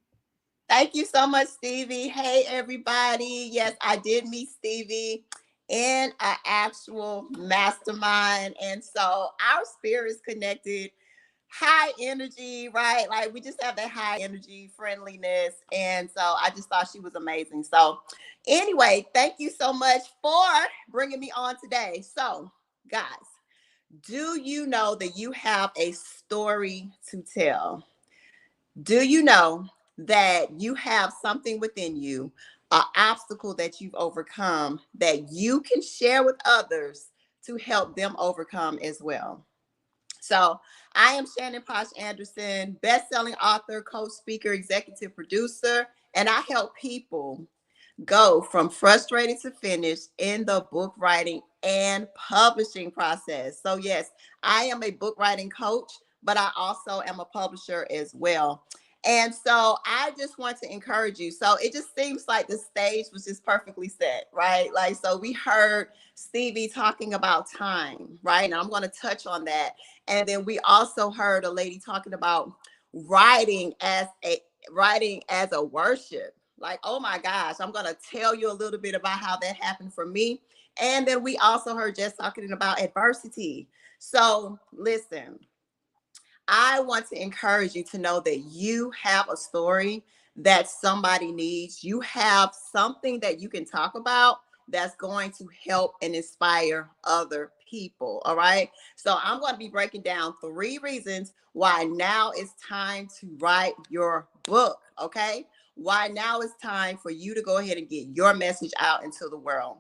Thank you so much, Stevie. Hey, everybody. Yes, I did meet Stevie in an actual mastermind. And so our spirits connected, high energy, right? Like we just have that high energy, friendliness. And so I just thought she was amazing. So anyway, thank you so much for bringing me on today. So guys, do you know that you have a story to tell? Do you know that you have something within you, an obstacle that you've overcome that you can share with others to help them overcome as well? So I am Shannon Posh Anderson, best-selling author, coach, speaker, executive producer, and I help people go from frustrated to finished in the book writing and publishing process. So yes, I am a book writing coach, but I also am a publisher as well. And so I just want to encourage you. So it just seems like the stage was just perfectly set, right? Like, so we heard Stevie talking about time, right? And I'm going to touch on that. And then we also heard a lady talking about writing as a worship. Like, oh my gosh, I'm going to tell you a little bit about how that happened for me. And then we also heard Jess talking about adversity. So listen, I want to encourage you to know that you have a story that somebody needs. You have something that you can talk about that's going to help and inspire other people. All right. So I'm going to be breaking down 3 reasons why now it's time to write your book. Okay. Why now it's time for you to go ahead and get your message out into the world.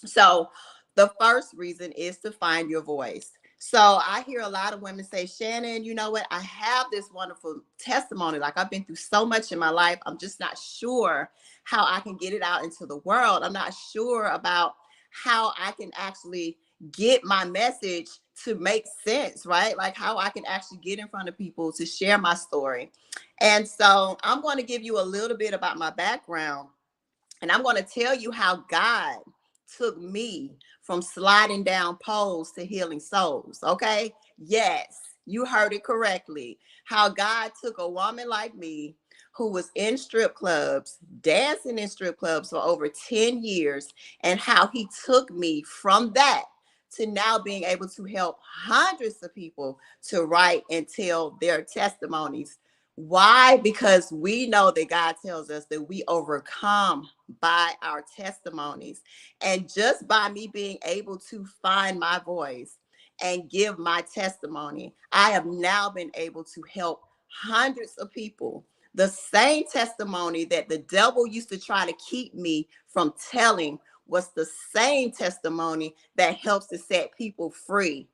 So the first reason is to find your voice. So I hear a lot of women say, Shannon, you know what? I have this wonderful testimony. Like I've been through so much in my life. I'm just not sure how I can get it out into the world. I'm not sure about how I can actually get my message to make sense, right? Like how I can actually get in front of people to share my story. And so I'm going to give you a little bit about my background. And I'm going to tell you how God took me from sliding down poles to healing souls. Okay. Yes, you heard it correctly. How God took a woman like me who was in strip clubs, dancing in strip clubs for over 10 years, and how he took me from that to now being able to help hundreds of people to write and tell their testimonies. Why? Because we know that God tells us that we overcome by our testimonies. And just by me being able to find my voice and give my testimony, I have now been able to help hundreds of people. The same testimony that the devil used to try to keep me from telling was the same testimony that helps to set people free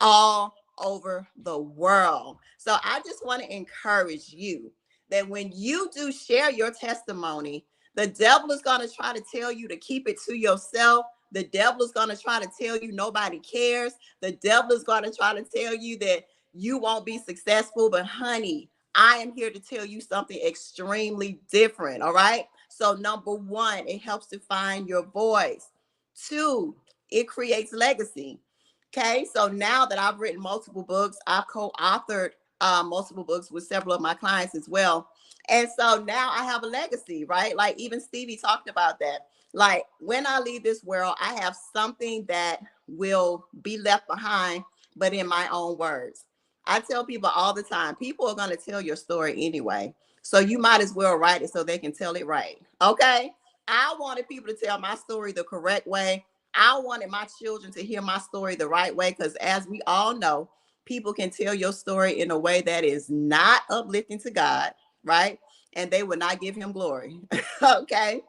all over the world. So I just want to encourage you that when you do share your testimony, the devil is going to try to tell you to keep it to yourself. The devil is going to try to tell you nobody cares. The devil is going to try to tell you that you won't be successful. But honey, I am here to tell you something extremely different. All right. So number one, it helps to find your voice. Two, it creates legacy. Okay, so now that I've written multiple books, I've co-authored multiple books with several of my clients as well. And so now I have a legacy, right? Like even Stevie talked about that. Like when I leave this world, I have something that will be left behind, but in my own words. I tell people all the time, people are going to tell your story anyway. So you might as well write it so they can tell it right. Okay. I wanted people to tell my story the correct way. I wanted my children to hear my story the right way, because as we all know, people can tell your story in a way that is not uplifting to God, right? And they will not give him glory. Okay.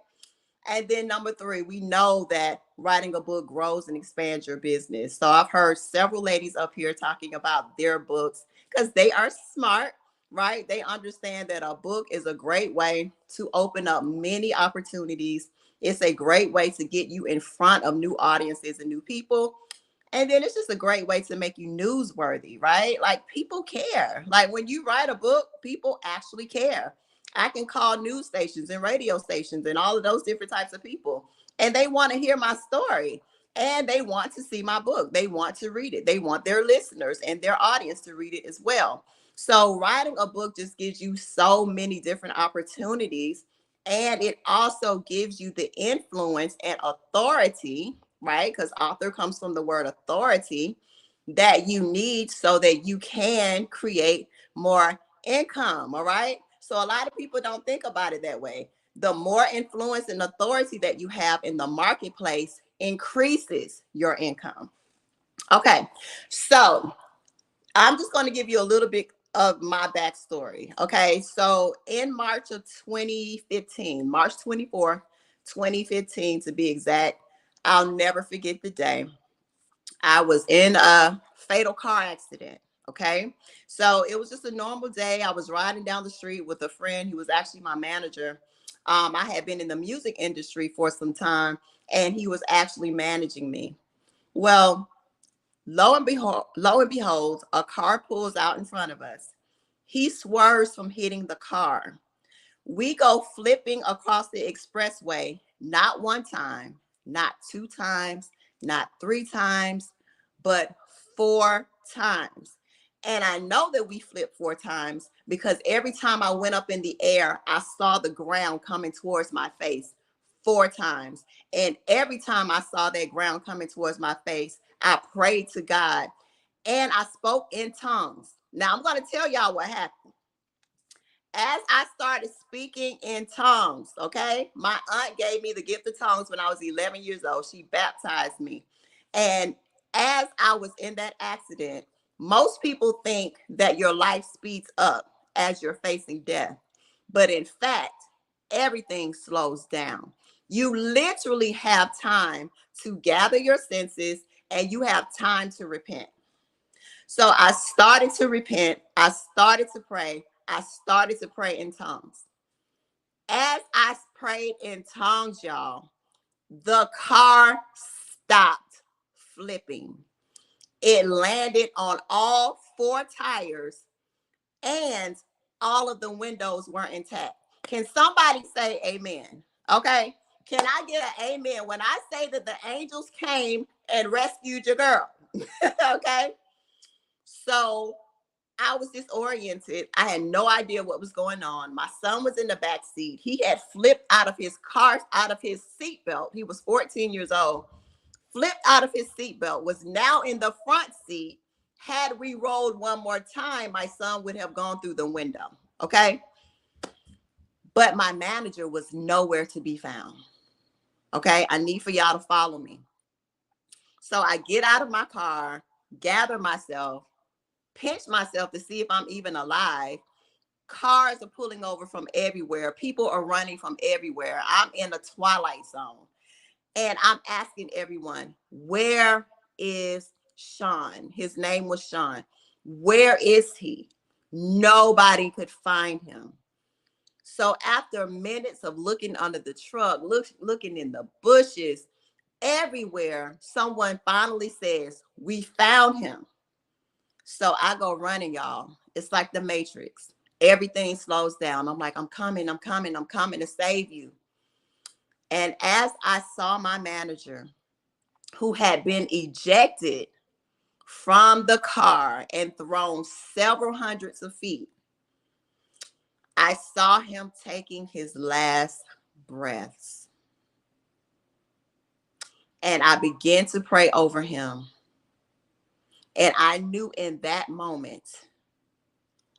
And then number three, we know that writing a book grows and expands your business. So I've heard several ladies up here talking about their books because they are smart, right? They understand that a book is a great way to open up many opportunities. It's a great way to get you in front of new audiences and new people. And then it's just a great way to make you newsworthy, right? Like people care. Like when you write a book, people actually care. I can call news stations and radio stations and all of those different types of people, and they want to hear my story and they want to see my book. They want to read it. They want their listeners and their audience to read it as well. So writing a book just gives you so many different opportunities, and it also gives you the influence and authority, right? Because author comes from the word authority, that you need so that you can create more income. All right. So a lot of people don't think about it that way. The more influence and authority that you have in the marketplace increases your income. Okay. So I'm just going to give you a little bit of my backstory. Okay. So in March of 2015, March 24th, 2015 to be exact, I'll never forget the day. I was in a fatal car accident. Okay. So it was just a normal day. I was riding down the street with a friend who was actually my manager. I had been in the music industry for some time, and he was actually managing me. Well, lo and behold, a car pulls out in front of us. He swerves from hitting the car. We go flipping across the expressway, not one time, not two times, not three times, but four times. And I know that we flipped four times because every time I went up in the air, I saw the ground coming towards my face four times. And every time I saw that ground coming towards my face, I prayed to God and I spoke in tongues. Now I'm going to tell y'all what happened. As I started speaking in tongues, okay, my aunt gave me the gift of tongues when I was 11 years old. She baptized me. And as I was in that accident, most people think that your life speeds up as you're facing death. But in fact, everything slows down. You literally have time to gather your senses and you have time to repent. So I started to repent. I started to pray. I started to pray in tongues. As I prayed in tongues, y'all, the car stopped flipping. It landed on all four tires and all of the windows were intact. Can somebody say amen? Okay. Can I get an amen when I say that the angels came and rescued your girl? Okay. So I was disoriented. I had no idea what was going on. My son was in the back seat. He had flipped out of his car, out of his seatbelt. He was 14 years old, flipped out of his seatbelt, was now in the front seat. Had we rolled one more time, my son would have gone through the window. Okay. But my manager was nowhere to be found. Okay. I need for y'all to follow me. So I get out of my car, gather myself, pinch myself to see if I'm even alive. Cars are pulling over from everywhere. People are running from everywhere. I'm in a twilight zone. And I'm asking everyone, where is Sean? His name was Sean. Where is he? Nobody could find him. So after minutes of looking under the truck, looking in the bushes, everywhere, someone finally says, we found him. So I go running, y'all. It's like the Matrix. Everything slows down. I'm like, I'm coming to save you. And as I saw my manager, who had been ejected from the car and thrown several hundreds of feet, I saw him taking his last breaths. And I began to pray over him. And I knew in that moment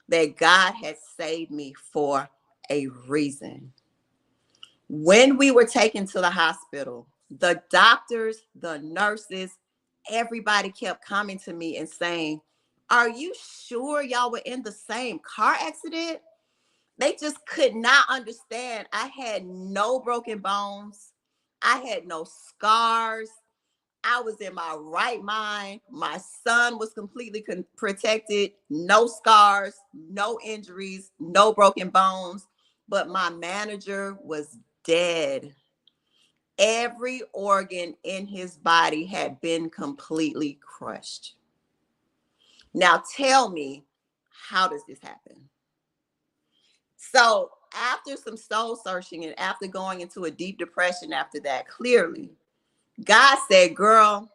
that God had saved me for a reason. When we were taken to the hospital, the doctors, the nurses, everybody kept coming to me and saying, are you sure y'all were in the same car accident? They just could not understand. I had no broken bones. I had no scars. I was in my right mind. My son was completely protected. No scars, no injuries, no broken bones. But my manager was dead. Every organ in his body had been completely crushed. Now tell me, how does this happen? So after some soul searching and after going into a deep depression after that, clearly, God said, girl,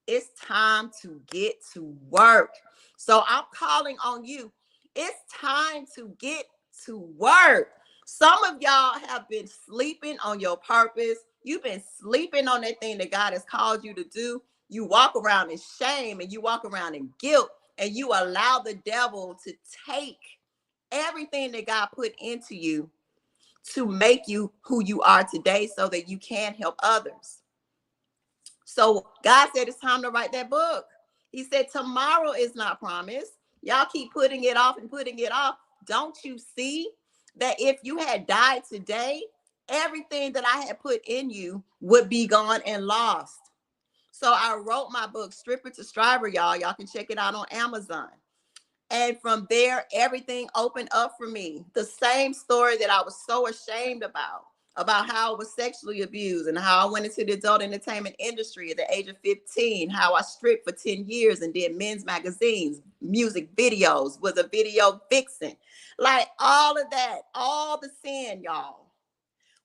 it's time to get to work. So I'm calling on you. It's time to get to work. Some of y'all have been sleeping on your purpose. You've been sleeping on that thing that God has called you to do. You walk around in shame and you walk around in guilt, and you allow the devil to take everything that God put into you to make you who you are today so that you can help others. So God said it's time to write that book. He said tomorrow is not promised. Y'all keep putting it off and putting it off. Don't you see that if you had died today, everything that I had put in you would be gone and lost? So I wrote my book, Stripper to Striver, y'all. Y'all can check it out on Amazon. And from there, everything opened up for me. The same story that I was so ashamed about how I was sexually abused and how I went into the adult entertainment industry at the age of 15, how I stripped for 10 years and did men's magazines, music videos, was a video vixen. Like all of that, all the sin, y'all,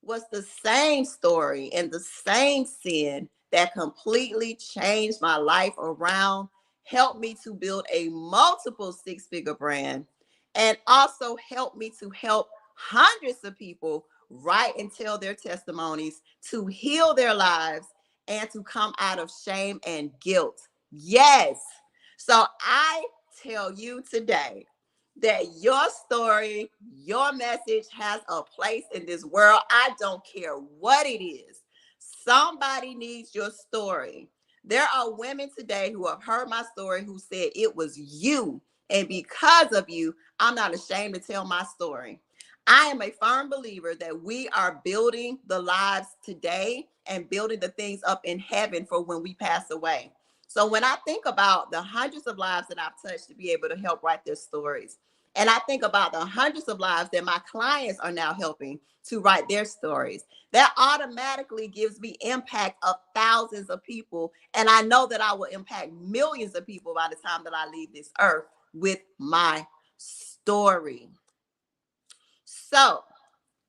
was the same story and the same sin that completely changed my life around, helped me to build a multiple six-figure brand, and also helped me to help hundreds of people write and tell their testimonies, to heal their lives, and to come out of shame and guilt. Yes. So I tell you today that your story, your message has a place in this world. I don't care what it is. Somebody needs your story. There are women today who have heard my story who said it was you. And because of you, I'm not ashamed to tell my story. I am a firm believer that we are building the lives today and building the things up in heaven for when we pass away. So when I think about the hundreds of lives that I've touched to be able to help write their stories, and I think about the hundreds of lives that my clients are now helping to write their stories, that automatically gives me impact of thousands of people. And I know that I will impact millions of people by the time that I leave this earth with my story. So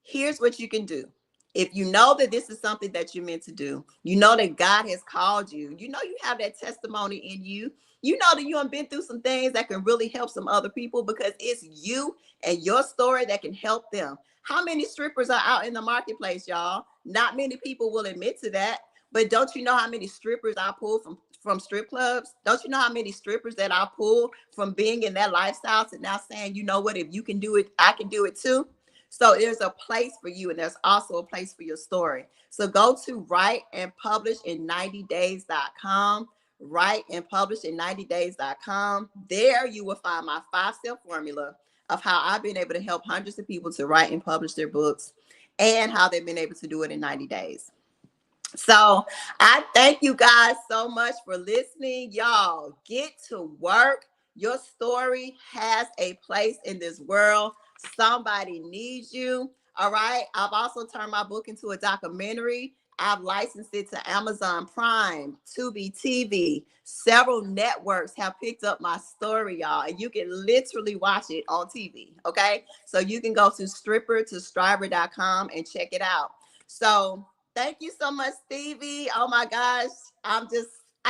here's what you can do. If you know that this is something that you're meant to do, you know that God has called you, you know you have that testimony in you, you know that you have been through some things that can really help some other people, because it's you and your story that can help them. How many strippers are out in the marketplace, y'all? Not many people will admit to that. But don't you know how many strippers I pull from strip clubs? Don't you know how many strippers that I pull from being in that lifestyle to now saying, you know what, if you can do it, I can do it too. So there's a place for you, and there's also a place for your story. So go to writeandpublishin90days.com, writeandpublishin90days.com. There you will find my 5-step formula of how I've been able to help hundreds of people to write and publish their books, and how they've been able to do it in 90 days. So I thank you guys so much for listening. Y'all, get to work. Your story has a place in this world. Somebody needs you. All right. I've also turned my book into a documentary. I've licensed it to Amazon Prime, Tubi TV. Several networks have picked up my story, y'all, and you can literally watch it on TV. Okay. So you can go to strippertostriver.com and check it out. So thank you so much, Stevie. Oh my gosh. I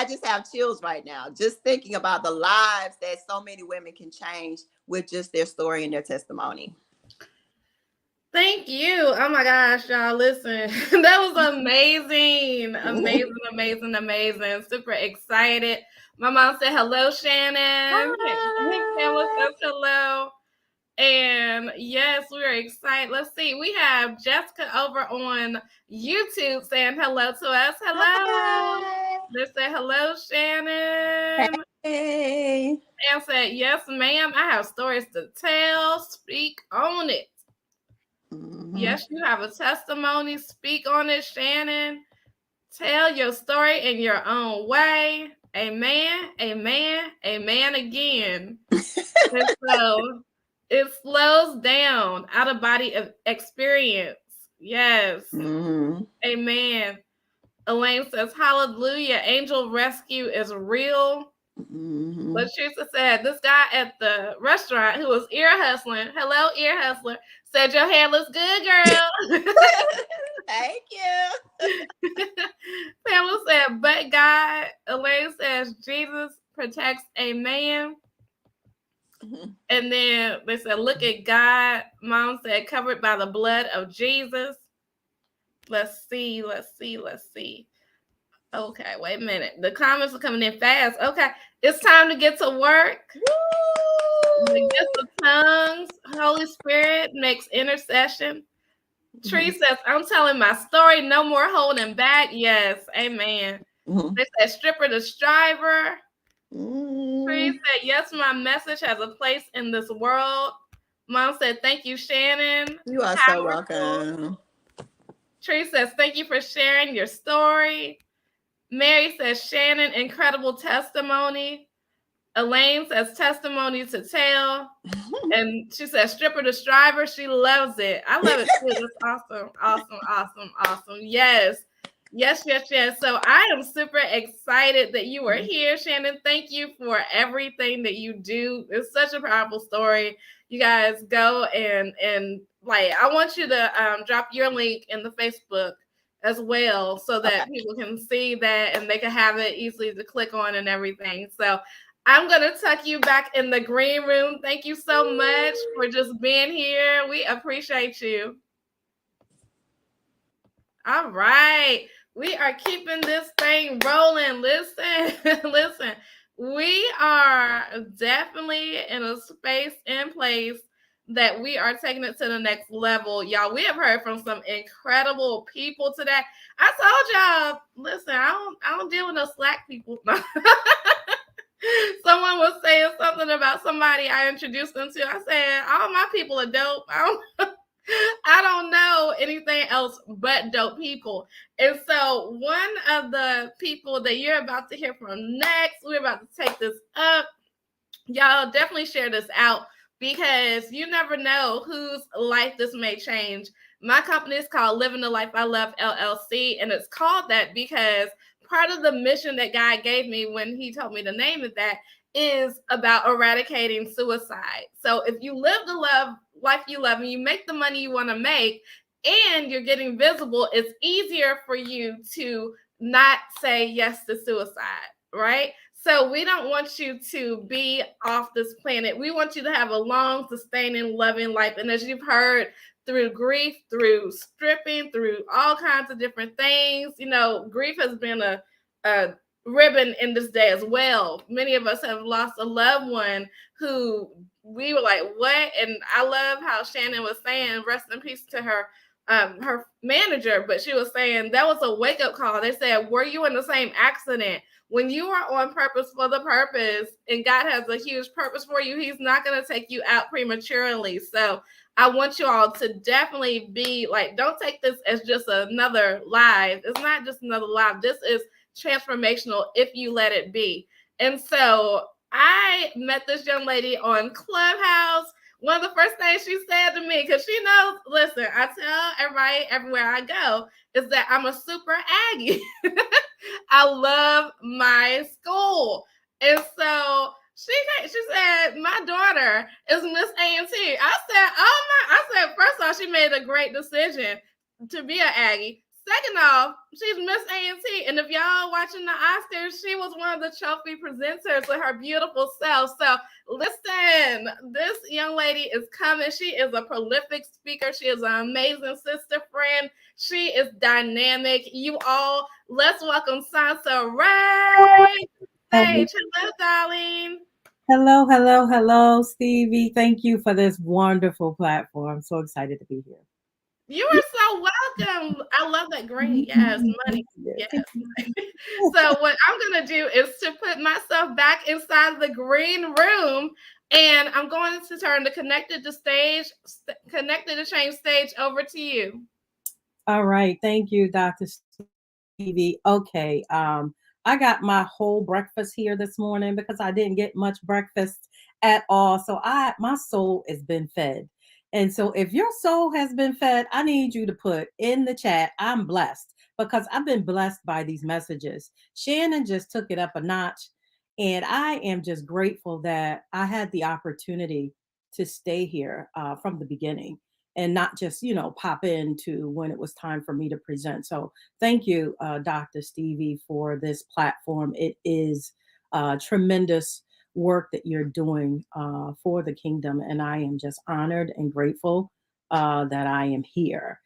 just have chills right now, just thinking about the lives that so many women can change with just their story and their testimony. Thank you. Oh my gosh, y'all. Listen, that was amazing. Amazing. Super excited. My mom said hello, Shannon. Pamela says hello. And yes, we're excited. Let's see. We have Jessica over on YouTube saying hello to us. Hello. They said hello, Shannon. Hey. Pam said, yes, ma'am. I have stories to tell. Speak on it. Mm-hmm. Yes, you have a testimony. Speak on it, Shannon. Tell your story in your own way. Amen. Again. And so it slows down out of body experience. Yes. Mm-hmm. Amen. Elaine says, hallelujah. Angel rescue is real. Mm-hmm. Latricia said, this guy at the restaurant who was ear hustling, hello, ear hustler, said, your hair looks good, girl. Thank you. Pamela said, but God. Elaine says, Jesus protects a man. Mm-hmm. And then they said, look at God. Mom said, covered by the blood of Jesus. Let's see. Okay, wait a minute. The comments are coming in fast. Okay, it's time to get to work. Woo! The gift of tongues, Holy Spirit makes intercession. Tree says, I'm telling my story, no more holding back. Yes, amen. Mm-hmm. They said, stripper to striver. Mm-hmm. Tree said, yes, my message has a place in this world. Mom said, thank you, Shannon. You are so welcome. Tree says, thank you for sharing your story. Mary says, Shannon, incredible testimony. Elaine says, testimony to tell. And she says, stripper to striver. She loves it. I love it too. It's awesome. Yes. So I am super excited that you are here, Shannon. Thank you for everything that you do. It's such a powerful story. You guys go and like, I want you to drop your link in the Facebook as well, so that people can see that and they can have it easily to click on and everything. So I'm going to tuck you back in the green room. Thank you so much for just being here. We appreciate you. All right. We are keeping this thing rolling. Listen. We are definitely in a space and place that we are taking it to the next level. Y'all, we have heard from some incredible people today. I told y'all, listen, I don't deal with no slack people. Someone was saying something about somebody I introduced them to. I said, all my people are dope. I don't know anything else but dope people. And so one of the people that you're about to hear from next, we're about to take this up. Y'all definitely share this out, because you never know whose life this may change. My company is called Living the Life I Love, LLC, and it's called that because part of the mission that God gave me when he told me to name it that is about eradicating suicide. So if you live the life you love and you make the money you want to make, and you're getting visible, it's easier for you to not say yes to suicide, right? So we don't want you to be off this planet. We want you to have a long, sustaining, loving life. And as you've heard, through grief, through stripping, through all kinds of different things, grief has been a ribbon in this day as well. Many of us have lost a loved one who we were like, what? And I love how Shannon was saying, rest in peace to her manager, but she was saying that was a wake-up call. They said, were you in the same accident? When you are on purpose for the purpose, and God has a huge purpose for you, he's not going to take you out prematurely. So I want you all to definitely be like, don't take this as just another live. It's not just another live. This is transformational if you let it be. And so I met this young lady on Clubhouse. One of the first things she said to me, because she knows, listen, I tell everybody everywhere I go, is that I'm a super Aggie. I love my school. And so she said, my daughter is Miss A&T. I said, first off, she made a great decision to be an Aggie. Second off, she's Miss A&T. And if y'all watching the Oscars, she was one of the trophy presenters with her beautiful self. So listen, this young lady is coming. She is a prolific speaker. She is an amazing sister friend. She is dynamic. You all, let's welcome Sansa Ray. Hey, hello, darling. Hello, Stevie. Thank you for this wonderful platform. I'm so excited to be here. You are so welcome. I love that green. Yes, money. Yes. So what I'm going to do is to put myself back inside the green room, and I'm going to turn the Connected to Change stage over to you. All right. Thank you, Dr. Stevie. Okay. I got my whole breakfast here this morning because I didn't get much breakfast at all. So my soul has been fed. And so if your soul has been fed, I need you to put in the chat, I'm blessed, because I've been blessed by these messages. Shannon just took it up a notch. And I am just grateful that I had the opportunity to stay here from the beginning and not just, pop into when it was time for me to present. So thank you, Dr. Stevie, for this platform. It is tremendous work that you're doing for the kingdom. And I am just honored and grateful that I am here.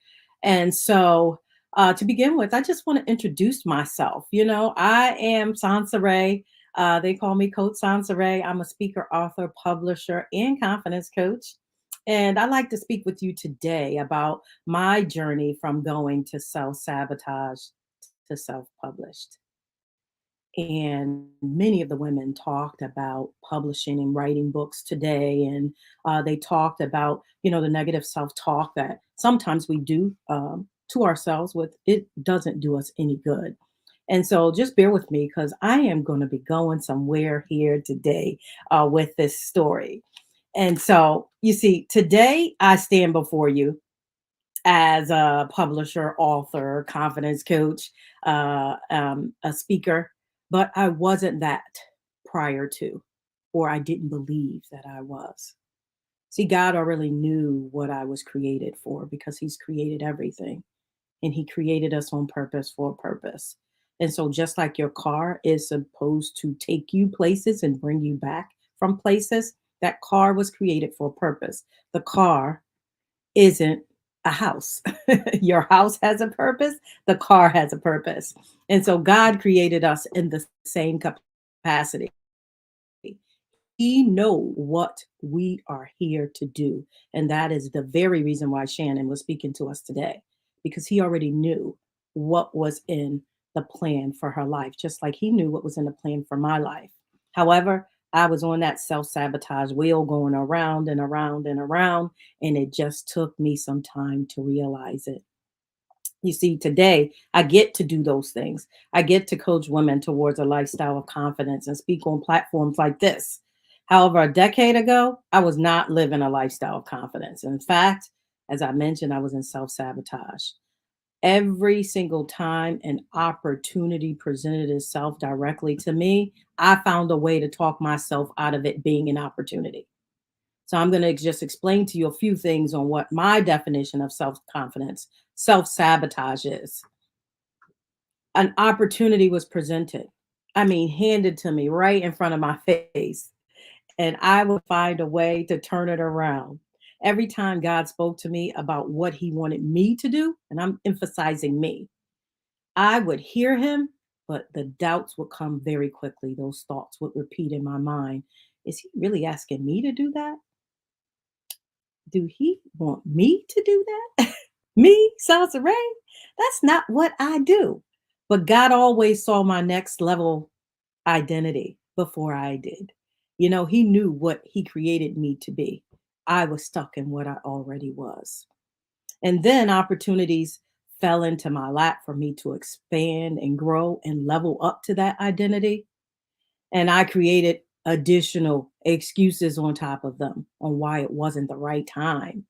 And so to begin with, I just want to introduce myself. I am Sansa Ray. They call me Coach Sansa Ray. I'm a speaker, author, publisher, and confidence coach. And I'd like to speak with you today about my journey from going to self-sabotage to self-published. And many of the women talked about publishing and writing books today. And they talked about, the negative self-talk that sometimes we do to ourselves it doesn't do us any good. And so just bear with me because I am going to be going somewhere here today with this story. And so you see, today I stand before you as a publisher, author, confidence coach, a speaker, but I wasn't that prior to, or I didn't believe that I was. See, God already knew what I was created for because he's created everything and he created us on purpose for a purpose. And so just like your car is supposed to take you places and bring you back from places, that car was created for a purpose. The car isn't a house. Your house has a purpose. The car has a purpose. And so God created us in the same capacity. He knows what we are here to do. And that is the very reason why Shannon was speaking to us today, because he already knew what was in the plan for her life, just like he knew what was in the plan for my life. However, I was on that self-sabotage wheel going around and around and around, and it just took me some time to realize it. You see, today I get to do those things. I get to coach women towards a lifestyle of confidence and speak on platforms like this. However, a decade ago, I was not living a lifestyle of confidence. In fact, as I mentioned, I was in self-sabotage. Every single time an opportunity presented itself directly to me, I found a way to talk myself out of it being an opportunity. So I'm going to just explain to you a few things on what my definition of self-confidence, self-sabotage is. An opportunity was presented. I mean, handed to me right in front of my face. And I would find a way to turn it around. Every time God spoke to me about what he wanted me to do, and I'm emphasizing me, I would hear him, but the doubts would come very quickly. Those thoughts would repeat in my mind. Is he really asking me to do that? Do he want me to do that? Me, Salsa Ray? That's not what I do. But God always saw my next level identity before I did. You know, he knew what he created me to be. I was stuck in what I already was. And then opportunities fell into my lap for me to expand and grow and level up to that identity. And I created additional excuses on top of them on why it wasn't the right time.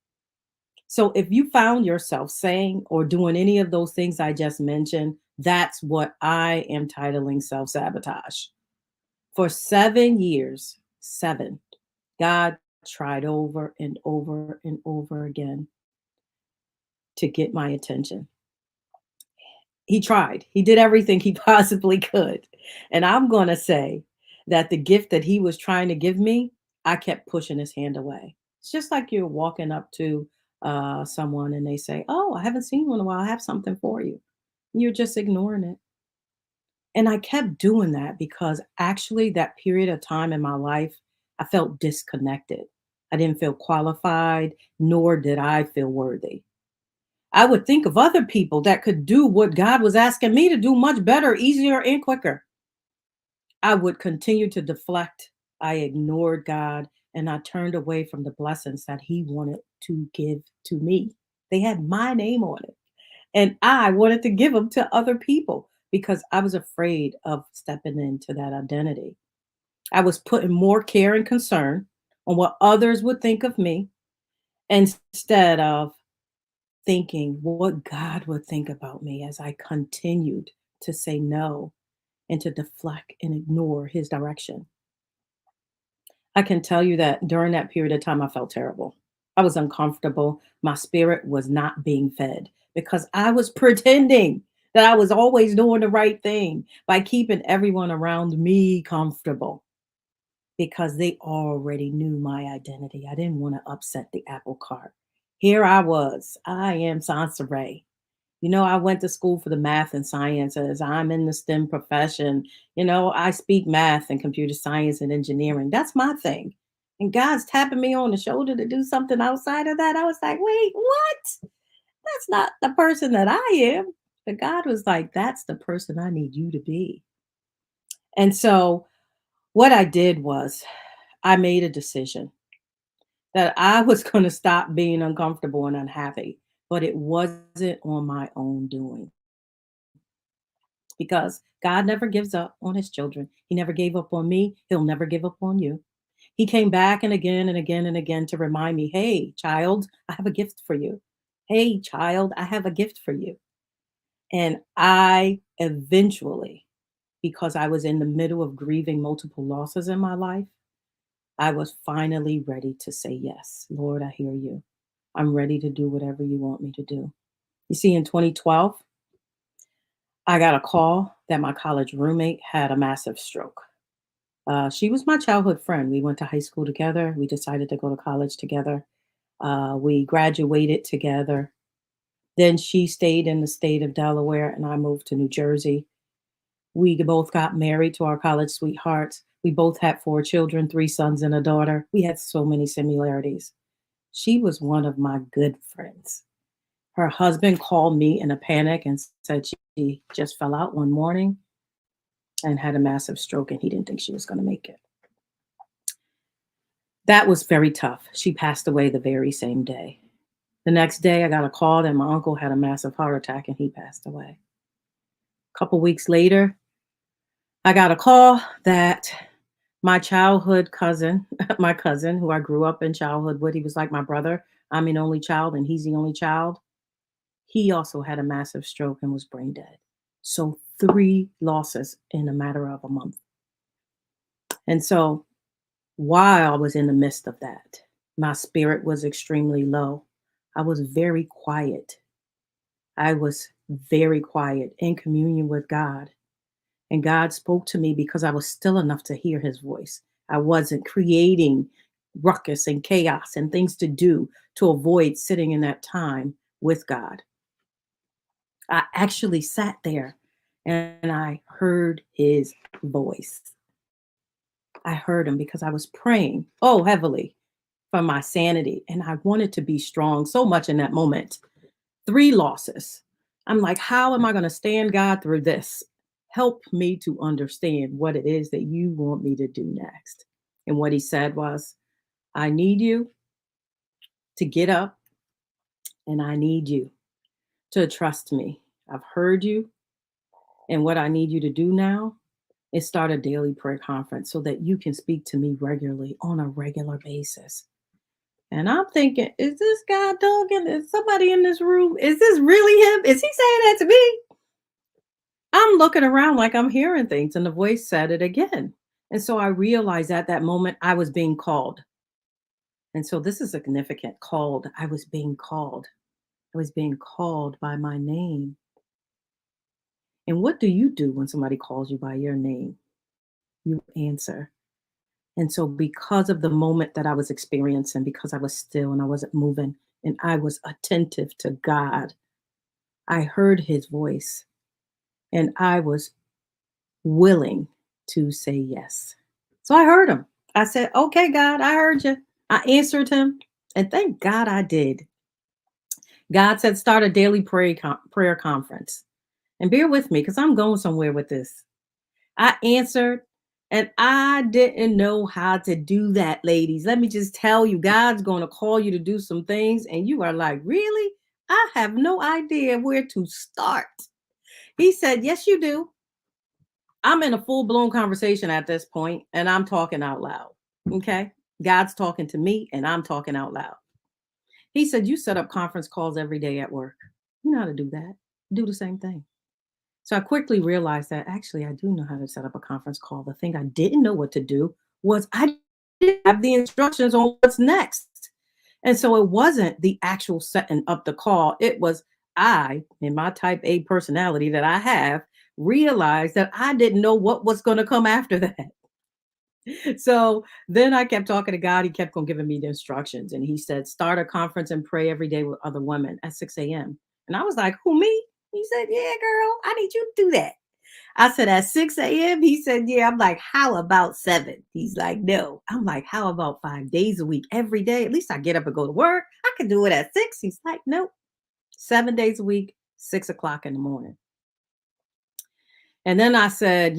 So if you found yourself saying or doing any of those things I just mentioned, that's what I am titling self sabotage. For 7 years, seven, God tried over and over and over again to get my attention. He tried. He did everything he possibly could. And I'm going to say that the gift that he was trying to give me, I kept pushing his hand away. It's just like you're walking up to someone and they say, "Oh, I haven't seen you in a while. I have something for you." You're just ignoring it. And I kept doing that because actually, that period of time in my life, I felt disconnected. I didn't feel qualified, nor did I feel worthy. I would think of other people that could do what God was asking me to do much better, easier, and quicker. I would continue to deflect. I ignored God and I turned away from the blessings that He wanted to give to me. They had my name on it. And I wanted to give them to other people because I was afraid of stepping into that identity. I was putting more care and concern on what others would think of me instead of thinking what God would think about me as I continued to say no and to deflect and ignore his direction. I can tell you that during that period of time, I felt terrible. I was uncomfortable. My spirit was not being fed because I was pretending that I was always doing the right thing by keeping everyone around me comfortable because they already knew my identity. I didn't want to upset the apple cart. Here I was. I am Sansa Ray. You know, I went to school for the math and sciences. I'm in the STEM profession. You know, I speak math and computer science and engineering. That's my thing. And God's tapping me on the shoulder to do something outside of that. I was like, wait, what? That's not the person that I am. But God was like, that's the person I need you to be. And so what I did was I made a decision that I was going to stop being uncomfortable and unhappy, but it wasn't on my own doing because God never gives up on his children. He never gave up on me. He'll never give up on you. He came back and again and again and again to remind me, hey, child, I have a gift for you. Hey, child, I have a gift for you. And I eventually, because I was in the middle of grieving multiple losses in my life, I was finally ready to say, yes, Lord, I hear you. I'm ready to do whatever you want me to do. You see, in 2012, I got a call that my college roommate had a massive stroke. She was my childhood friend. We went to high school together. We decided to go to college together. We graduated together. Then she stayed in the state of Delaware and I moved to New Jersey. We both got married to our college sweethearts. We both had 4 children, 3 sons and a daughter. We had so many similarities. She was one of my good friends. Her husband called me in a panic and said she just fell out one morning and had a massive stroke and he didn't think she was going to make it. That was very tough. She passed away the very same day. The next day, I got a call that my uncle had a massive heart attack and he passed away. A couple weeks later, I got a call that my childhood cousin, my cousin who I grew up in childhood with, he was like my brother. I'm an only child and he's the only child. He also had a massive stroke and was brain dead. So 3 losses in a matter of a month. And so while I was in the midst of that, My spirit was extremely low. I was very quiet. I was very quiet in communion with God. And God spoke to me because I was still enough to hear his voice. I wasn't creating ruckus and chaos and things to do to avoid sitting in that time with God. I actually sat there and I heard his voice. I heard him because I was praying, oh, heavily for my sanity. And I wanted to be strong so much in that moment. 3 losses. I'm like, how am I going to stand God through this? Help me to understand what it is that you want me to do next. And what he said was, I need you to get up and I need you to trust me. I've heard you. And what I need you to do now is start a daily prayer conference so that you can speak to me regularly on a regular basis. And I'm thinking, is this guy talking? Is somebody in this room? Is this really him? Is he saying that to me? I'm looking around like I'm hearing things, and the voice said it again. And so I realized at that moment I was being called. And so this is significant. Called. I was being called. I was being called by my name. And what do you do when somebody calls you by your name? You answer. And so, because of the moment that I was experiencing, because I was still and I wasn't moving, and I was attentive to God, I heard his voice and I was willing to say yes. So I heard him. I said, okay, God, I heard you. I answered him. And thank God I did. God said, start a daily prayer conference. And bear with me because I'm going somewhere with this. I answered, and I didn't know how to do that, ladies. Let me just tell you, God's going to call you to do some things, and you are like, really? I have no idea where to start. He said, yes, you do. I'm in a full-blown conversation at this point, and I'm talking out loud. Okay? God's talking to me, and I'm talking out loud. He said, you set up conference calls every day at work. You know how to do that. Do the same thing. So I quickly realized that actually I do know how to set up a conference call. The thing I didn't know what to do was I didn't have the instructions on what's next. And so it wasn't the actual setting up the call. It was I, in my type A personality that I have, realized that I didn't know what was going to come after that. So then I kept talking to God. He kept on giving me the instructions. And he said, start a conference and pray every day with other women at 6 a.m. And I was like, who, me? He said, yeah, girl, I need you to do that. I said, at 6 a.m. He said, yeah. I'm like, how about 7? He's like, no. I'm like, how about 5 days a week, every day? At least I get up and go to work. I can do it at 6. He's like, nope. 7 days a week, 6 o'clock in the morning. And then I said,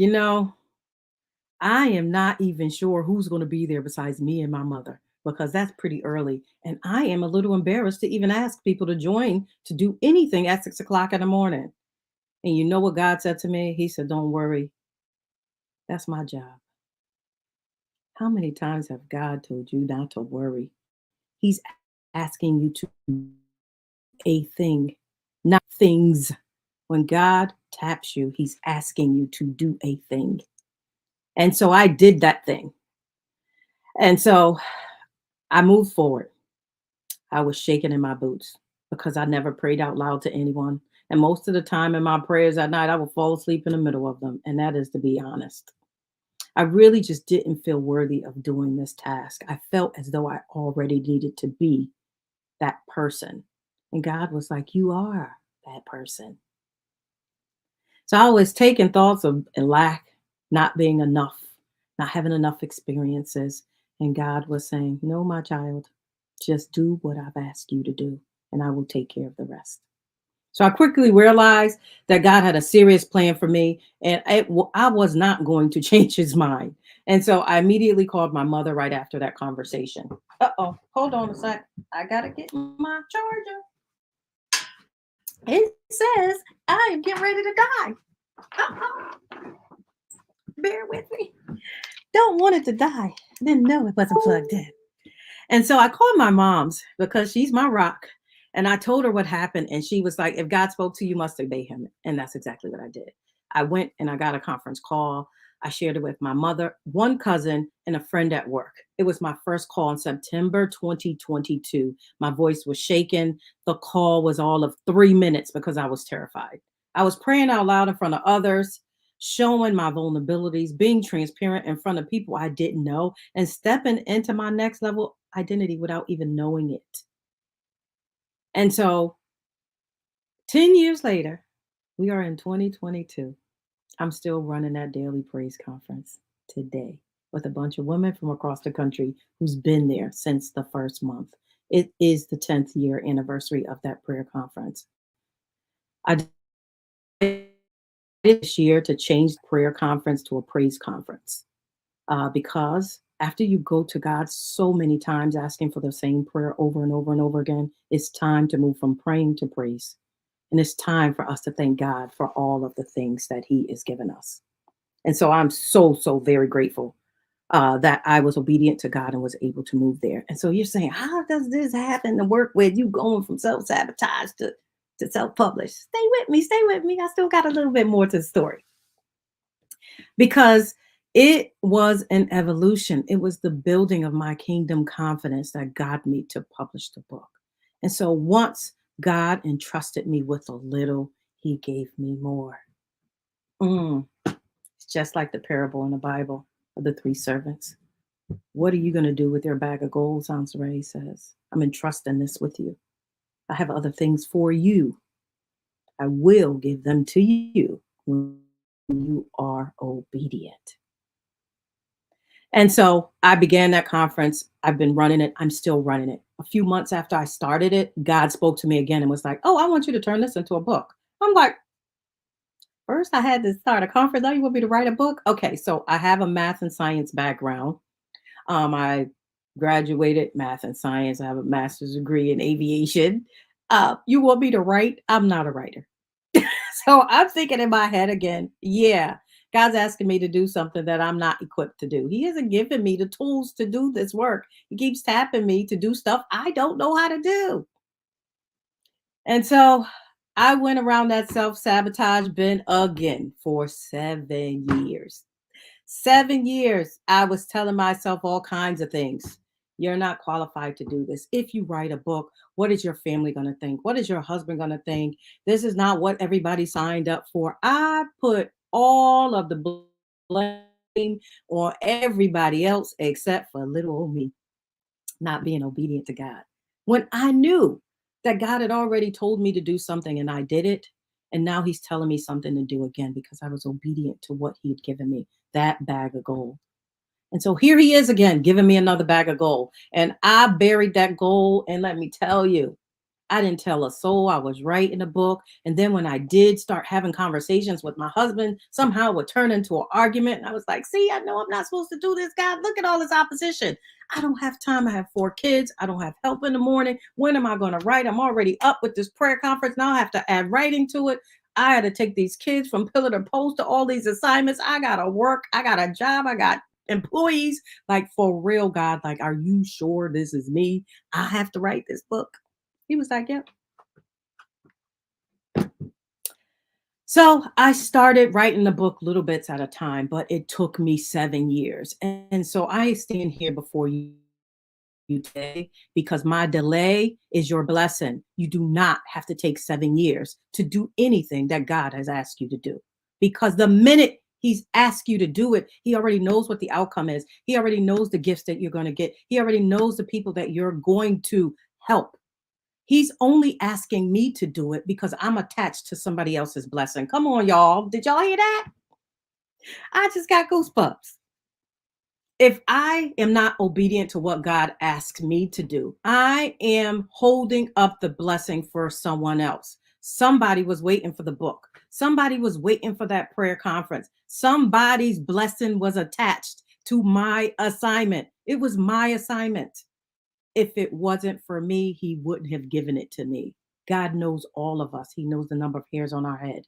I am not even sure who's going to be there besides me and my mother, because that's pretty early. And I am a little embarrassed to even ask people to join to do anything at 6 o'clock in the morning. And you know what God said to me? He said, don't worry. That's my job. How many times have God told you not to worry? He's asking you to do a thing, not things. When God taps you, he's asking you to do a thing. And so I did that thing. And so I moved forward. I was shaking in my boots because I never prayed out loud to anyone. And most of the time in my prayers at night, I would fall asleep in the middle of them. And that is to be honest. I really just didn't feel worthy of doing this task. I felt as though I already needed to be that person. And God was like, you are that person. So I was taking thoughts of lack, not being enough, not having enough experiences. And God was saying, no, my child, just do what I've asked you to do, and I will take care of the rest. So I quickly realized that God had a serious plan for me, and I was not going to change his mind. And so I immediately called my mother right after that conversation. Uh-oh, hold on a sec. I got to get my charger. It says I am getting ready to die. Uh-oh. Bear with me. Don't want it to die. Didn't know it wasn't plugged in. And so I called my mom's because she's my rock. And I told her what happened. And she was like, if God spoke to you, you must obey him. And that's exactly what I did. I went and I got a conference call. I shared it with my mother, one cousin, and a friend at work. It was my first call in September 2022. My voice was shaking. The call was all of 3 minutes because I was terrified. I was praying out loud in front of others, showing my vulnerabilities, being transparent in front of people I didn't know, and stepping into my next level identity without even knowing it. And so 10 years later, we are in 2022. I'm still running that daily praise conference today with a bunch of women from across the country who's been there since the first month. It is the 10th year anniversary of that prayer conference. I did this year to change the prayer conference to a praise conference because after you go to God so many times asking for the same prayer over and over and over again, it's time to move from praying to praise. And it's time for us to thank God for all of the things that He has given us. And so I'm so very grateful that I was obedient to God and was able to move there. And so you're saying, how does this happen to work with you going from self-sabotage to self-publish? Stay with me. I still got a little bit more to the story. Because it was an evolution. It was the building of my kingdom confidence that got me to publish the book. And so once God entrusted me with a little, He gave me more. It's just like the parable in the Bible of the 3 servants. What are you going to do with your bag of gold? Sansaray says, I'm entrusting this with you. I have other things for you. I will give them to you when you are obedient. And so I began that conference. I've been running it. I'm still running it. A few months after I started it, God spoke to me again and was like, oh, I want you to turn this into a book. I'm like, first I had to start a conference. Now you want me to write a book? Okay, so I have a math and science background. I graduated math and science. I have a master's degree in aviation. You want me to write? I'm not a writer. So I'm thinking in my head again, yeah, God's asking me to do something that I'm not equipped to do. He hasn't given me the tools to do this work. He keeps tapping me to do stuff I don't know how to do. And so I went around that self-sabotage bin again for 7 years. 7 years, I was telling myself all kinds of things. You're not qualified to do this. If you write a book, what is your family going to think? What is your husband going to think? This is not what everybody signed up for. I put all of the blame on everybody else except for little old me not being obedient to God. When I knew that God had already told me to do something and I did it, and now He's telling me something to do again because I was obedient to what He had given me, that bag of gold. And so here He is again, giving me another bag of gold. And I buried that gold. And let me tell you, I didn't tell a soul I was writing a book. And then when I did start having conversations with my husband, somehow it would turn into an argument. And I was like, see, I know I'm not supposed to do this, God. Look at all this opposition. I don't have time. I have 4 kids. I don't have help in the morning. When am I going to write? I'm already up with this prayer conference. Now I have to add writing to it. I had to take these kids from pillar to post to all these assignments. I got to work. I got a job. I got employees. Like, for real, God, like, are you sure this is me? I have to write this book. He was like, yep. So I started writing the book little bits at a time, but it took me 7 years. And so I stand here before you today because my delay is your blessing. You do not have to take 7 years to do anything that God has asked you to do, because the minute He's asked you to do it, He already knows what the outcome is. He already knows the gifts that you're going to get. He already knows the people that you're going to help. He's only asking me to do it because I'm attached to somebody else's blessing. Come on, y'all. Did y'all hear that? I just got goosebumps. If I am not obedient to what God asks me to do, I am holding up the blessing for someone else. Somebody was waiting for the book. Somebody was waiting for that prayer conference. Somebody's blessing was attached to my assignment. It was my assignment. If it wasn't for me, He wouldn't have given it to me. God knows all of us. He knows the number of hairs on our head.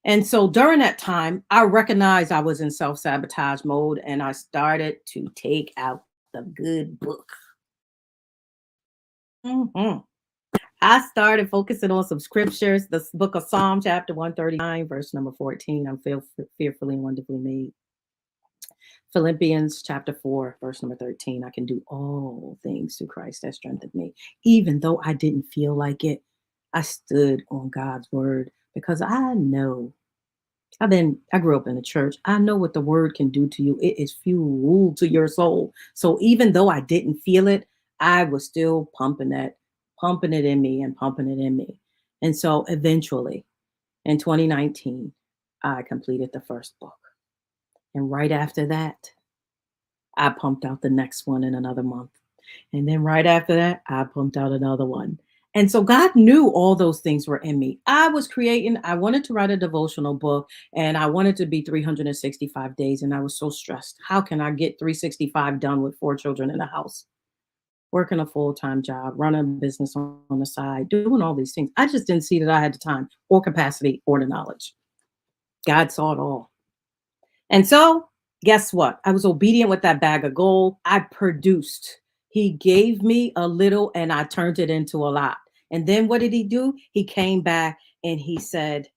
And so during that time, I recognized I was in self-sabotage mode, and I started to take out the good book. I started focusing on some scriptures. The book of Psalm, chapter 139, verse number 14. I'm fearfully and wonderfully made. Philippians chapter 4, verse number 13. I can do all things through Christ that strengthened me. Even though I didn't feel like it, I stood on God's word because I know. I grew up in the church. I know what the word can do to you. It is fuel to your soul. So even though I didn't feel it, I was still pumping it in me and pumping it in me. And so eventually in 2019, I completed the first book. And right after that, I pumped out the next one in another month. And then right after that, I pumped out another one. And so God knew all those things were in me. I wanted to write a devotional book and I wanted to be 365 days. And I was so stressed. How can I get 365 done with 4 children in the house? Working a full-time job, running a business on the side, doing all these things. I just didn't see that I had the time or capacity or the knowledge. God saw it all. And so, guess what? I was obedient with that bag of gold. I produced. He gave me a little and I turned it into a lot. And then what did he do? He came back and he said,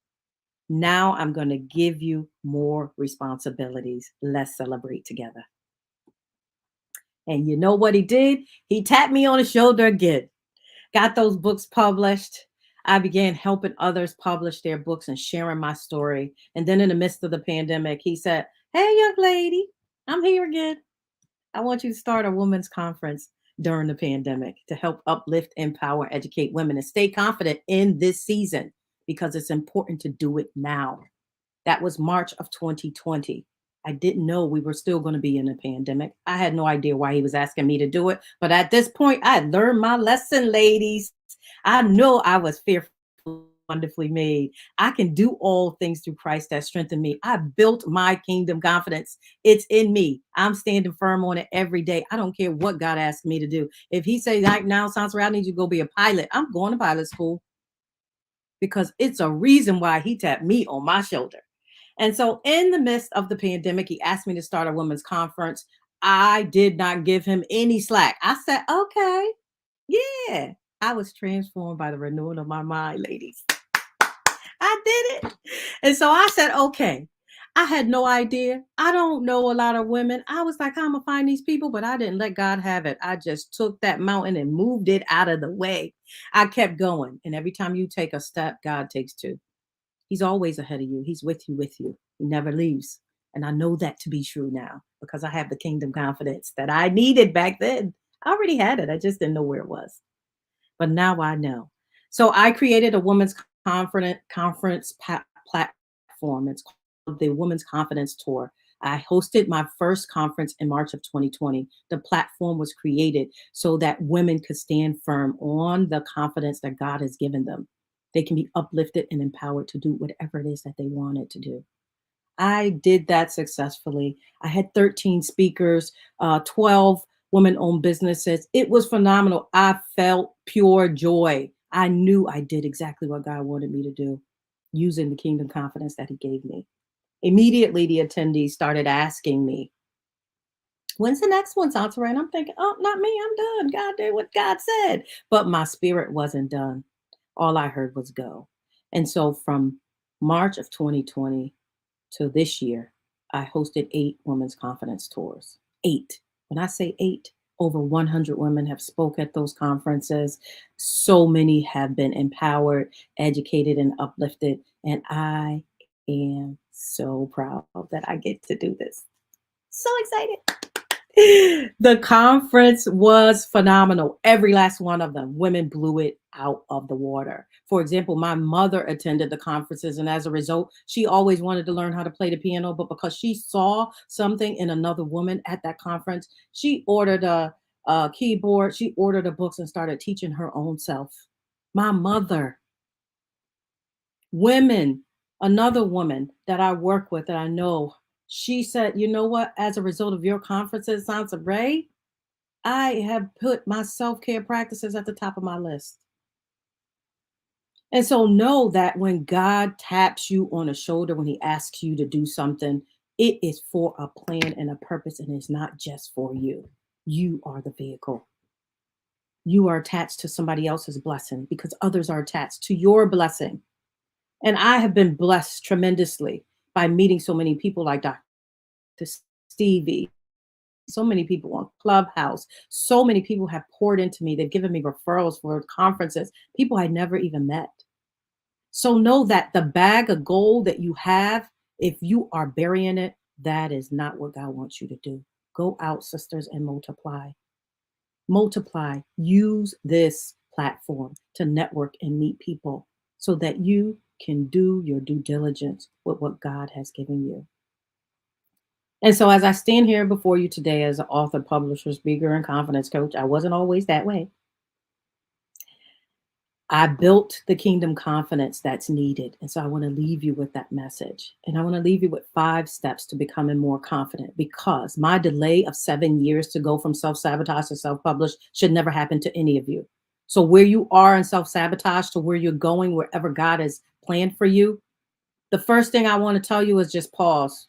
now I'm going to give you more responsibilities. Let's celebrate together. And you know what he did? He tapped me on the shoulder again. Got those books published. I began helping others publish their books and sharing my story. And then in the midst of the pandemic, he said, hey, young lady, I'm here again. I want you to start a women's conference during the pandemic to help uplift, empower, educate women and stay confident in this season because it's important to do it now. That was March of 2020. I didn't know we were still going to be in a pandemic. I had no idea why he was asking me to do it. But at this point, I had learned my lesson, ladies. I know I was fearfully, wonderfully made. I can do all things through Christ that strengthened me. I built my kingdom confidence. It's in me. I'm standing firm on it every day. I don't care what God asked me to do. If he says, like now, Sansa, I need you to go be a pilot, I'm going to pilot school because it's a reason why he tapped me on my shoulder. And so in the midst of the pandemic, he asked me to start a women's conference. I did not give him any slack. I said, okay, yeah. I was transformed by the renewing of my mind, ladies. I did it. And so I said, okay. I had no idea. I don't know a lot of women. I was like, I'm going to find these people, but I didn't let God have it. I just took that mountain and moved it out of the way. I kept going. And every time you take a step, God takes 2. He's always ahead of you. He's with you. He never leaves. And I know that to be true now because I have the kingdom confidence that I needed back then. I already had it. I just didn't know where it was. But now I know. So I created a women's conference platform. It's called the Women's Confidence Tour. I hosted my first conference in March of 2020. The platform was created so that women could stand firm on the confidence that God has given them. They can be uplifted and empowered to do whatever it is that they wanted to do. I did that successfully. I had 13 speakers, 12 women-owned businesses. It was phenomenal. I felt pure joy. I knew I did exactly what God wanted me to do using the kingdom confidence that he gave me. Immediately, the attendees started asking me, when's the next one, Sansa? And I'm thinking, oh, not me. I'm done. God did what God said. But my spirit wasn't done. All I heard was go. And so from March of 2020 to this year, I hosted 8 women's confidence tours. 8. When I say 8, over 100 women have spoke at those conferences. So many have been empowered, educated, and uplifted. And I am so proud that I get to do this. So excited. The conference was phenomenal. Every last one of them. Women blew it out of the water. For example, my mother attended the conferences, and as a result, she always wanted to learn how to play the piano. But because she saw something in another woman at that conference, she ordered a keyboard, she ordered the books, and started teaching her own self. My mother. Women, another woman that I work with that I know, she said, you know what? As a result of your conferences, Sansa Ray, I have put my self-care practices at the top of my list. And so know that when God taps you on the shoulder, when he asks you to do something, it is for a plan and a purpose, and it's not just for you. You are the vehicle. You are attached to somebody else's blessing because others are attached to your blessing. And I have been blessed tremendously by meeting so many people like Dr. Stevie, so many people on Clubhouse. So many people have poured into me. They've given me referrals for conferences, people I never even met. So know that the bag of gold that you have, if you are burying it, that is not what God wants you to do. Go out, sisters, and multiply. Multiply. Use this platform to network and meet people so that you can do your due diligence with what God has given you. And so, as I stand here before you today as an author, publisher, speaker, and confidence coach, I wasn't always that way. I built the kingdom confidence that's needed. And so I want to leave you with that message. And I want to leave you with 5 steps to becoming more confident, because my delay of 7 years to go from self-sabotage to self-publish should never happen to any of you. So where you are in self-sabotage to where you're going, wherever God has planned for you, the first thing I want to tell you is just pause.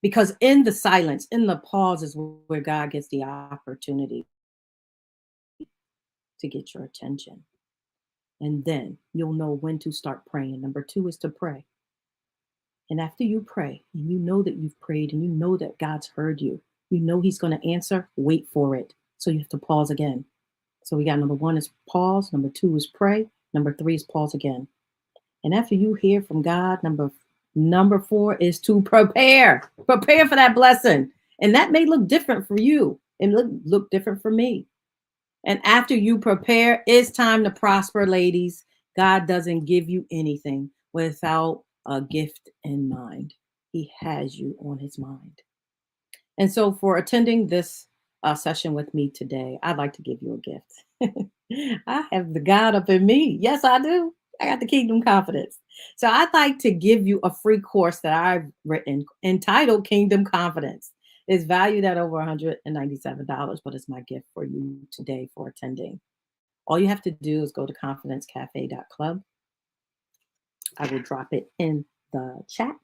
Because in the silence, in the pause is where God gets the opportunity to get your attention. And then you'll know when to start praying. Number 2 is to pray. And after you pray, and you know that you've prayed, and you know that God's heard you, you know he's going to answer, wait for it. So you have to pause again. So we got number 1 is pause. Number 2 is pray. Number 3 is pause again. And after you hear from God, number 4 is to prepare. Prepare for that blessing. And that may look different for you and look different for me. And after you prepare, it's time to prosper, ladies. God doesn't give you anything without a gift in mind. He has you on his mind. And so for attending this session with me today, I'd like to give you a gift. I have the God up in me. Yes, I do. I got the kingdom confidence. So I'd like to give you a free course that I've written entitled Kingdom Confidence. It's valued at over $197, but it's my gift for you today for attending. All you have to do is go to confidencecafe.club. I will drop it in the chat.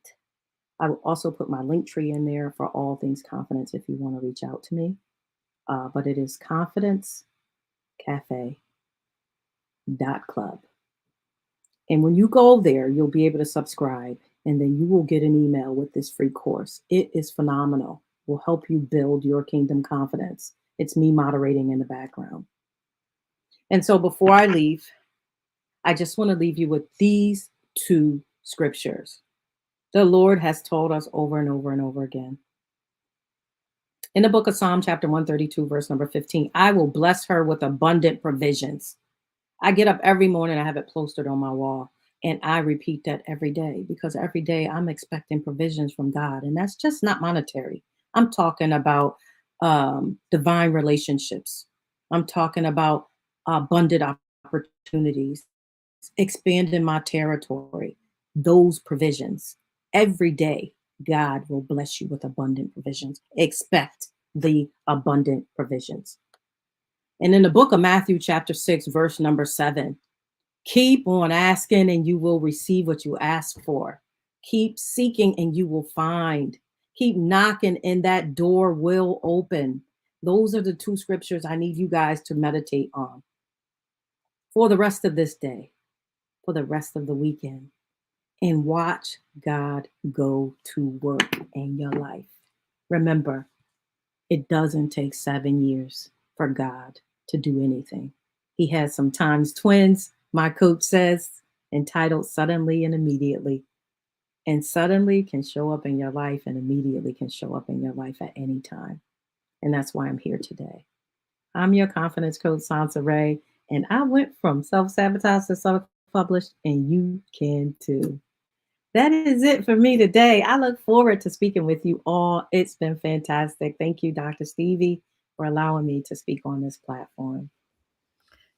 I will also put my link tree in there for all things confidence if you want to reach out to me. But it is confidencecafe.club. And when you go there, you'll be able to subscribe, and then you will get an email with this free course. It is phenomenal. It will help you build your kingdom confidence. It's me moderating in the background. And so before I leave, I just want to leave you with these 2 scriptures. The Lord has told us over and over and over again. In the book of Psalm chapter 132, verse number 15, I will bless her with abundant provisions. I get up every morning, I have it posted on my wall, and I repeat that every day, because every day I'm expecting provisions from God. And that's just not monetary. I'm talking about divine relationships. I'm talking about abundant opportunities, expanding my territory, those provisions. Every day, God will bless you with abundant provisions. Expect the abundant provisions. And in the book of Matthew, chapter 6, verse number 7, keep on asking and you will receive what you ask for. Keep seeking and you will find. Keep knocking and that door will open. Those are the 2 scriptures I need you guys to meditate on for the rest of this day, for the rest of the weekend, and watch God go to work in your life. Remember, it doesn't take 7 years for God to do anything. He has sometimes twins, my coach says, entitled Suddenly and Immediately. And suddenly can show up in your life and immediately can show up in your life at any time. And that's why I'm here today. I'm your confidence coach, Sansa Ray, and I went from self-sabotage to self-published, and you can too. That is it for me today. I look forward to speaking with you all. It's been fantastic. Thank you, Dr. Stevie, for allowing me to speak on this platform.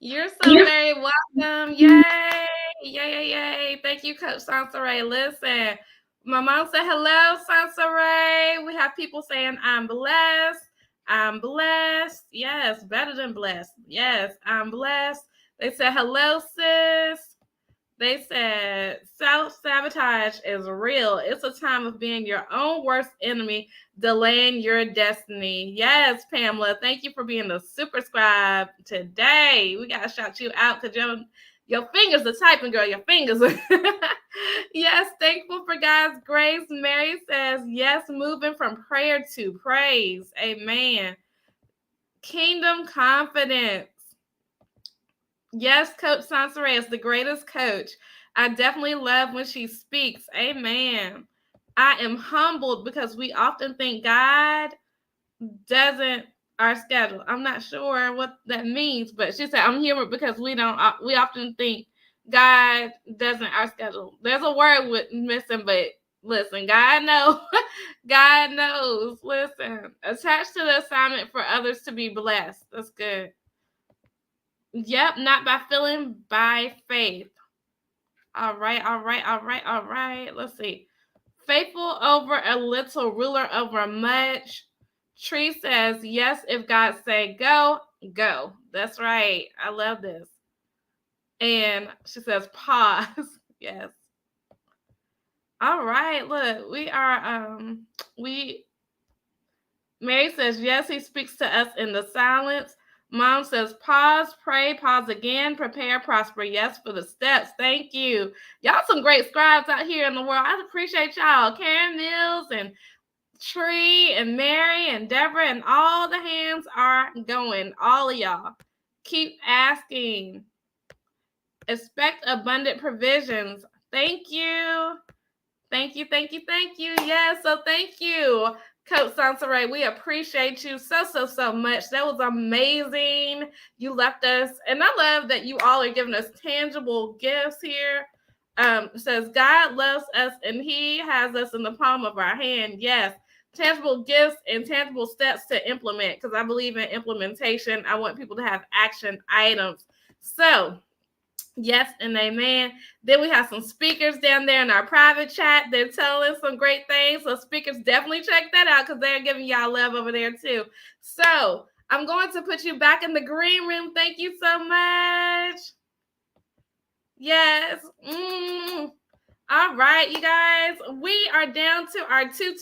You're so very welcome. Yay. Yay, yay, yay. Thank you, Coach Sansaray. Listen, my mom said hello, Sansaray. We have people saying I'm blessed. I'm blessed. Yes, better than blessed. Yes, I'm blessed. They said hello, sis. They said self-sabotage is real. It's a time of being your own worst enemy, delaying your destiny. Yes, Pamela, thank you for being the super scribe today. We got to shout you out because your fingers are typing, girl. Your fingers. Yes, thankful for God's grace. Mary says, yes, moving from prayer to praise. Amen. Kingdom confidence. Yes, Coach Sansaray is the greatest coach. I definitely love when she speaks. Amen. I am humbled because we often think God doesn't our schedule. I'm not sure what that means, but she said I'm humbled because we often think God doesn't our schedule. There's a word with missing, but listen, God knows. God knows. Listen, attached to the assignment for others to be blessed. That's good. Yep, not by feeling, by faith. All right. Let's see. Faithful over a little, ruler over much. Tree says, yes, if God say go, go. That's right. I love this. And she says, pause. Yes. All right. Look, Mary says, yes, he speaks to us in the silence. Mom says, pause, pray, pause again, prepare, prosper. Yes, for the steps. Thank you. Y'all some great scribes out here in the world. I appreciate y'all. Karen Mills and Tree and Mary and Deborah and all the hands are going. All of y'all. Keep asking. Expect abundant provisions. Thank you. Thank you. Yes, so thank you, Coach Sansaray. We appreciate you so much. That was amazing. You left us, and I love that you all are giving us tangible gifts here. It says God loves us, and He has us in the palm of our hand. Yes, tangible gifts and tangible steps to implement, because I believe in implementation. I want people to have action items. So, yes and amen. Then we have some speakers down there in our private chat. They're telling some great things. So speakers, definitely check that out because they're giving y'all love over there too. So I'm going to put you back in the green room. Thank you so much. Yes. All right, you guys. We are down to our 2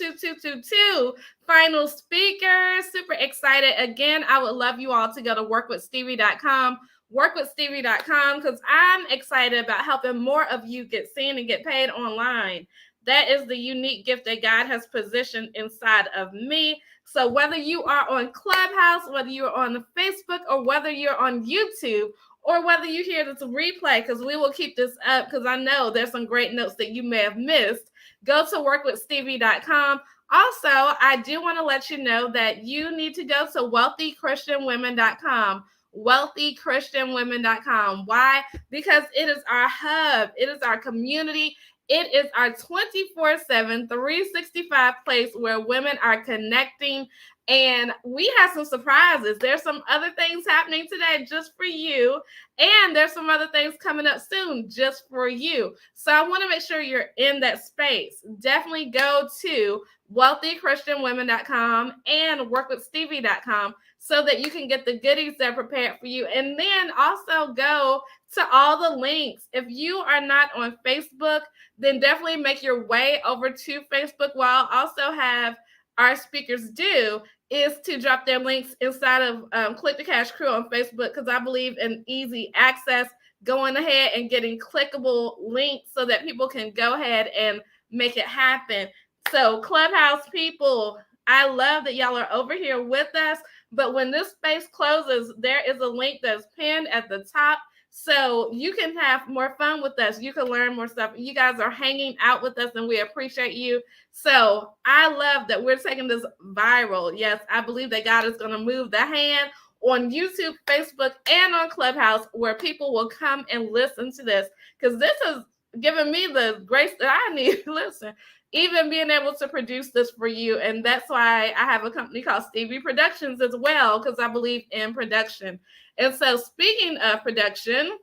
final speakers. Super excited. Again, I would love you all to go to workwithstevie.com. Workwithstevie.com because I'm excited about helping more of you get seen and get paid online. That is the unique gift that God has positioned inside of me. So whether you are on Clubhouse, whether you're on Facebook, or whether you're on YouTube, or whether you hear this replay, because we will keep this up because I know there's some great notes that you may have missed, go to workwithstevie.com. Also, I do want to let you know that you need to go to wealthychristianwomen.com. wealthychristianwomen.com. Why? Because it is our hub. It is our community. It is our 24/7, 365 place where women are connecting. And we have some surprises. There's some other things happening today just for you. And there's some other things coming up soon just for you. So I want to make sure you're in that space. Definitely go to wealthychristianwomen.com and workwithstevie.com so that you can get the goodies that are prepared for you. And then also go to all the links. If you are not on Facebook, then definitely make your way over to Facebook. What I'll also have our speakers do is to drop their links inside of Click the Cash Crew on Facebook, because I believe in easy access, going ahead and getting clickable links so that people can go ahead and make it happen. So Clubhouse people, I love that y'all are over here with us, but when this space closes, there is a link that's pinned at the top. So you can have more fun with us. You can learn more stuff. You guys are hanging out with us and we appreciate you. So I love that we're taking this viral. Yes, I believe that God is going to move the hand on YouTube, Facebook, and on Clubhouse where people will come and listen to this, because this has given me the grace that I need. Listen, even being able to produce this for you. And that's why I have a company called Stevie Productions as well, because I believe in production. And so speaking of production,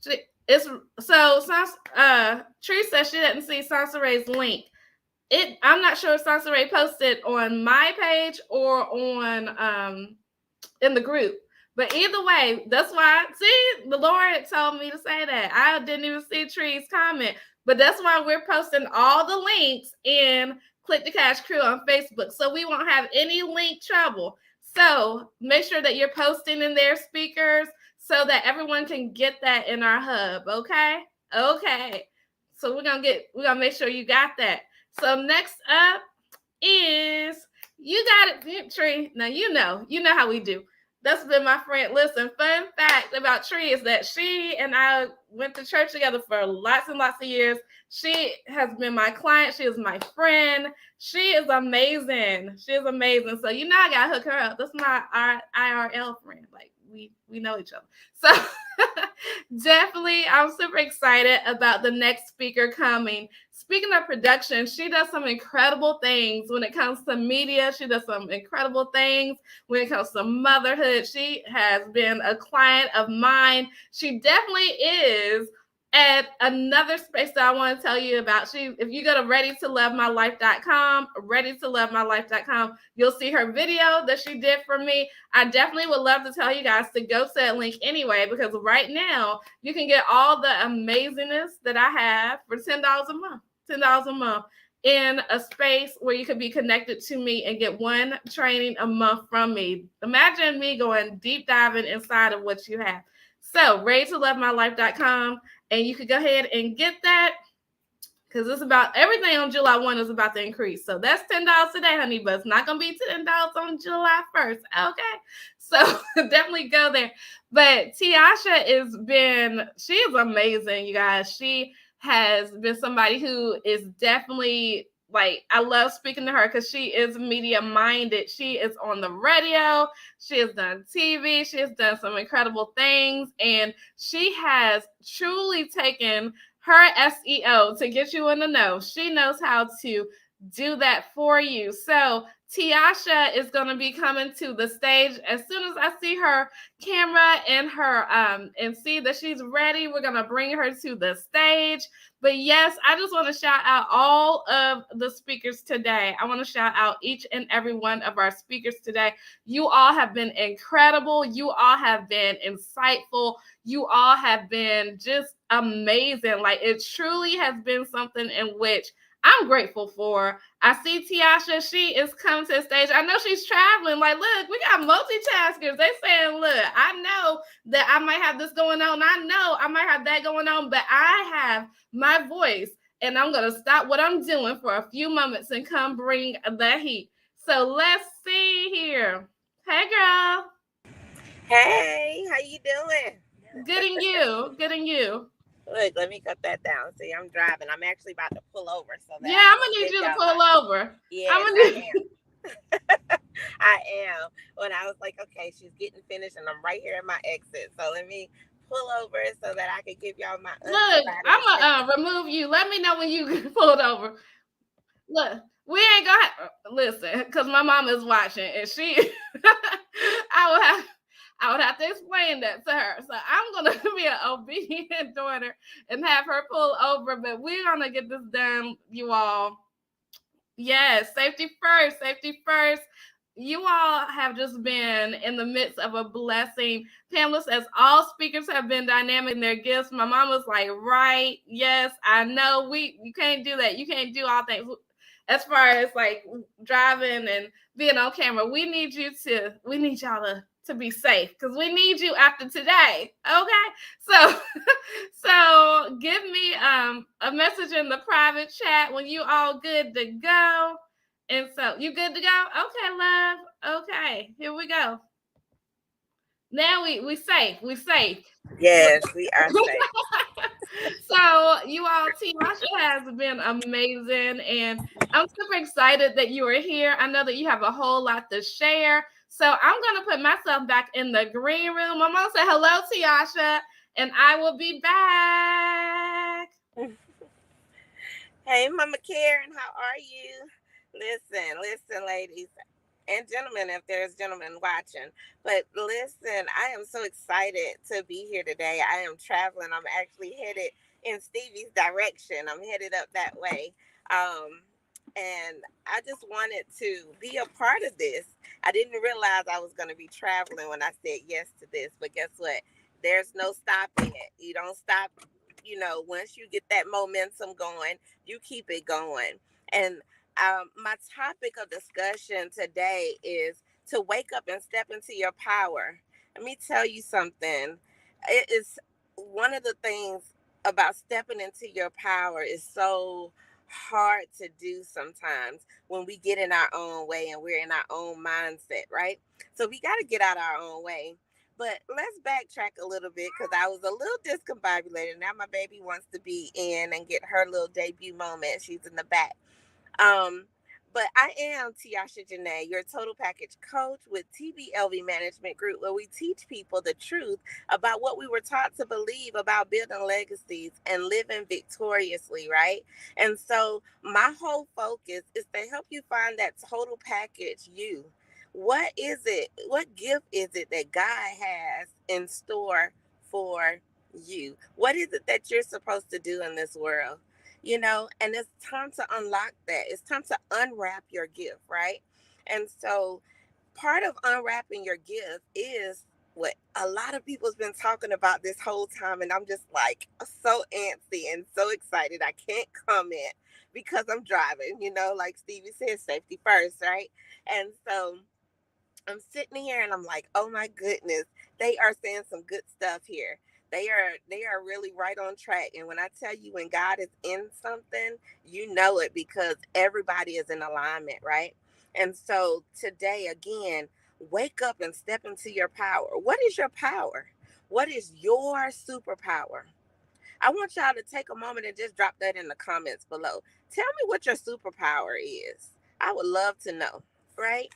Tree says she didn't see Sansaray's link. I'm not sure if Sansaray posted on my page or on in the group, But either way, that's why, see, the Lord told me to say that. I didn't even see Tree's comment. But that's why we're posting all the links in Click the Cash Crew on Facebook. So we won't have any link trouble. So make sure that you're posting in their speakers so that everyone can get that in our hub. Okay? Okay. So we're gonna make sure you got that. So next up is you got it, Tree. Now you know how we do. That's been my friend. Listen, fun fact about Tree is that she and I went to church together for lots and lots of years. She has been my client. She is my friend. She is amazing. She is amazing. So I gotta hook her up. That's my IRL friend. Like we know each other. So definitely, I'm super excited about the next speaker coming. Speaking of production, she does some incredible things when it comes to media. She does some incredible things when it comes to motherhood. She has been a client of mine. She definitely is at another space that I want to tell you about. If you go to readytolovemylife.com, you'll see her video that she did for me. I definitely would love to tell you guys to go to that link anyway, because right now you can get all the amazingness that I have for $10 a month. $10 a month in a space where you could be connected to me and get one training a month from me. Imagine me going deep diving inside of what you have. So readytolovemylife.com, and you could go ahead and get that, because it's about everything on July 1 is about to increase. So that's $10 today, honey, but it's not going to be $10 on July 1st. Okay. So definitely go there. But Tiasha she is amazing, you guys. She has been somebody who is definitely, like, I love speaking to her because she is media minded. She is on the radio. She has done TV. She has done some incredible things. And she has truly taken her SEO to get you in the know. She knows how to do that for you. So Tiasha is going to be coming to the stage as soon as I see her camera and her and see that she's ready. We're going to bring her to the stage. But yes, I just want to shout out all of the speakers today. I want to shout out each and every one of our speakers today. You all have been incredible. You all have been insightful. You all have been just amazing. Like, it truly has been something in which I'm grateful for. I see Tiasha, she is coming to the stage. I know she's traveling. Like, look, we got multitaskers. They saying, look, I know that I might have this going on. I know I might have that going on, but I have my voice, and I'm going to stop what I'm doing for a few moments and come bring the heat. So let's see here. Hey, girl. Hey, how you doing? Good and you. Good and you. Look, let me cut that down. See, I'm driving. I'm actually about to pull over. So that I'm going to need you to pull over. Yes, I am. I am. When I was like, okay, she's getting finished and I'm right here at my exit. So let me pull over so that I can give y'all my Look, I'm going to remove you. Let me know when you pulled over. Look, we ain't going to listen, because my mom is watching, and she, I would have to explain that to her. So I'm going to be an obedient daughter and have her pull over, but we're going to get this done, you all. Yes, safety first, safety first. You all have just been in the midst of a blessing. Pamela says all speakers have been dynamic in their gifts. My mom was like, right, yes, I know. You can't do that. You can't do all things. As far as like driving and being on camera, we need y'all to be safe, because we need you after today. Okay. So give me a message in the private chat when you all good to go. And so you good to go? Okay, love. Okay, here we go. Now we safe. We safe. Yes, we are safe. So you all, Tiasha has been amazing, and I'm super excited that you are here. I know that you have a whole lot to share. So I'm going to put myself back in the green room. I'm going to say hello, Tiasha, and I will be back. Hey, Mama Karen, how are you? Listen, ladies and gentlemen, if there's gentlemen watching. But listen, I am so excited to be here today. I am traveling. I'm actually headed in Stevie's direction. I'm headed up that way. and I just wanted to be a part of this. I didn't realize I was going to be traveling when I said yes to this, but guess what? There's no stopping it. You don't stop. Once you get that momentum going, you keep it going. And my topic of discussion today is to wake up and step into your power. Let me tell you something. It is one of the things about stepping into your power is so hard to do sometimes when we get in our own way and we're in our own mindset, right? So we got to get out our own way. But let's backtrack a little bit because I was a little discombobulated. Now my baby wants to be in and get her little debut moment. She's in the back. Um, but I am Tiasha Janae, your total package coach with TBLV Management Group, where we teach people the truth about what we were taught to believe about building legacies and living victoriously, right? And so my whole focus is to help you find that total package you. What is it? What gift is it that God has in store for you? What is it that you're supposed to do in this world? And it's time to unlock that. It's time to unwrap your gift, right? And so part of unwrapping your gift is what a lot of people's been talking about this whole time. And I'm just like so antsy and so excited. I can't comment because I'm driving, like Stevie said, safety first, right? And so I'm sitting here and I'm like, oh my goodness, they are saying some good stuff here. They are really right on track. And when I tell you when God is in something, you know it because everybody is in alignment, right? And so today again, wake up and step into your power. What is your power? What is your superpower? I want y'all to take a moment and just drop that in the comments below. Tell me what your superpower is. I would love to know, right?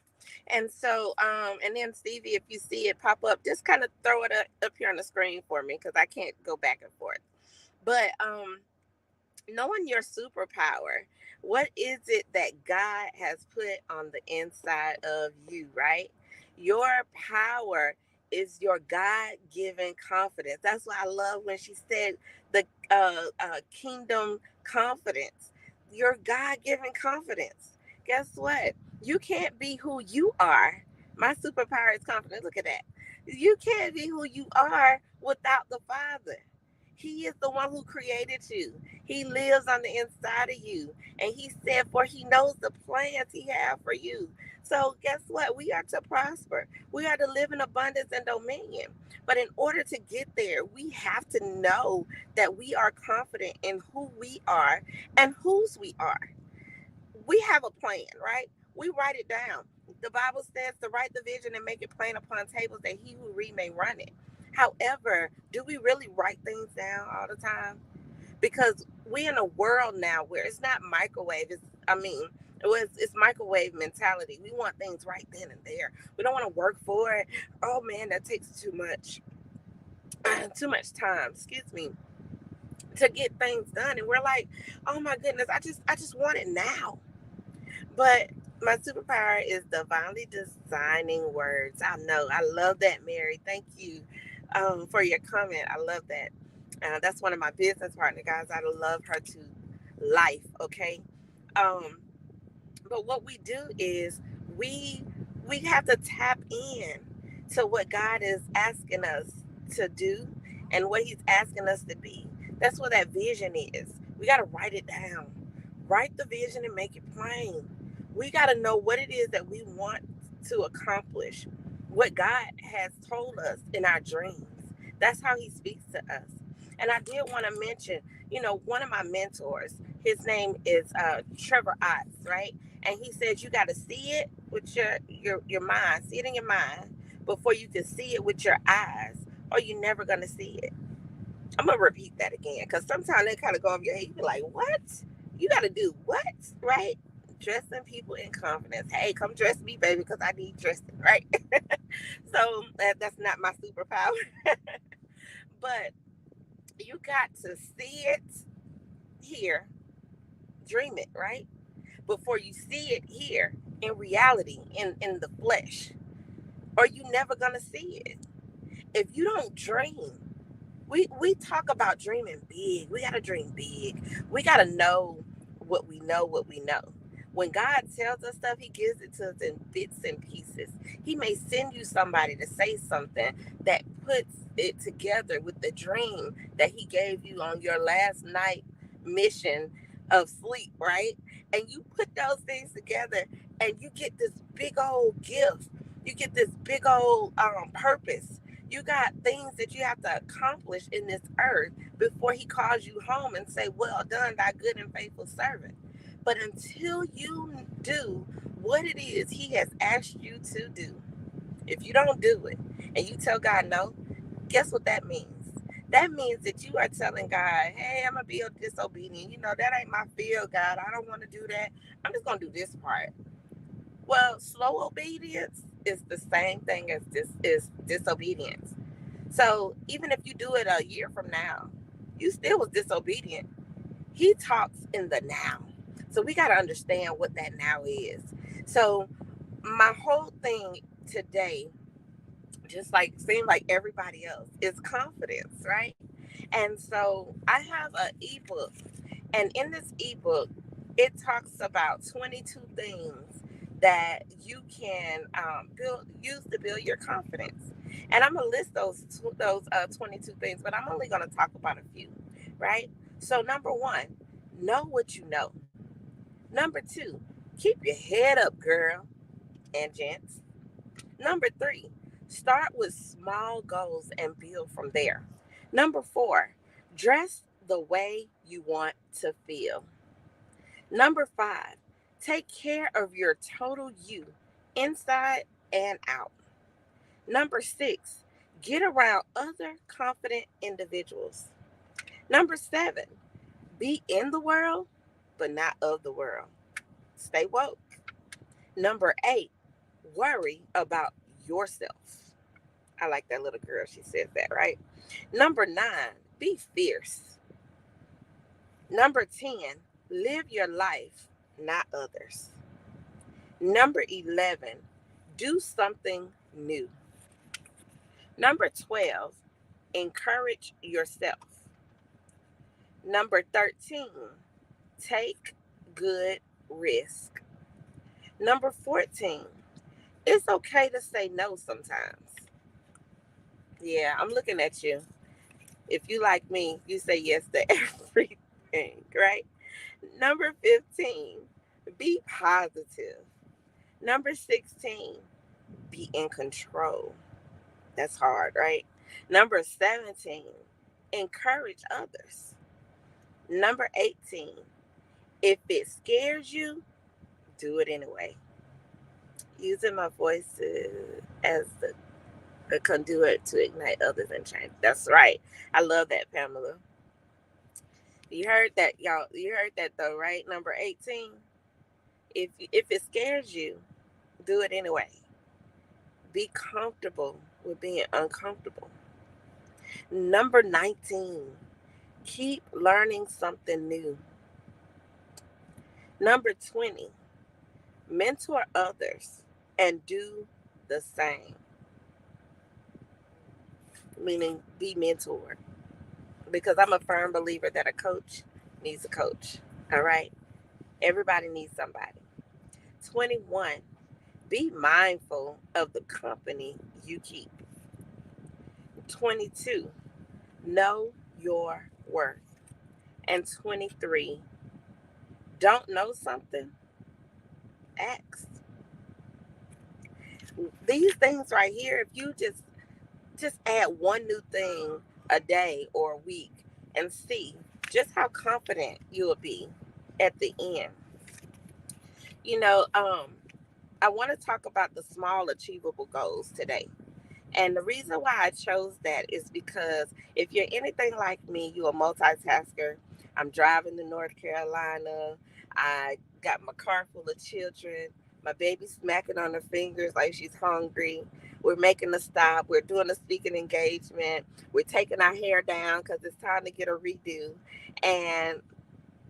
And so, and then Stevie, if you see it pop up, just kind of throw it up here on the screen for me because I can't go back and forth. But knowing your superpower, what is it that God has put on the inside of you, right? Your power is your God-given confidence. That's why I love when she said the kingdom confidence, your God-given confidence. Guess what? You can't be who you are. My superpower is confidence. Look at that. You can't be who you are without the Father. He is the one who created you. He lives on the inside of you. And he said, for he knows the plans he has for you. So guess what? We are to prosper. We are to live in abundance and dominion. But in order to get there, we have to know that we are confident in who we are and whose we are. We have a plan, right? We write it down. The Bible says to write the vision and make it plain upon tables that he who read may run it. However, do we really write things down all the time? Because we're in a world now where it's not microwave. It's microwave mentality. We want things right then and there. We don't want to work for it. Oh man, that takes too much time. Excuse me, to get things done. And we're like, oh my goodness, I just want it now. But my superpower is divinely designing words. I know. I love that, Mary. Thank you for your comment. I love that. That's one of my business partner guys. I love her to life. Okay. But what we do is we have to tap in to what God is asking us to do and what he's asking us to be. That's what that vision is. We got to write it down. Write the vision and make it plain. We got to know what it is that we want to accomplish, what God has told us in our dreams. That's how he speaks to us. And I did want to mention, one of my mentors, his name is Trevor Otts, right? And he says you got to see it with your mind, see it in your mind before you can see it with your eyes, or you're never going to see it. I'm going to repeat that again because sometimes they kind of go over your head. You be like, what? You got to do what, right? Dressing people in confidence. Hey, come dress me, baby, because I need dressing, right? So that's not my superpower. But you got to see it here, dream it, right? Before you see it here in reality, in the flesh, or you never gonna see it. If you don't dream, we talk about dreaming big. We gotta dream big. We gotta know what we know, When God tells us stuff, he gives it to us in bits and pieces. He may send you somebody to say something that puts it together with the dream that he gave you on your last night mission of sleep, right? And you put those things together and you get this big old gift. You get this big old purpose. You got things that you have to accomplish in this earth before he calls you home and say, well done, thy good and faithful servant. But until you do what it is he has asked you to do, if you don't do it and you tell God no, guess what that means? That means that you are telling God, hey, I'm going to be disobedient. You know, that ain't my field, God. I don't want to do that. I'm just going to do this part. Well, slow obedience is the same thing as disobedience. So even if you do it a year from now, you still was disobedient. He talks in the now. So we got to understand what that now is. So my whole thing today, just like seemed like everybody else, is confidence, right? And so I have an ebook, and in this ebook, it talks about 22 things that you can use to build your confidence. And I'm gonna list those 22 things, but I'm only gonna talk about a few, right? So number one, know what you know. Number two, keep your head up, girl and gents. Number three, start with small goals and build from there. Number four, dress the way you want to feel. Number five, take care of your total you, inside and out. Number six, get around other confident individuals. Number seven, be in the world, but not of the world. Stay woke. Number eight, worry about yourself. I like that little girl. She says that, right? Number nine, be fierce. Number 10, live your life, not others. Number 11, do something new. Number 12, encourage yourself. Number 13, take good risk. Number 14, it's okay to say no sometimes. Yeah, I'm looking at you. If you like me, you say yes to everything, right? Number 15, be positive. Number 16, be in control. That's hard, right? Number 17, encourage others. Number 18, if it scares you, do it anyway. Using my voice as the conduit to ignite others and change. That's right. I love that, Pamela. You heard that, y'all. You heard that, though, right? Number 18, if it scares you, do it anyway. Be comfortable with being uncomfortable. Number 19, keep learning something new. Number 20, mentor others and do the same. Meaning be mentored. Because I'm a firm believer that a coach needs a coach. All right? Everybody needs somebody. 21, be mindful of the company you keep. 22, know your worth. And 23, don't know something? Ask. These things right here, if you just add one new thing a day or a week and see just how confident you will be at the end. You know, I want to talk about the small achievable goals today. And the reason why I chose that is because if you're anything like me, you're a multitasker. I'm driving to North Carolina. I got my car full of children. My baby's smacking on her fingers like she's hungry. We're making a stop. We're doing a speaking engagement. We're taking our hair down because it's time to get a redo. And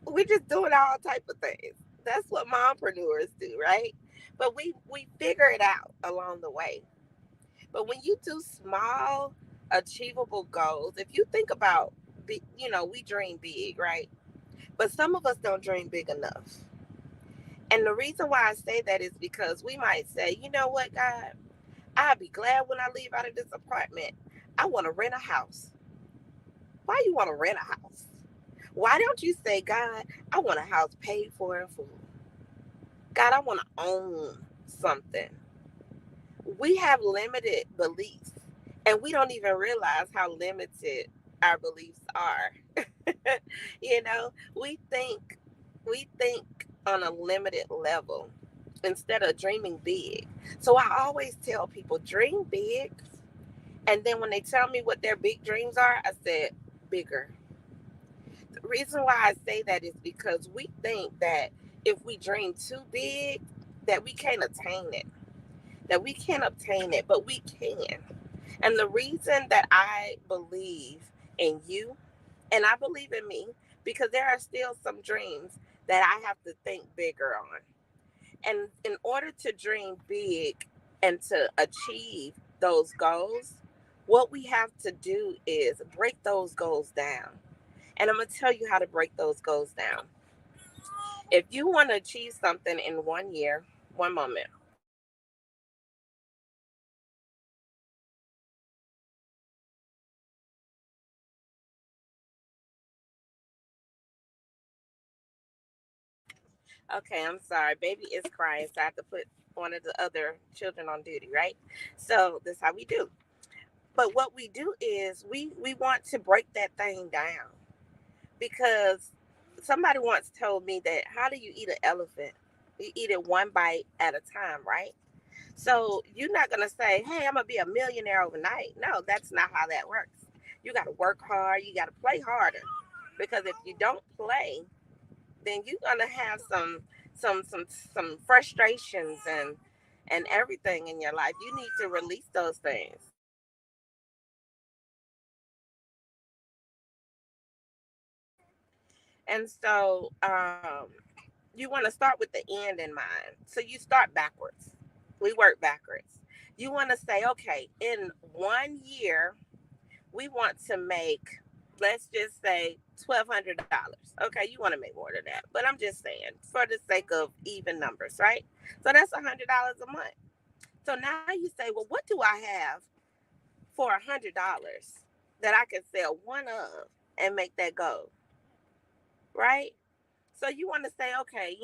we're just doing all type of things. That's what mompreneurs do, right? But we figure it out along the way. But when you do small, achievable goals, if you think about, we dream big, right? But some of us don't dream big enough. And the reason why I say that is because we might say, you know what, God, I'll be glad when I leave out of this apartment. I want to rent a house. Why you want to rent a house? Why don't you say, God, I want a house paid for in full? God, I want to own something. We have limited beliefs, and we don't even realize how limited our beliefs are. You know, we think on a limited level instead of dreaming big. So I always tell people, dream big. And then when they tell me what their big dreams are, I said, bigger. The reason why I say that is because we think that if we dream too big, that we can't attain it, but we can. And the reason that I believe in you and I believe in me, because there are still some dreams that I have to think bigger on. And in order to dream big and to achieve those goals, what we have to do is break those goals down. And I'm going to tell you how to break those goals down. If you want to achieve something in 1 year, one moment. Okay, I'm sorry. Baby is crying, so I have to put one of the other children on duty, right? So that's how we do. But what we do is we want to break that thing down, because somebody once told me that how do you eat an elephant? You eat it one bite at a time, right? So you're not gonna say, "Hey, I'm gonna be a millionaire overnight." No, that's not how that works. You got to work hard. You got to play harder, because if you don't play, then you're gonna have some frustrations and everything in your life. You need to release those things. And so you want to start with the end in mind. So you start backwards. We work backwards. You want to say, okay, in 1 year, we want to make, let's just say, $1,200. Okay, you want to make more than that, but I'm just saying for the sake of even numbers, right? So that's $100 a month. So now you say, well, what do I have for $100 that I can sell one of and make that go, right? So you want to say, okay,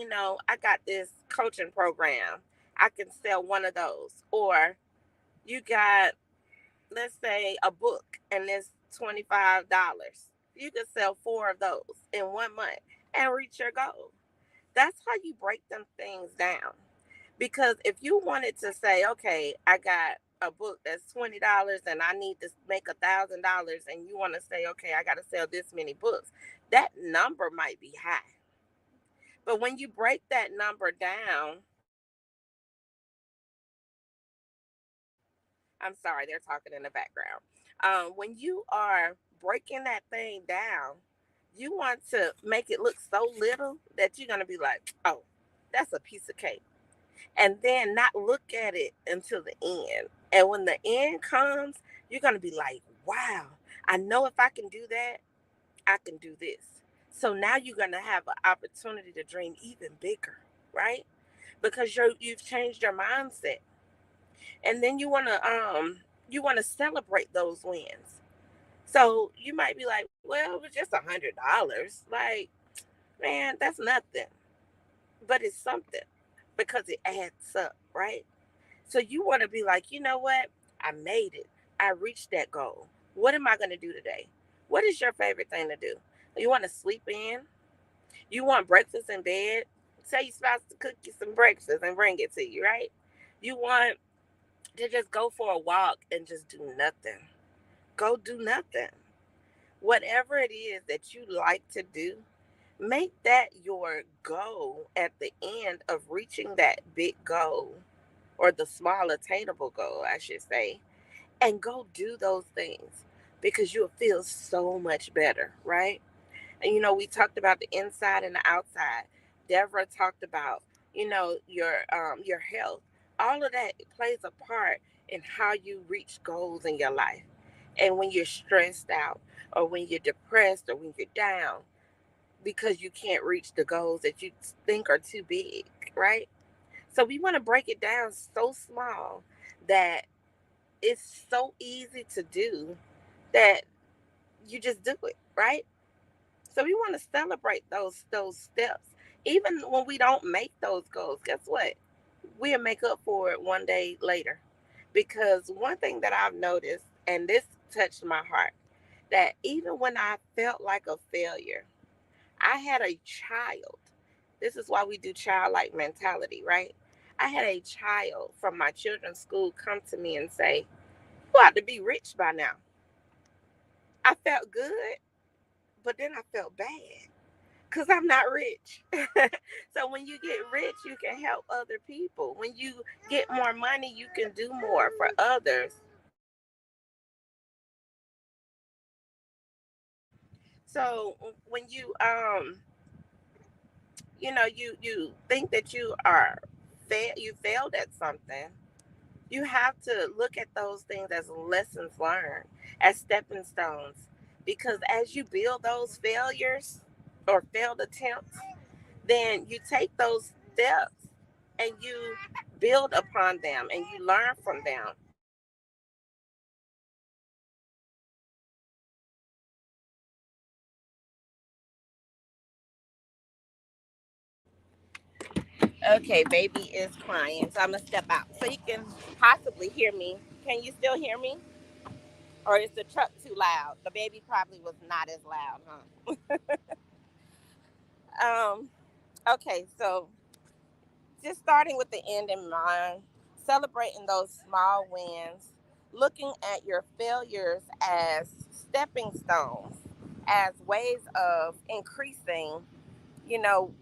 I got this coaching program. I can sell one of those. Or you got, let's say, a book and it's $25. You can sell four of those in 1 month and reach your goal. That's how you break them things down. Because if you wanted to say, okay, I got a book that's $20 and I need to make $1,000, and you want to say, okay, I got to sell this many books, that number might be high. But when you break that number down, I'm sorry, they're talking in the background. When you are breaking that thing down, you want to make it look so little that you're going to be like, oh, that's a piece of cake. And then not look at it until the end. And when the end comes, you're going to be like, wow, I know if I can do that, I can do this. So now you're going to have an opportunity to dream even bigger, right? Because you've changed your mindset. And then you want to celebrate those wins. So you might be like, well, it was just $100. Like, man, that's nothing. But it's something, because it adds up, right? So you want to be like, you know what? I made it. I reached that goal. What am I going to do today? What is your favorite thing to do? You want to sleep in? You want breakfast in bed? Tell your spouse to cook you some breakfast and bring it to you, right? You want to just go for a walk and just do nothing. Go do nothing. Whatever it is that you like to do, make that your goal at the end of reaching that big goal, or the small attainable goal, I should say, and go do those things, because you'll feel so much better, right? And we talked about the inside and the outside. Deborah talked about, your health. All of that plays a part in how you reach goals in your life. And when you're stressed out, or when you're depressed, or when you're down because you can't reach the goals that you think are too big, right? So we want to break it down so small that it's so easy to do that you just do it, right? So we want to celebrate those steps. Even when we don't make those goals, guess what? We'll make up for it one day later. Because one thing that I've noticed, and this touched my heart, that even when I felt like a failure, I had a child. This is why we do childlike mentality, right? I had a child from my children's school come to me and say, "You ought to be rich by now." I felt good, but then I felt bad because I'm not rich. So when you get rich, you can help other people. When you get more money, you can do more for others. So when you think that you failed at something, you have to look at those things as lessons learned, as stepping stones. Because as you build those failures or failed attempts, then you take those steps and you build upon them and you learn from them. Okay, baby is crying, so I'm gonna step out so you can possibly hear me. Can you still hear me? Or is the truck too loud? The baby probably was not as loud, huh? Okay, so just starting with the end in mind, celebrating those small wins, looking at your failures as stepping stones, as ways of increasing,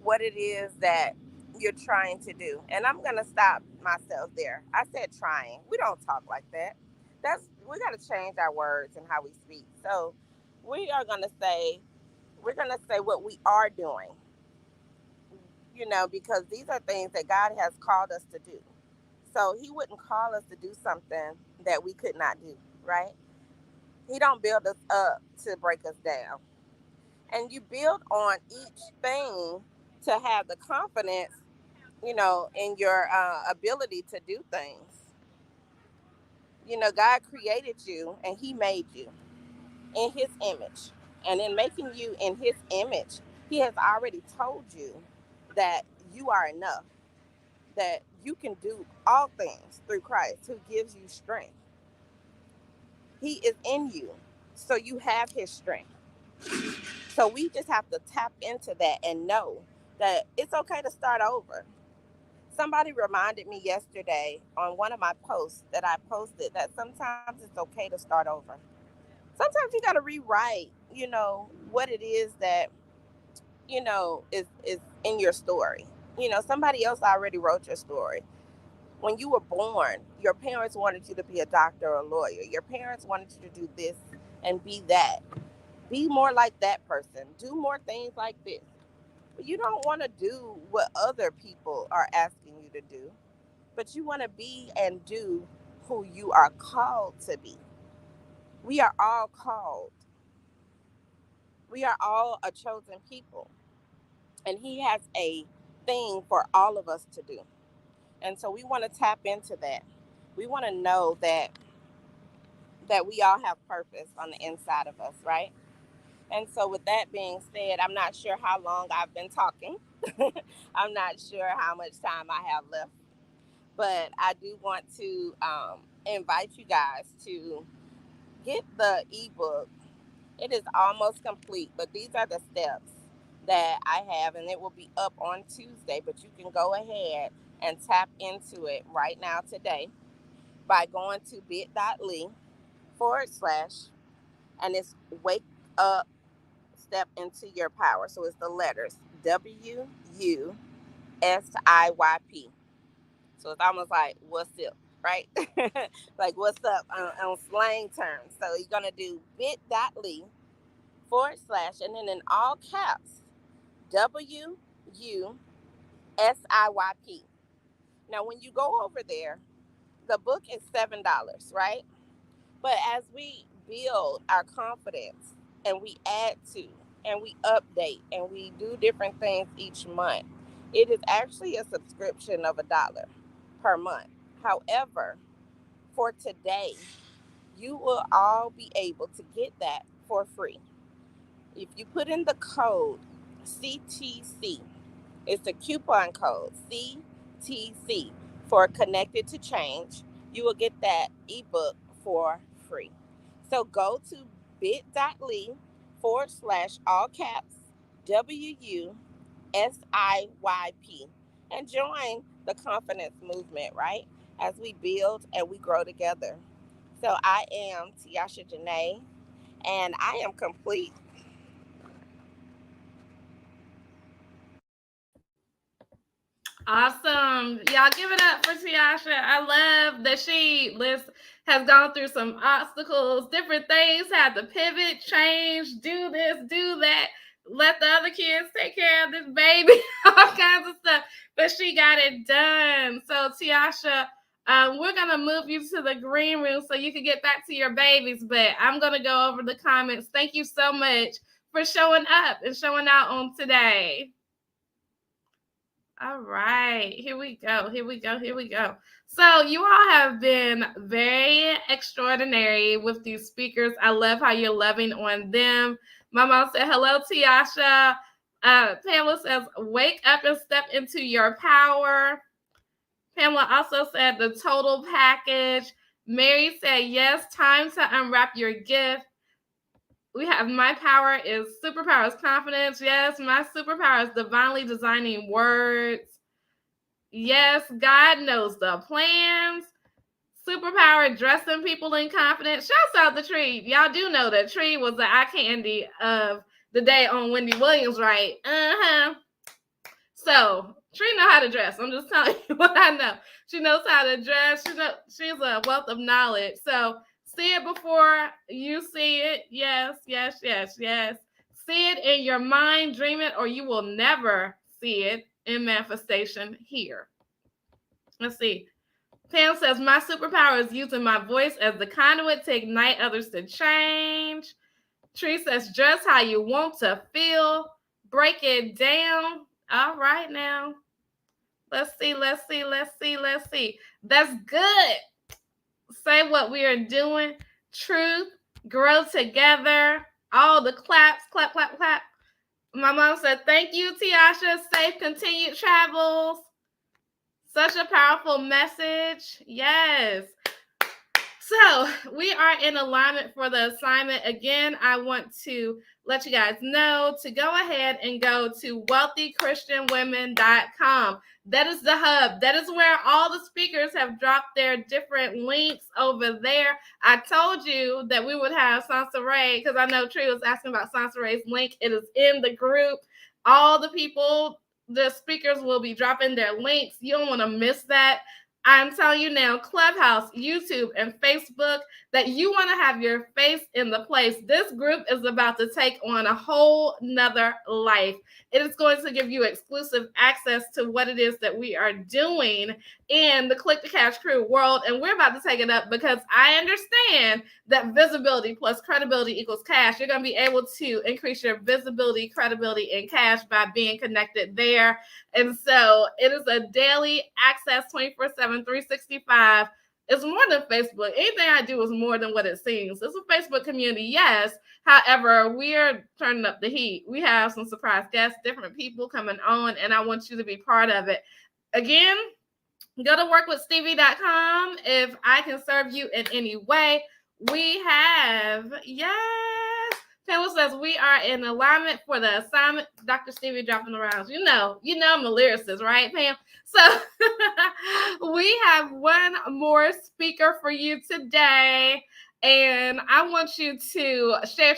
what it is that you're trying to do. And I'm going to stop myself there. I said trying. We don't talk like that. We got to change our words and how we speak. So we are going to say, we're going to say what we are doing, because these are things that God has called us to do. So he wouldn't call us to do something that we could not do, right? He don't build us up to break us down. And you build on each thing to have the confidence, in your ability to do things. God created you and he made you in his image. And in making you in his image, he has already told you that you are enough, that you can do all things through Christ who gives you strength. He is in you, so you have his strength. So we just have to tap into that and know that it's okay to start over. Somebody reminded me yesterday on one of my posts that I posted that sometimes it's okay to start over. Sometimes you got to rewrite, what it is that, is in your story. Somebody else already wrote your story. When you were born, your parents wanted you to be a doctor or a lawyer. Your parents wanted you to do this and be that. Be more like that person. Do more things like this. But you don't want to do what other people are asking you to do, but you want to be and do who you are called to be. We are all called. We are all a chosen people. And he has a thing for all of us to do. And so we want to tap into that. We want to know that we all have purpose on the inside of us, right? And so with that being said, I'm not sure how long I've been talking. I'm not sure how much time I have left, but I do want to invite you guys to get the ebook. It is almost complete, but these are the steps that I have, and it will be up on Tuesday, but you can go ahead and tap into it right now today by going to bit.ly/, and it's wake up, step into your power. So it's the letters WUSIYP. So it's almost like what's up, right? Like what's up on slang terms. So you're gonna do bit.ly/, and then in all caps WUSIYP. Now when you go over there, the book is $7, right? But as we build our confidence and we add to and we update and we do different things each month, It is actually a subscription of $1 per month. However, for today, you will all be able to get that for free. If you put in the code CTC, it's a coupon code CTC for Connected to Change, you will get that ebook for free. So go to bit.ly/ all caps WUSIYP and join the confidence movement, right? As we build and we grow together. So I am Tiasha Janae, and I am complete. Awesome. Y'all give it up for Tiasha. I love that she has gone through some obstacles, different things, had to pivot, change, do this, do that, let the other kids take care of this baby, all kinds of stuff. But she got it done. So Tiasha, we're going to move you to the green room so you can get back to your babies. But I'm going to go over the comments. Thank you so much for showing up and showing out on today. All right, here we go. So you all have been very extraordinary with these speakers. I love how you're loving on them. My mom said, hello, Tiasha. Pamela says, wake up and step into your power. Pamela also said the total package. Mary said, yes, time to unwrap your gift. We have my power is superpower is confidence. Yes, my superpower is divinely designing words. Yes, God knows the plans. Superpower dressing people in confidence. Shouts out the Tree. Y'all do know that Tree was the eye candy of the day on Wendy Williams, right? So Tree know how to dress. I'm just telling you what I know. She knows how to dress. She's a wealth of knowledge. So see it before you see it. Yes. See it in your mind, dream it, or you will never see it in manifestation here. Let's see. Pam says, my superpower is using my voice as the conduit to ignite others to change. Tree says, dress how you want to feel. Break it down. All right now. Let's see. That's good. Say what we are doing. Truth. Grow together. All the claps. Clap. My mom said, thank you, Tiasha. Safe continued travels. Such a powerful message. Yes. So we are in alignment for the assignment. Again, I want to let you guys know to go ahead and go to wealthychristianwomen.com. That is the hub. That is where all the speakers have dropped their different links over there. I told you that we would have Sansaray, because I know Tree was asking about Sansaray's link. It is in the group. All the people, the speakers will be dropping their links. You don't want to miss that. I'm telling you now, Clubhouse, YouTube, and Facebook, that you want to have your face in the place. This group is about to take on a whole nother life. It is going to give you exclusive access to what it is that we are doing in the Click to Cash Crew world. And we're about to take it up because I understand that visibility plus credibility equals cash. You're going to be able to increase your visibility, credibility, and cash by being connected there. And so it is a daily access 24/7, 365. It's more than Facebook. Anything I do is more than what it seems. It's a Facebook community, yes. However, we are turning up the heat. We have some surprise guests, different people coming on, and I want you to be part of it. Again, go to workwithstevie.com if I can serve you in any way. We have, yes. Pamela says we are in alignment for the assignment. Dr. Stevie dropping the rounds. You know I'm a lyricist, right, Pam? So we have one more speaker for you today. And I want you to share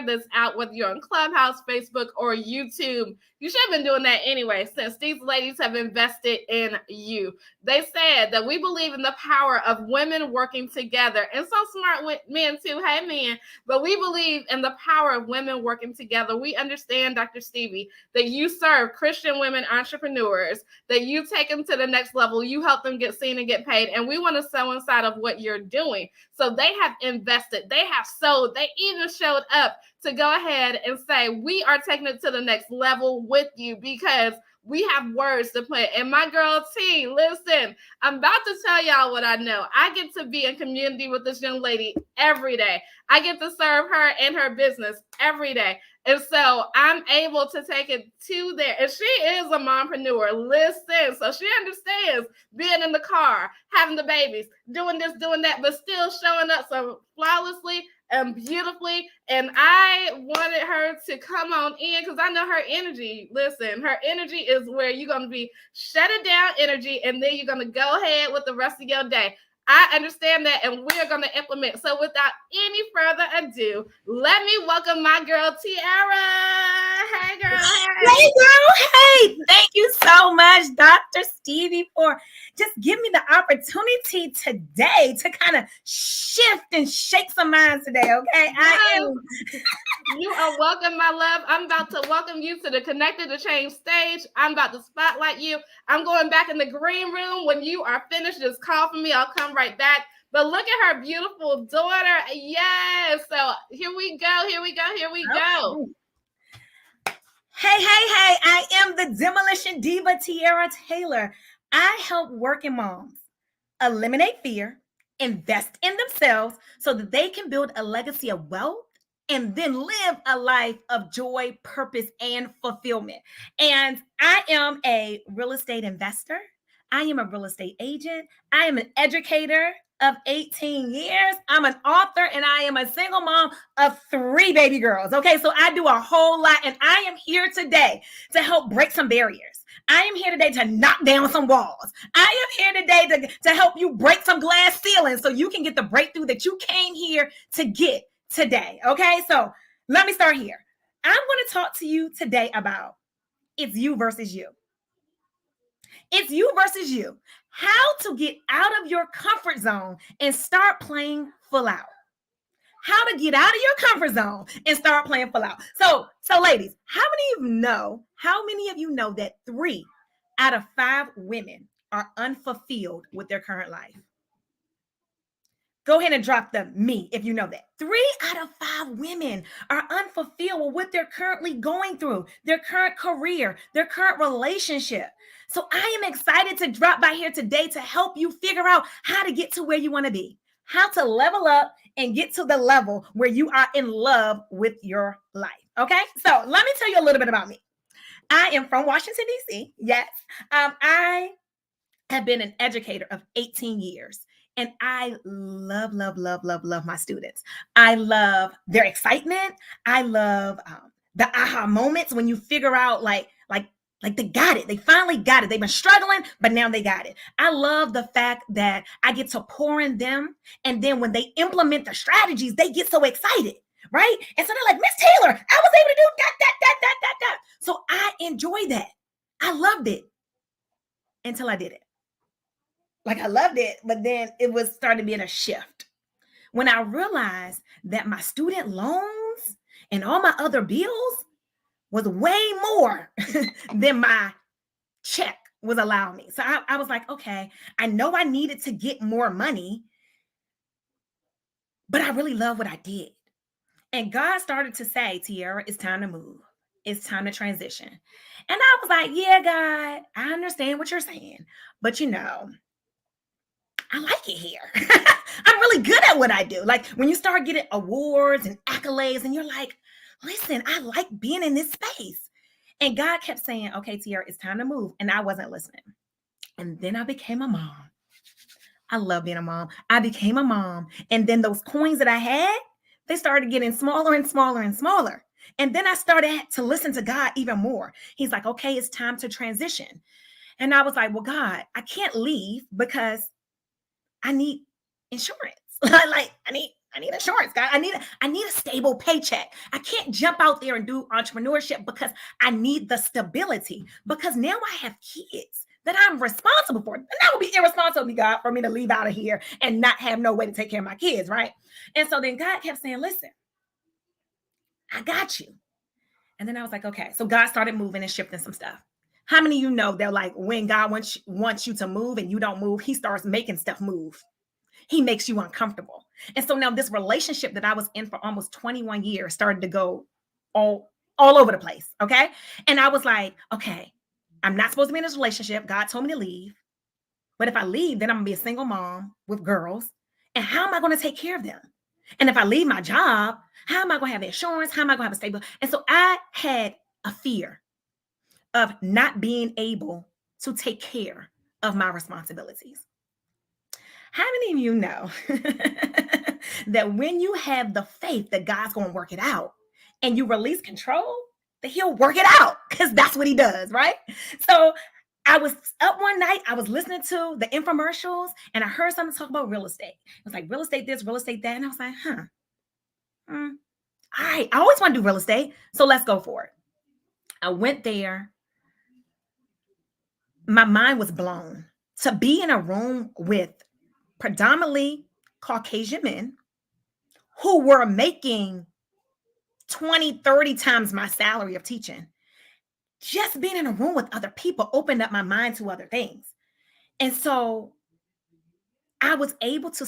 this out, whether you're on Clubhouse, Facebook, or YouTube. You should have been doing that anyway, since these ladies have invested in you. They said that we believe in the power of women working together, and some smart men too. Hey, men. But we believe in the power of women working together. We understand, Dr. Stevie, that you serve Christian women entrepreneurs, that you take them to the next level. You help them get seen and get paid. And we want to sow inside of what you're doing. So they have invested. They have sold. They even showed up to go ahead and say, we are taking it to the next level with you, because we have words to put. And my girl T, listen, I'm about to tell y'all what I know. I get to be in community with this young lady every day. I get to serve her and her business every day. And so I'm able to take it to there. And she is a mompreneur. Listen, so she understands being in the car, having the babies, doing this, doing that, but still showing up so flawlessly and beautifully. And I wanted her to come on in because I know her energy. Listen, her energy is where you're going to be shut it down energy, and then you're going to go ahead with the rest of your day. I understand that, and we're going to implement. So without any further ado, let me welcome my girl, Tiara. Hey, girl. Hey, girl. Hey, thank you so much, Dr. Stevie, for just giving me the opportunity today to kind of shift and shake some minds today, okay? You are welcome, my love. I'm about to welcome you to the Connected to Change stage. I'm about to spotlight you. I'm going back in the green room. When you are finished, just call for me. I'll come right back. But look at her beautiful daughter. Yes. So here we go. Here we go. Hey. I am the Demolition Diva, Tiara Taylor. I help working moms eliminate fear, invest in themselves so that they can build a legacy of wealth and then live a life of joy, purpose, and fulfillment. And I am a real estate investor. I am a real estate agent. I am an educator of 18 years. I'm an author, and I am a single mom of 3 baby girls. Okay, so I do a whole lot, and I am here today to help break some barriers. I am here today to knock down some walls. I am here today to help you break some glass ceilings so you can get the breakthrough that you came here to get today. Okay, so let me start here. I'm going to talk to you today about it's you versus you. It's you versus you. How to get out of your comfort zone and start playing full out. How to get out of your comfort zone and start playing full out. So ladies, how many of you know that 3 out of 5 women are unfulfilled with their current life? Go ahead and drop the me if you know that. 3 out of 5 women are unfulfilled with what they're currently going through, their current career, their current relationship. So I am excited to drop by here today to help you figure out how to get to where you want to be, how to level up and get to the level where you are in love with your life. Okay, so let me tell you a little bit about me. I am from Washington, D.C. Yes, I have been an educator of 18 years. And I love my students. I love their excitement. I love the aha moments when you figure out like they got it. They finally got it. They've been struggling, but now they got it. I love the fact that I get to pour in them. And then when they implement the strategies, they get so excited, right? And so they're like, Miss Taylor, I was able to do that. So I enjoy that. I loved it until I did it. Like I loved it, but then it was starting being a shift. When I realized that my student loans and all my other bills was way more than my check was allowing me. So I was like, okay, I know I needed to get more money, but I really love what I did. And God started to say, Tiara, it's time to move. It's time to transition. And I was like, yeah, God, I understand what you're saying, but I like it here. I'm really good at what I do. Like when you start getting awards and accolades and you're like, listen, I like being in this space. And God kept saying, okay, Tiara, it's time to move. And I wasn't listening. And then I became a mom. I love being a mom. I became a mom. And then those coins that I had, they started getting smaller and smaller and smaller. And then I started to listen to God even more. He's like, okay, it's time to transition. And I was like, well, God, I can't leave because I need insurance. Like I need insurance, guys. I need a stable paycheck. I can't jump out there and do entrepreneurship because I need the stability. Because now I have kids that I'm responsible for. And that would be irresponsible of me, God, for me to leave out of here and not have no way to take care of my kids, right? And so then God kept saying, listen, I got you. And then I was like, okay. So God started moving and shifting some stuff. How many of you know that like when God wants you to move and you don't move, he starts making stuff move. He makes you uncomfortable. And so now this relationship that I was in for almost 21 years started to go all over the place. Okay. And I was like, okay, I'm not supposed to be in this relationship. God told me to leave. But if I leave, then I'm going to be a single mom with girls. And how am I going to take care of them? And if I leave my job, how am I going to have insurance? How am I going to have a stable? And so I had a fear of not being able to take care of my responsibilities. How many of you know that when you have the faith that God's going to work it out and you release control, that he'll work it out, because that's what he does, right? So I was up one night, I was listening to the infomercials, and I heard something talk about real estate. It was like real estate this, real estate that. And I was like, all right, I always want to do real estate, so let's go for it. I went there. My mind was blown to be in a room with predominantly Caucasian men who were making 20, 30 times my salary of teaching. Just being in a room with other people opened up my mind to other things. And so I was able to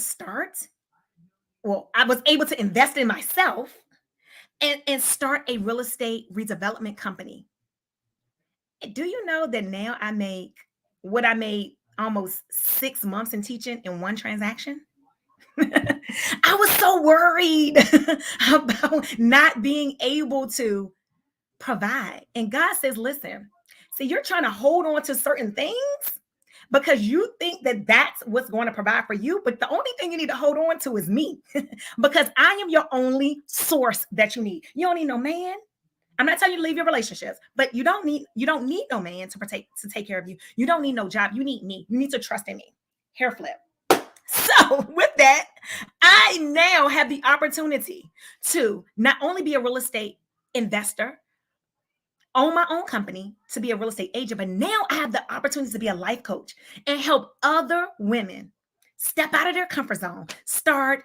invest in myself and start a real estate redevelopment company. Do you know that now I make what I made almost 6 months in teaching in one transaction? I was so worried about not being able to provide. And God says, listen, see, you're trying to hold on to certain things because you think that that's what's going to provide for you. But the only thing you need to hold on to is me, because I am your only source that you need. You don't need no man. I'm not telling you to leave your relationships, but you don't need no man to take care of you. You don't need no job. You need me. You need to trust in me. Hair flip. So with that, I now have the opportunity to not only be a real estate investor, own my own company, to be a real estate agent, but now I have the opportunity to be a life coach and help other women step out of their comfort zone, start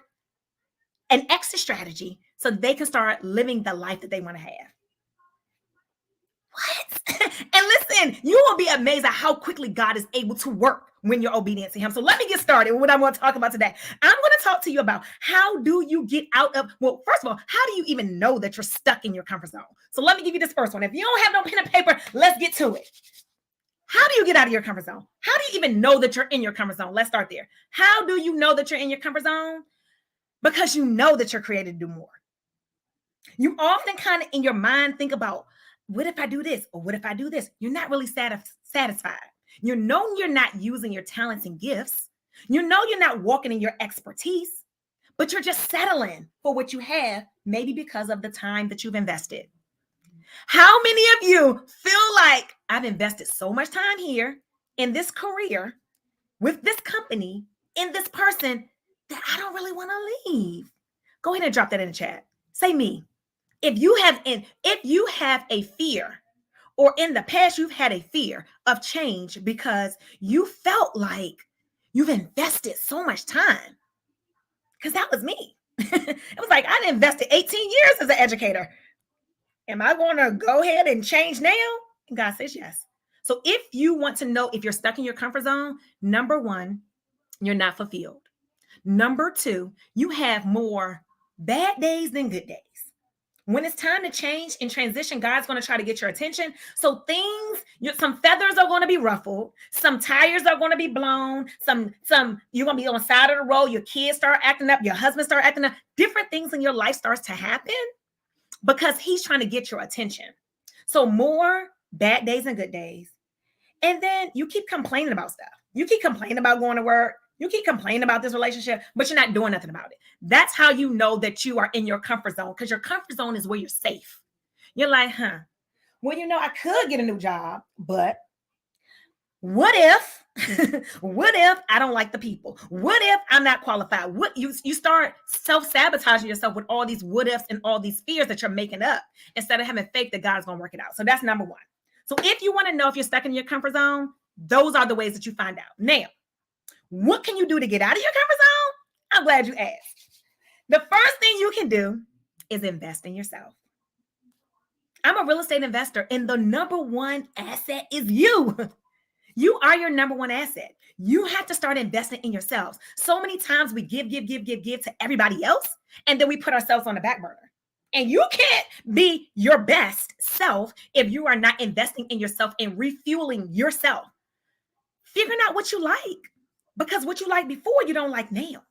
an exit strategy so they can start living the life that they want to have. What? And listen, you will be amazed at how quickly God is able to work when you're obedient to him. So let me get started with what I want to talk about today. I'm going to talk to you about how do you get out of, well, first of all, how do you even know that you're stuck in your comfort zone? So let me give you this first one. If you don't have no pen and paper, let's get to it. How do you get out of your comfort zone? How do you even know that you're in your comfort zone? Let's start there. How do you know that you're in your comfort zone? Because you know that you're created to do more. You often kind of in your mind think about, what if I do this? Or what if I do this? You're not really satisfied. You know you're not using your talents and gifts. You know you're not walking in your expertise, but you're just settling for what you have, maybe because of the time that you've invested. How many of you feel like I've invested so much time here in this career, with this company, in this person, that I don't really want to leave? Go ahead and drop that in the chat. Say me. If you have a fear, or in the past you've had a fear of change because you felt like you've invested so much time, because that was me. It was like I invested 18 years as an educator. Am I going to go ahead and change now? And God says yes. So if you want to know if you're stuck in your comfort zone, number one, you're not fulfilled. Number two, you have more bad days than good days. When it's time to change and transition, God's going to try to get your attention. So some feathers are going to be ruffled. Some tires are going to be blown. Some you're going to be on the side of the road. Your kids start acting up. Your husband start acting up. Different things in your life starts to happen because he's trying to get your attention. So more bad days and good days. And then you keep complaining about stuff. You keep complaining about going to work. You keep complaining about this relationship, but you're not doing nothing about it. That's how you know that you are in your comfort zone, because your comfort zone is where you're safe. You're like, well, I could get a new job, but what if I don't like the people? What if I'm not qualified? What you start self-sabotaging yourself with all these what ifs and all these fears that you're making up instead of having faith that God's going to work it out. So that's number one. So if you want to know if you're stuck in your comfort zone, those are the ways that you find out. Now, what can you do to get out of your comfort zone? I'm glad you asked. The first thing you can do is invest in yourself. I'm a real estate investor, and the number one asset is you. You are your number one asset. You have to start investing in yourselves. So many times we give to everybody else, and then we put ourselves on the back burner. And you can't be your best self if you are not investing in yourself and refueling yourself. Figuring out what you like, because what you like before, you don't like now.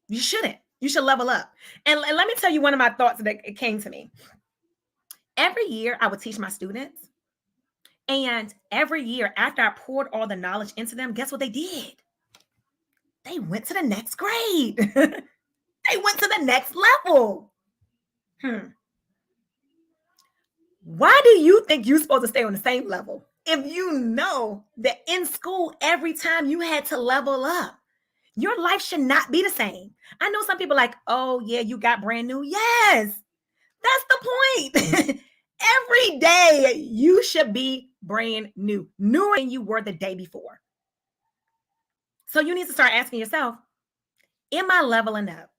You shouldn't. You should level up. And let me tell you one of my thoughts that came to me. Every year, I would teach my students. And every year, after I poured all the knowledge into them, guess what they did? They went to the next grade. They went to the next level. Why do you think you're supposed to stay on the same level if you know that in school, every time you had to level up? Your life should not be the same. I know some people like, oh, yeah, you got brand new. Yes, that's the point. Every day you should be brand new, newer than you were the day before. So you need to start asking yourself, am I leveling up?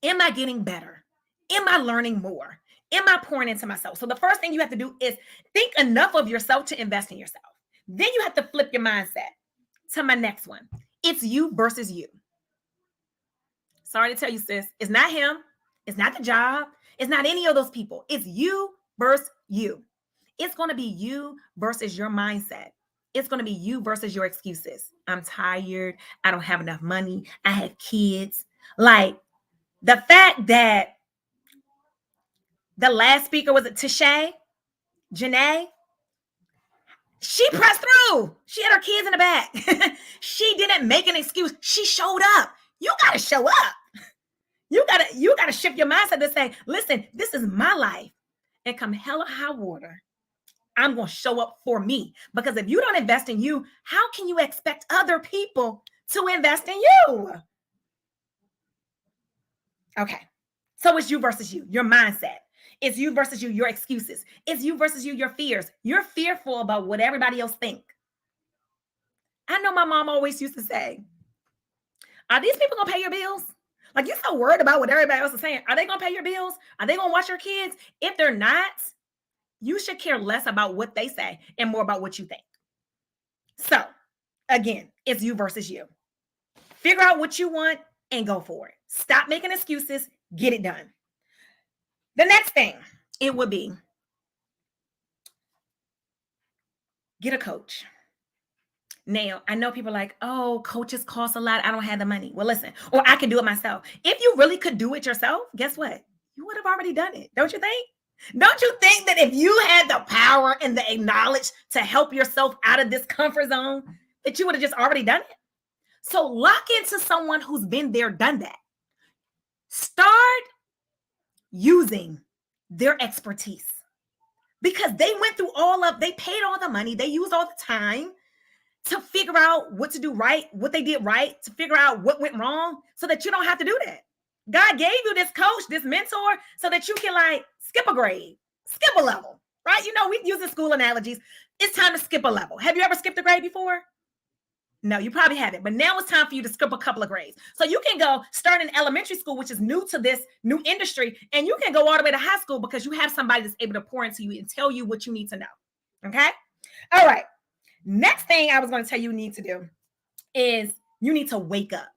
Am I getting better? Am I learning more? Am I pouring into myself? So the first thing you have to do is think enough of yourself to invest in yourself. Then you have to flip your mindset to my next one. It's you versus you. Sorry to tell you, sis, it's not him. It's not the job. It's not any of those people. It's you versus you. It's going to be you versus your mindset. It's going to be you versus your excuses. I'm tired. I don't have enough money. I have kids. Like the fact that the last speaker was it Janae? She pressed through. She had her kids in the back. She didn't make an excuse. She showed up. You got to show up. You gotta shift your mindset to say, listen, this is my life. And come hell or high water, I'm going to show up for me. Because if you don't invest in you, how can you expect other people to invest in you? Okay. So it's you versus you, your mindset. It's you versus you, your excuses. It's you versus you, your fears. You're fearful about what everybody else think. I know my mom always used to say, are these people going to pay your bills? Like, you're so worried about what everybody else is saying. Are they going to pay your bills? Are they going to watch your kids? If they're not, you should care less about what they say and more about what you think. So, again, it's you versus you. Figure out what you want and go for it. Stop making excuses. Get it done. The next thing, it would be get a coach. Now, I know people are like, oh, coaches cost a lot. I don't have the money. Well, listen, or I can do it myself. If you really could do it yourself, guess what? You would have already done it. Don't you think? Don't you think that if you had the power and the knowledge to help yourself out of this comfort zone, that you would have just already done it? So lock into someone who's been there, done that. Start using their expertise because they went through they paid all the money, they used all the time to figure out what to do right, what they did right, to figure out what went wrong so that you don't have to do that. God gave you this coach, this mentor, so that you can skip a grade, skip a level, right? You know, we use the school analogies. It's time to skip a level. Have you ever skipped a grade before? No, you probably haven't, but now it's time for you to skip a couple of grades. So you can go start in elementary school, which is new to this new industry, and you can go all the way to high school because you have somebody that's able to pour into you and tell you what you need to know, okay? All right. Next thing I was going to tell you need to do is you need to wake up.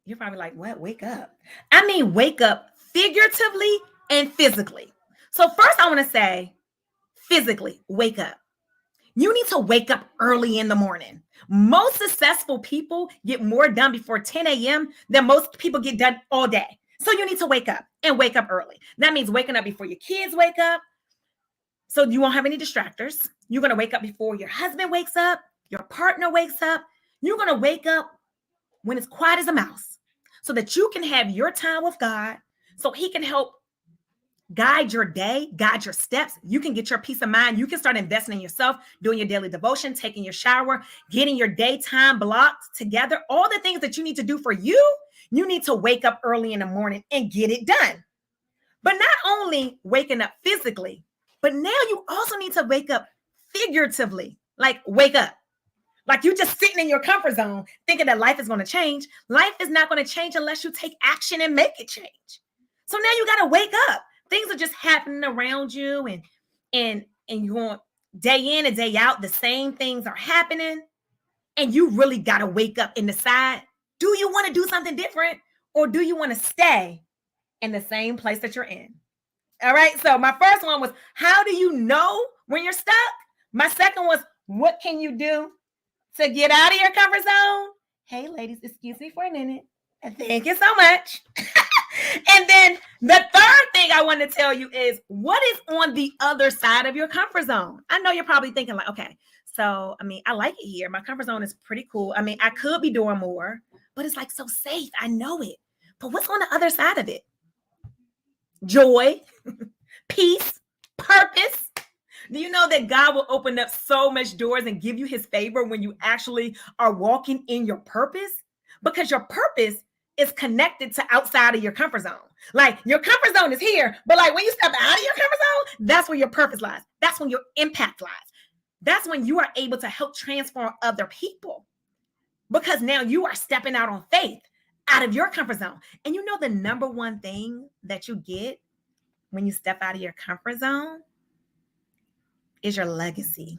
You're probably like, what? Wake up? I mean, wake up figuratively and physically. So first I want to say physically, wake up. You need to wake up early in the morning. Most successful people get more done before 10 a.m. than most people get done all day. So you need to wake up and wake up early. That means waking up before your kids wake up. So you won't have any distractors. You're going to wake up before your husband wakes up, your partner wakes up. You're going to wake up when it's quiet as a mouse so that you can have your time with God so he can help guide your day, guide your steps. You can get your peace of mind. You can start investing in yourself, doing your daily devotion, taking your shower, getting your daytime blocked together. All the things that you need to do for you, you need to wake up early in the morning and get it done. But not only waking up physically, but now you also need to wake up figuratively, like wake up. Like you just sitting in your comfort zone thinking that life is going to change. Life is not going to change unless you take action and make it change. So now you got to wake up. Things are just happening around you and you're going day in and day out. The same things are happening. And you really got to wake up and decide, do you want to do something different or do you want to stay in the same place that you're in. All right. So my first one was, how do you know when you're stuck? My second was, what can you do to get out of your comfort zone? Hey, ladies, excuse me for a minute. And thank you so much. And then the third thing I want to tell you is, what is on the other side of your comfort zone? I know you're probably thinking like, okay, so, I mean, I like it here. My comfort zone is pretty cool. I mean, I could be doing more, but it's like so safe. I know it. But what's on the other side of it? Joy, peace, purpose. Do you know that God will open up so much doors and give you his favor when you actually are walking in your purpose? Because your purpose is connected to outside of your comfort zone. Like, your comfort zone is here, but like when you step out of your comfort zone, that's where your purpose lies. That's when your impact lies. That's when you are able to help transform other people, because now you are stepping out on faith out of your comfort zone. And you know, the number one thing that you get when you step out of your comfort zone is your legacy.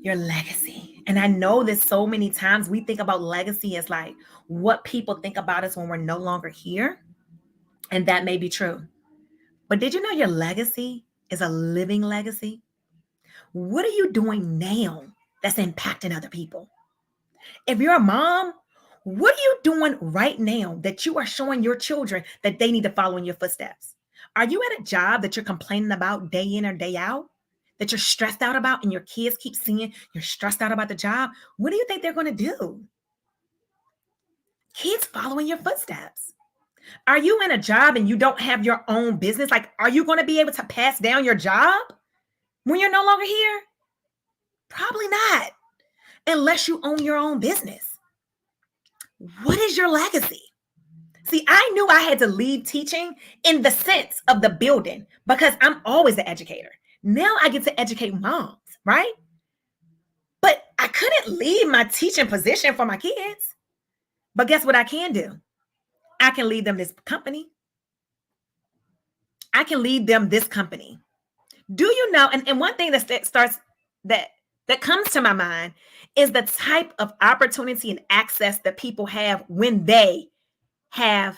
Your legacy. And I know that so many times we think about legacy as like what people think about us when we're no longer here. And that may be true. But did you know your legacy is a living legacy? What are you doing now that's impacting other people? If you're a mom, what are you doing right now that you are showing your children that they need to follow in your footsteps? Are you at a job that you're complaining about day in or day out, that you're stressed out about, and your kids keep seeing you're stressed out about the job? What do you think they're going to do? Kids following your footsteps. Are you in a job and you don't have your own business? Like, are you going to be able to pass down your job when you're no longer here? Probably not, unless you own your own business. What is your legacy? See, I knew I had to leave teaching in the sense of the building because I'm always an educator. Now I get to educate moms, right? But I couldn't leave my teaching position for my kids. But guess what I can do? I can leave them this company. I can leave them this company. Do you know? And one thing that comes to my mind is the type of opportunity and access that people have when they have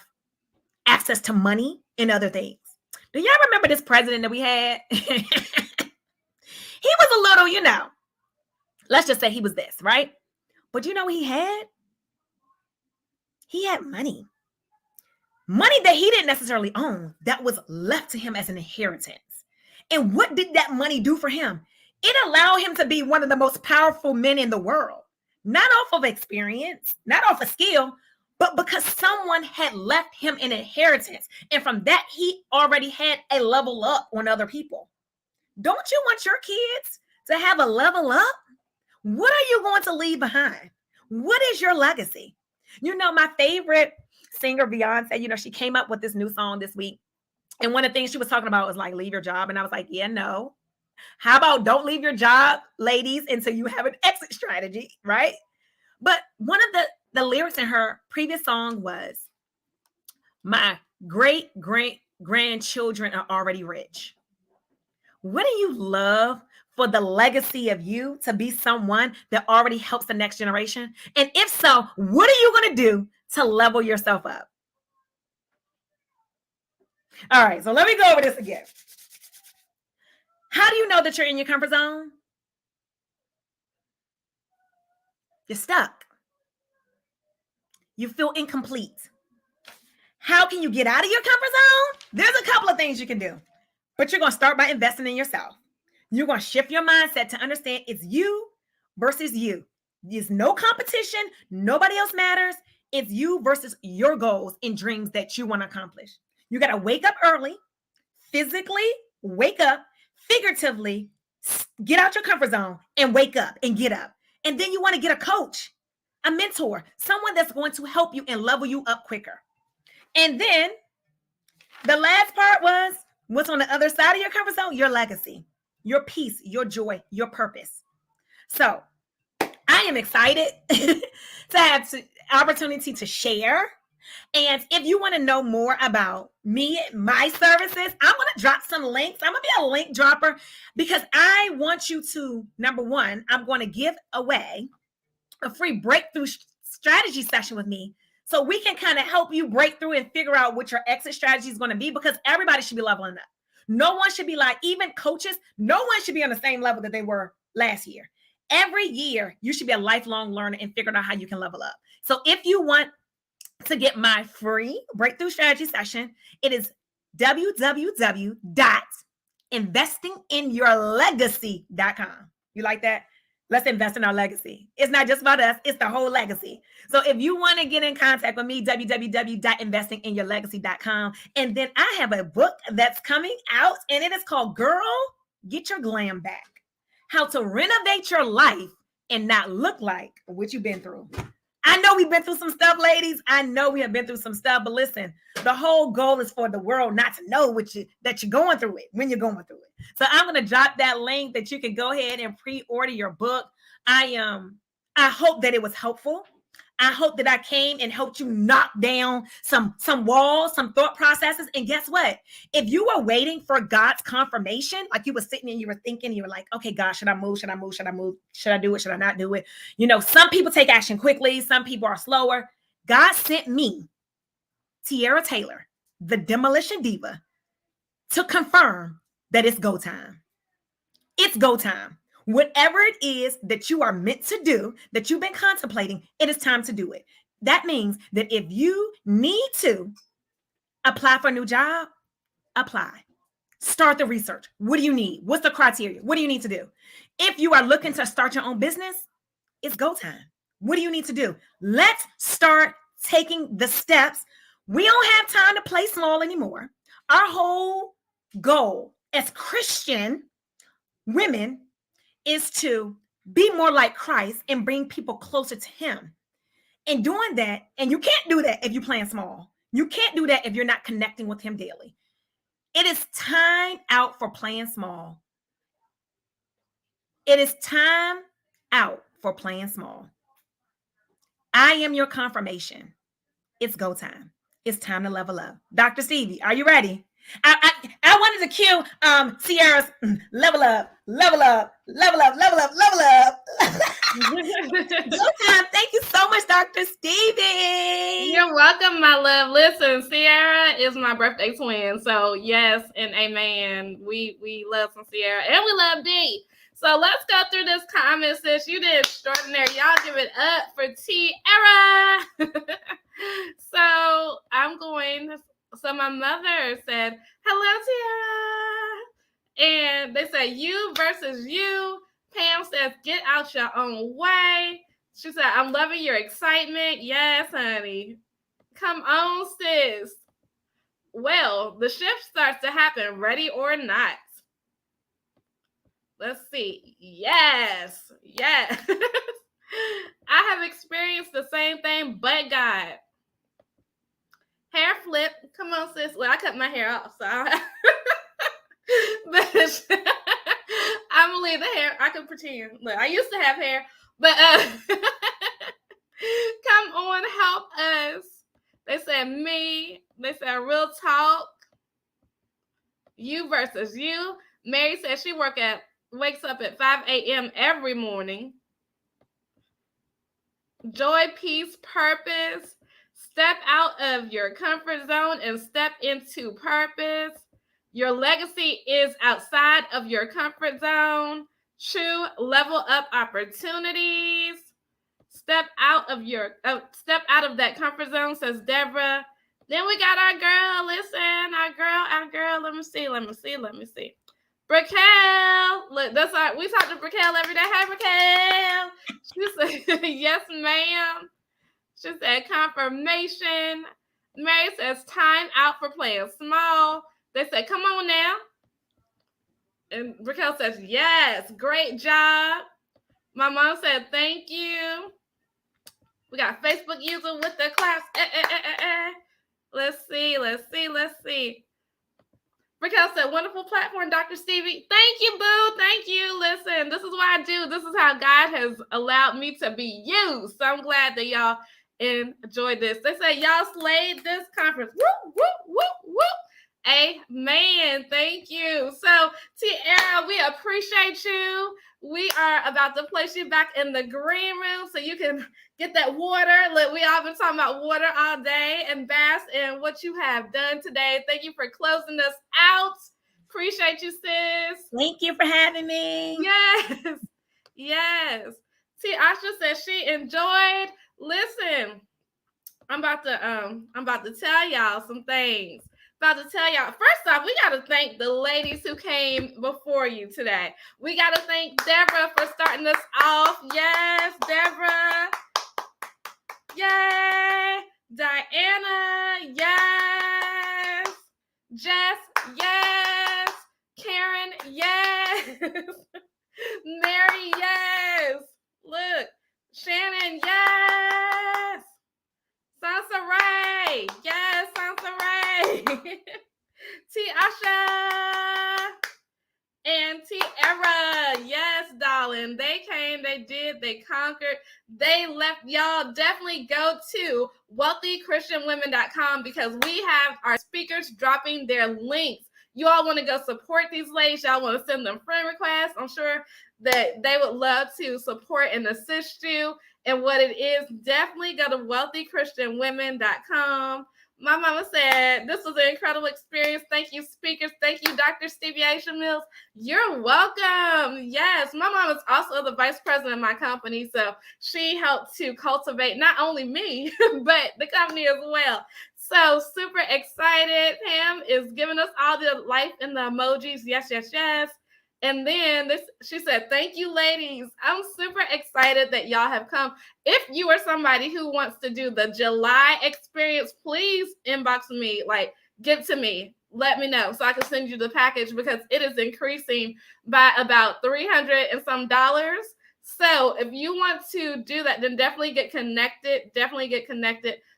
access to money and other things. Do y'all remember this president that we had? He was a little, let's just say he was this, right? But you know what he had? He had money. Money that he didn't necessarily own, that was left to him as an inheritance. And what did that money do for him? It allowed him to be one of the most powerful men in the world, not off of experience, not off of skill, but because someone had left him an inheritance. And from that, he already had a level up on other people. Don't you want your kids to have a level up? What are you going to leave behind? What is your legacy? My favorite singer, Beyonce, she came up with this new song this week. And one of the things she was talking about was like, leave your job. And I was like, yeah, no. How about don't leave your job, ladies, until you have an exit strategy, right? But one of the lyrics in her previous song was, my great-great-grandchildren are already rich. Wouldn't you love for the legacy of you to be someone that already helps the next generation? And if so, what are you going to do to level yourself up? All right, so let me go over this again. How do you know that you're in your comfort zone? You're stuck. You feel incomplete. How can you get out of your comfort zone? There's a couple of things you can do, but you're going to start by investing in yourself. You're going to shift your mindset to understand it's you versus you. There's no competition. Nobody else matters. It's you versus your goals and dreams that you want to accomplish. You got to wake up early, physically wake up, figuratively get out your comfort zone and wake up and get up. And then you want to get a coach, a mentor, someone that's going to help you and level you up quicker. And then the last part was, what's on the other side of your comfort zone? Your legacy, your peace, your joy, your purpose. So I am excited to have the opportunity to share. And if you want to know more about me, my services, I'm going to drop some links. I'm going to be a link dropper because I want you to, number one, I'm going to give away a free breakthrough strategy session with me So we can kind of help you break through and figure out what your exit strategy is going to be, because everybody should be leveling up. No one should be like, even coaches, no one should be on the same level that they were last year. Every year, you should be a lifelong learner and figure out how you can level up. So if you want to get my free breakthrough strategy session, it is www.investinginyourlegacy.com. You like that? Let's invest in our legacy. It's not just about us, it's the whole legacy. So if you want to get in contact with me, www.investinginyourlegacy.com. And then I have a book that's coming out, and it is called Girl, Get Your Glam Back. How to renovate your life and not look like what you've been through. I know we've been through some stuff, ladies. I know we have been through some stuff, but listen, the whole goal is for the world not to know that you're going through it when you're going through it. So I'm going to drop that link that you can go ahead and pre-order your book. I hope that it was helpful. I hope that I came and helped you knock down some walls, some thought processes. And guess what? If you were waiting for God's confirmation, like you were sitting and you were thinking, you were like, okay, God, should I move? Should I move? Should I move? Should I do it? Should I not do it? You know, some people take action quickly. Some people are slower. God sent me, Tiara Taylor, the Demolition Diva, to confirm that it's go time. It's go time. Whatever it is that you are meant to do, that you've been contemplating, it is time to do it. That means that if you need to apply for a new job, apply. Start the research. What do you need? What's the criteria? What do you need to do? If you are looking to start your own business, it's go time. What do you need to do? Let's start taking the steps. We don't have time to play small anymore. Our whole goal as Christian women is to be more like Christ and bring people closer to him. And doing that, and you can't do that if you're playing small. You can't do that if you're not connecting with him daily. It is time out for playing small. It is time out for playing small. I am your confirmation. It's go time. It's time to level up. Dr. Stevie, are you ready? I wanted to cue Sierra's level up, level up, level up, level up, level up. Thank you so much, Dr. Stevie. You're welcome, my love. Listen, Sierra is my birthday twin. So yes and amen. We love some Sierra and we love D. So let's go through this comment, sis. You did extraordinary. Y'all give it up for Tiara. So so my mother said, hello, Tiara. And they said, you versus you. Pam says, get out your own way. She said, I'm loving your excitement. Yes, honey. Come on, sis. Well, the shift starts to happen, ready or not. Let's see. Yes. Yes. I have experienced the same thing, but God. Hair flip. Come on, sis. Well, I cut my hair off, so but I'm gonna leave the hair. I can pretend. Look, I used to have hair, but come on, help us. They said me. They said real talk. You versus you. Mary said she wakes up at 5 a.m. every morning. Joy, peace, purpose. Step out of your comfort zone and step into purpose. Your legacy is outside of your comfort zone. True level up opportunities. Step out of that comfort zone, says Deborah. Then we got our girl. Listen, our girl. Let me see. Brickell. Look, that's our. We talk to Brickell every day. Hey, Brickell. She said, yes, ma'am. She said, confirmation. Mary says, time out for playing small. They said, come on now. And Brickell says, yes, great job. My mom said, thank you. We got Facebook user with the claps. Let's see. Brickell said, wonderful platform, Dr. Stevie. Thank you, boo. Thank you. Listen, this is what I do. This is how God has allowed me to be used. So I'm glad that y'all enjoyed this. They said, y'all slayed this conference. Woo, woo, woo, woo. Amen. Thank you. So, Tiara, we appreciate you. We are about to place you back in the green room so you can get that water. Look, we all been talking about water all day and bask in what you have done today. Thank you for closing us out. Appreciate you, sis. Thank you for having me. Yes. Yes. Asha said she enjoyed. Listen, I'm about to tell y'all some things. About to tell y'all. First off, we got to thank the ladies who came before you today. We got to thank Deborah for starting us off. Yes, Deborah. Yay. Diana. Yes. Jess. Yes. Karen. Yes. Mary. Yes. Look. Shannon. Yes. Sansa Ray. Yes, Sansa Ray. Asha. And Tiara. Yes, darling. They came, they did, they conquered, they left. Y'all definitely go to wealthychristianwomen.com because we have our speakers dropping their links. You all want to go support these ladies. Y'all want to send them friend requests. I'm sure that they would love to support and assist you in what it is. Definitely go to wealthychristianwomen.com. My mama said, this was an incredible experience. Thank you, speakers. Thank you, Dr. Stevie Aisha Mills. You're welcome. Yes, my mom is also the vice president of my company, so she helped to cultivate not only me, but the company as well. So super excited. Pam is giving us all the life in the emojis. Yes, yes, yes. And then she said, thank you, ladies. I'm super excited that y'all have come. If you are somebody who wants to do the July experience, please inbox me, like get to me. Let me know so I can send you the package because it is increasing by about $300 and some. So if you want to do that, then definitely get connected.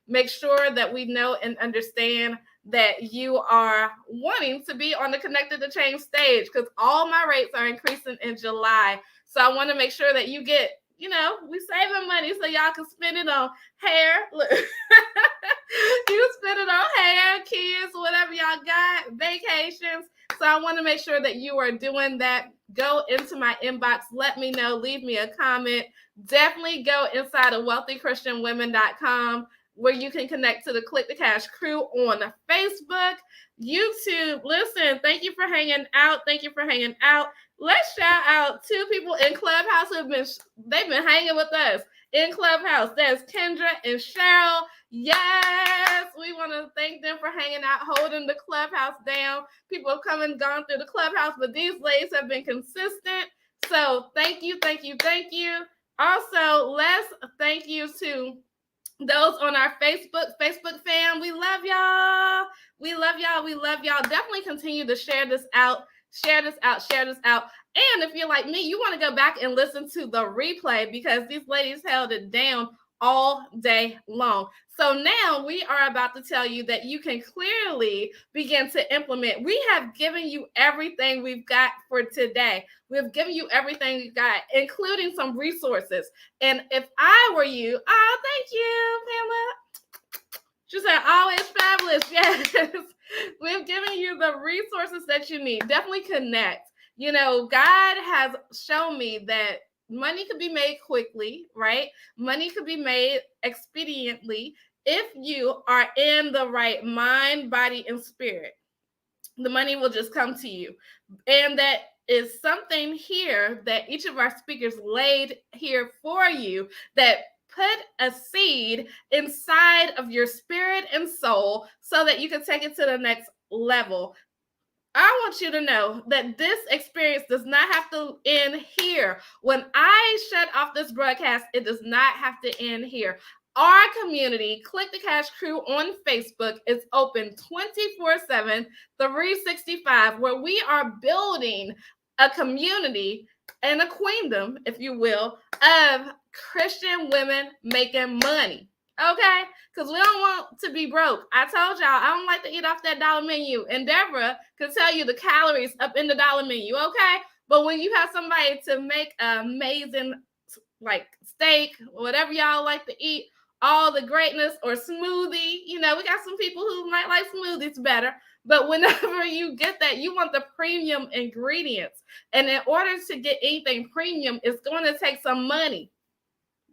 Make sure that we know and understand that you are wanting to be on the Connected to Change stage because all my rates are increasing in July. So I want to make sure that you get, we saving money so y'all can spend it on hair. Look, you spend it on hair, kids, whatever y'all got, vacations. So I want to make sure that you are doing that. Go into my inbox. Let me know. Leave me a comment. Definitely go inside of wealthychristianwomen.com where you can connect to the Click the Cash crew on Facebook, YouTube. Listen, thank you for hanging out. Let's shout out two people in Clubhouse they've been hanging with us in Clubhouse. That's Kendra and Cheryl. Yes, we want to thank them for hanging out, holding the Clubhouse down. People have come and gone through the Clubhouse, but these ladies have been consistent. So thank you. Also, let's thank you to those on our Facebook fam. We love y'all. Definitely continue to share this out. And if you're like me, you want to go back and listen to the replay because these ladies held it down all day long. So now we are about to tell you that you can clearly begin to implement. We have given you everything we've got for today. We've given you everything we've got, including some resources. And if I were you, thank you, Pamela. She said, always fabulous. Yes. We've given you the resources that you need. Definitely connect. God has shown me that money could be made quickly, right? Money could be made expediently if you are in the right mind, body, and spirit. The money will just come to you. And that is something here that each of our speakers laid here for you that put a seed inside of your spirit and soul so that you can take it to the next level. I want you to know that this experience does not have to end here. When I shut off this broadcast, it does not have to end here. Our community, Click the Cash Crew on Facebook, is open 24/7, 365, where we are building a community and a queendom, if you will, of Christian women making money. Okay? Because we don't want to be broke. I told y'all, I don't like to eat off that dollar menu. And Deborah can tell you the calories up in the dollar menu, okay? But when you have somebody to make amazing, like steak, whatever y'all like to eat, all the greatness or smoothie. We got some people who might like smoothies better. But whenever you get that, you want the premium ingredients. And in order to get anything premium, it's going to take some money.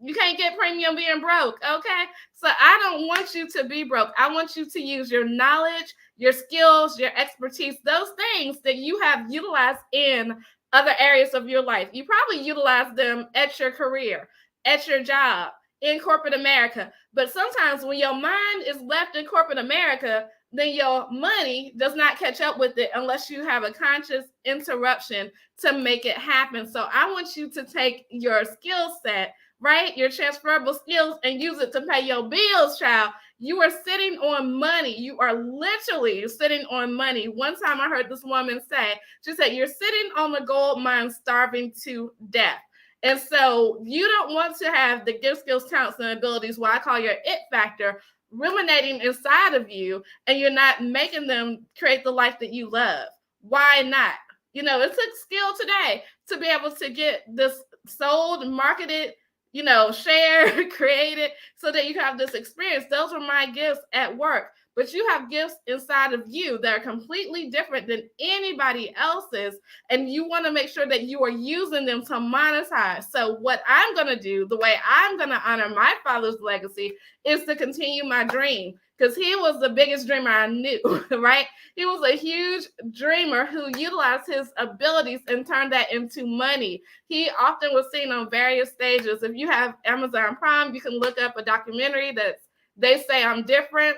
You can't get premium being broke, okay? So I don't want you to be broke. I want you to use your knowledge, your skills, your expertise, those things that you have utilized in other areas of your life. You probably utilize them at your career, at your job, in corporate America. But sometimes when your mind is left in corporate America, then your money does not catch up with it unless you have a conscious interruption to make it happen. So I want you to take your skill set, right, your transferable skills, and use it to pay your bills, child. You are sitting on money. You are literally sitting on money. One time I heard this woman say, she said, you're sitting on the gold mine starving to death. And so you don't want to have the gifts, skills, talents, and abilities, what I call your it factor, ruminating inside of you, and you're not making them create the life that you love. Why not? It took skill today to be able to get this sold, marketed, share, created, so that you can have this experience. Those were my gifts at work. But you have gifts inside of you that are completely different than anybody else's. And you want to make sure that you are using them to monetize. So what I'm going to do, the way I'm going to honor my father's legacy, is to continue my dream. Because he was the biggest dreamer I knew, right? He was a huge dreamer who utilized his abilities and turned that into money. He often was seen on various stages. If you have Amazon Prime, you can look up a documentary that's They Say I'm Different.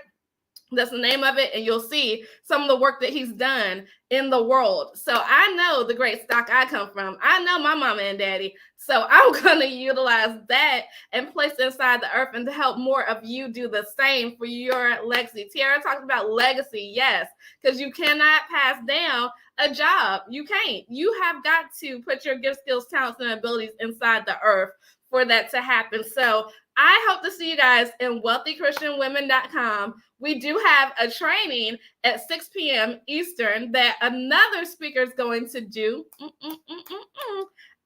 That's the name of it. And you'll see some of the work that he's done in the world. So I know the great stock I come from. I know my mama and daddy. So I'm going to utilize that and place it inside the earth and to help more of you do the same for your legacy. Tiara talked about legacy. Yes, because you cannot pass down a job. You can't. You have got to put your gifts, skills, talents, and abilities inside the earth for that to happen. So I hope to see you guys in wealthychristianwomen.com. We do have a training at 6 p.m. Eastern that another speaker is going to do.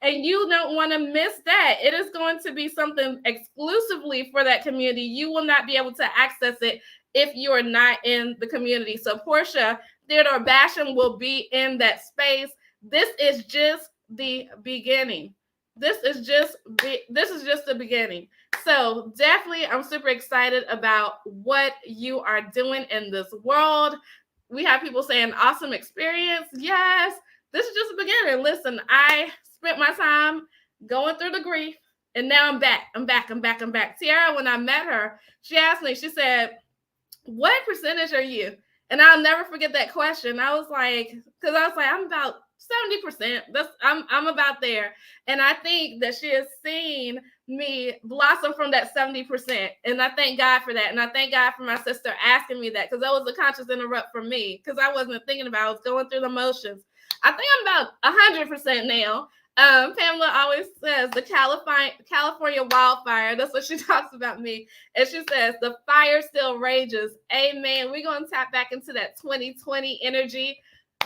And you don't want to miss that. It is going to be something exclusively for that community. You will not be able to access it if you are not in the community. So Portia Theodore Basham will be in that space. This is just the beginning. This is just the beginning. So definitely, I'm super excited about what you are doing in this world. We have people saying awesome experience. Yes, this is just the beginning. Listen, I spent my time going through the grief, and now I'm back. I'm back. Tiara, when I met her, she asked me, she said, what percentage are you? And I'll never forget that question. I was like, I'm about 70%. I'm about there. And I think that she has seen me blossom from that 70%. And I thank God for that. And I thank God for my sister asking me that, because that was a conscious interrupt for me, because I wasn't thinking about it. I was going through the motions. I think I'm about 100% now. Pamela always says the California wildfire. That's what she talks about me. And she says the fire still rages. Amen. We're going to tap back into that 2020 energy.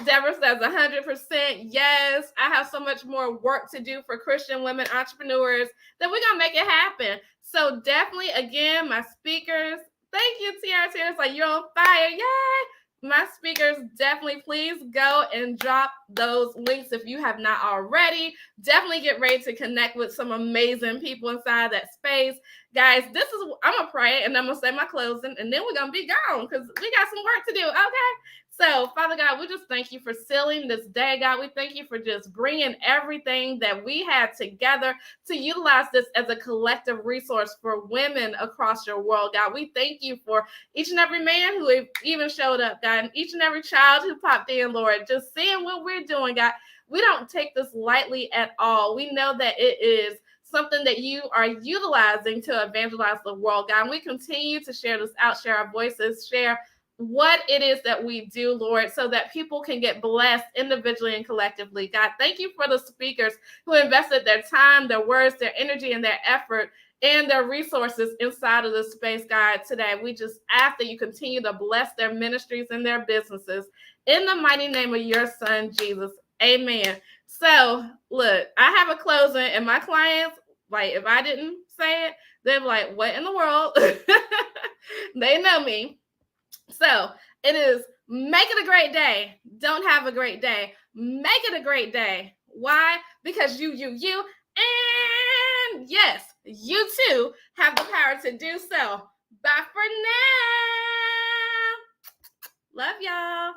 Deborah says 100%. Yes, I have so much more work to do for Christian women entrepreneurs that we're going to make it happen. So definitely, again, my speakers, thank you, Tiara. Tiara's like, you're on fire. Yay. My speakers, definitely please go and drop those links if you have not already. Definitely get ready to connect with some amazing people inside that space. Guys, I'm going to pray and I'm going to say my closing, and then we're going to be gone because we got some work to do, okay? So, Father God, we just thank you for sealing this day, God. We thank you for just bringing everything that we had together to utilize this as a collective resource for women across your world, God. We thank you for each and every man who even showed up, God, and each and every child who popped in, Lord, just seeing what we're doing, God. We don't take this lightly at all. We know that it is something that you are utilizing to evangelize the world, God. And we continue to share this out, share our voices, share what it is that we do, Lord, so that people can get blessed individually and collectively. God, thank you for the speakers who invested their time, their words, their energy, and their effort and their resources inside of this space, God, today. We just ask that you continue to bless their ministries and their businesses in the mighty name of your son, Jesus. Amen. So, look, I have a closing, and my clients, Like, if I didn't say it, they'd be like, what in the world? They know me. So it is make it a great day. Don't have a great day. Make it a great day. Why? Because you, and yes, you too have the power to do so. Bye for now. Love y'all.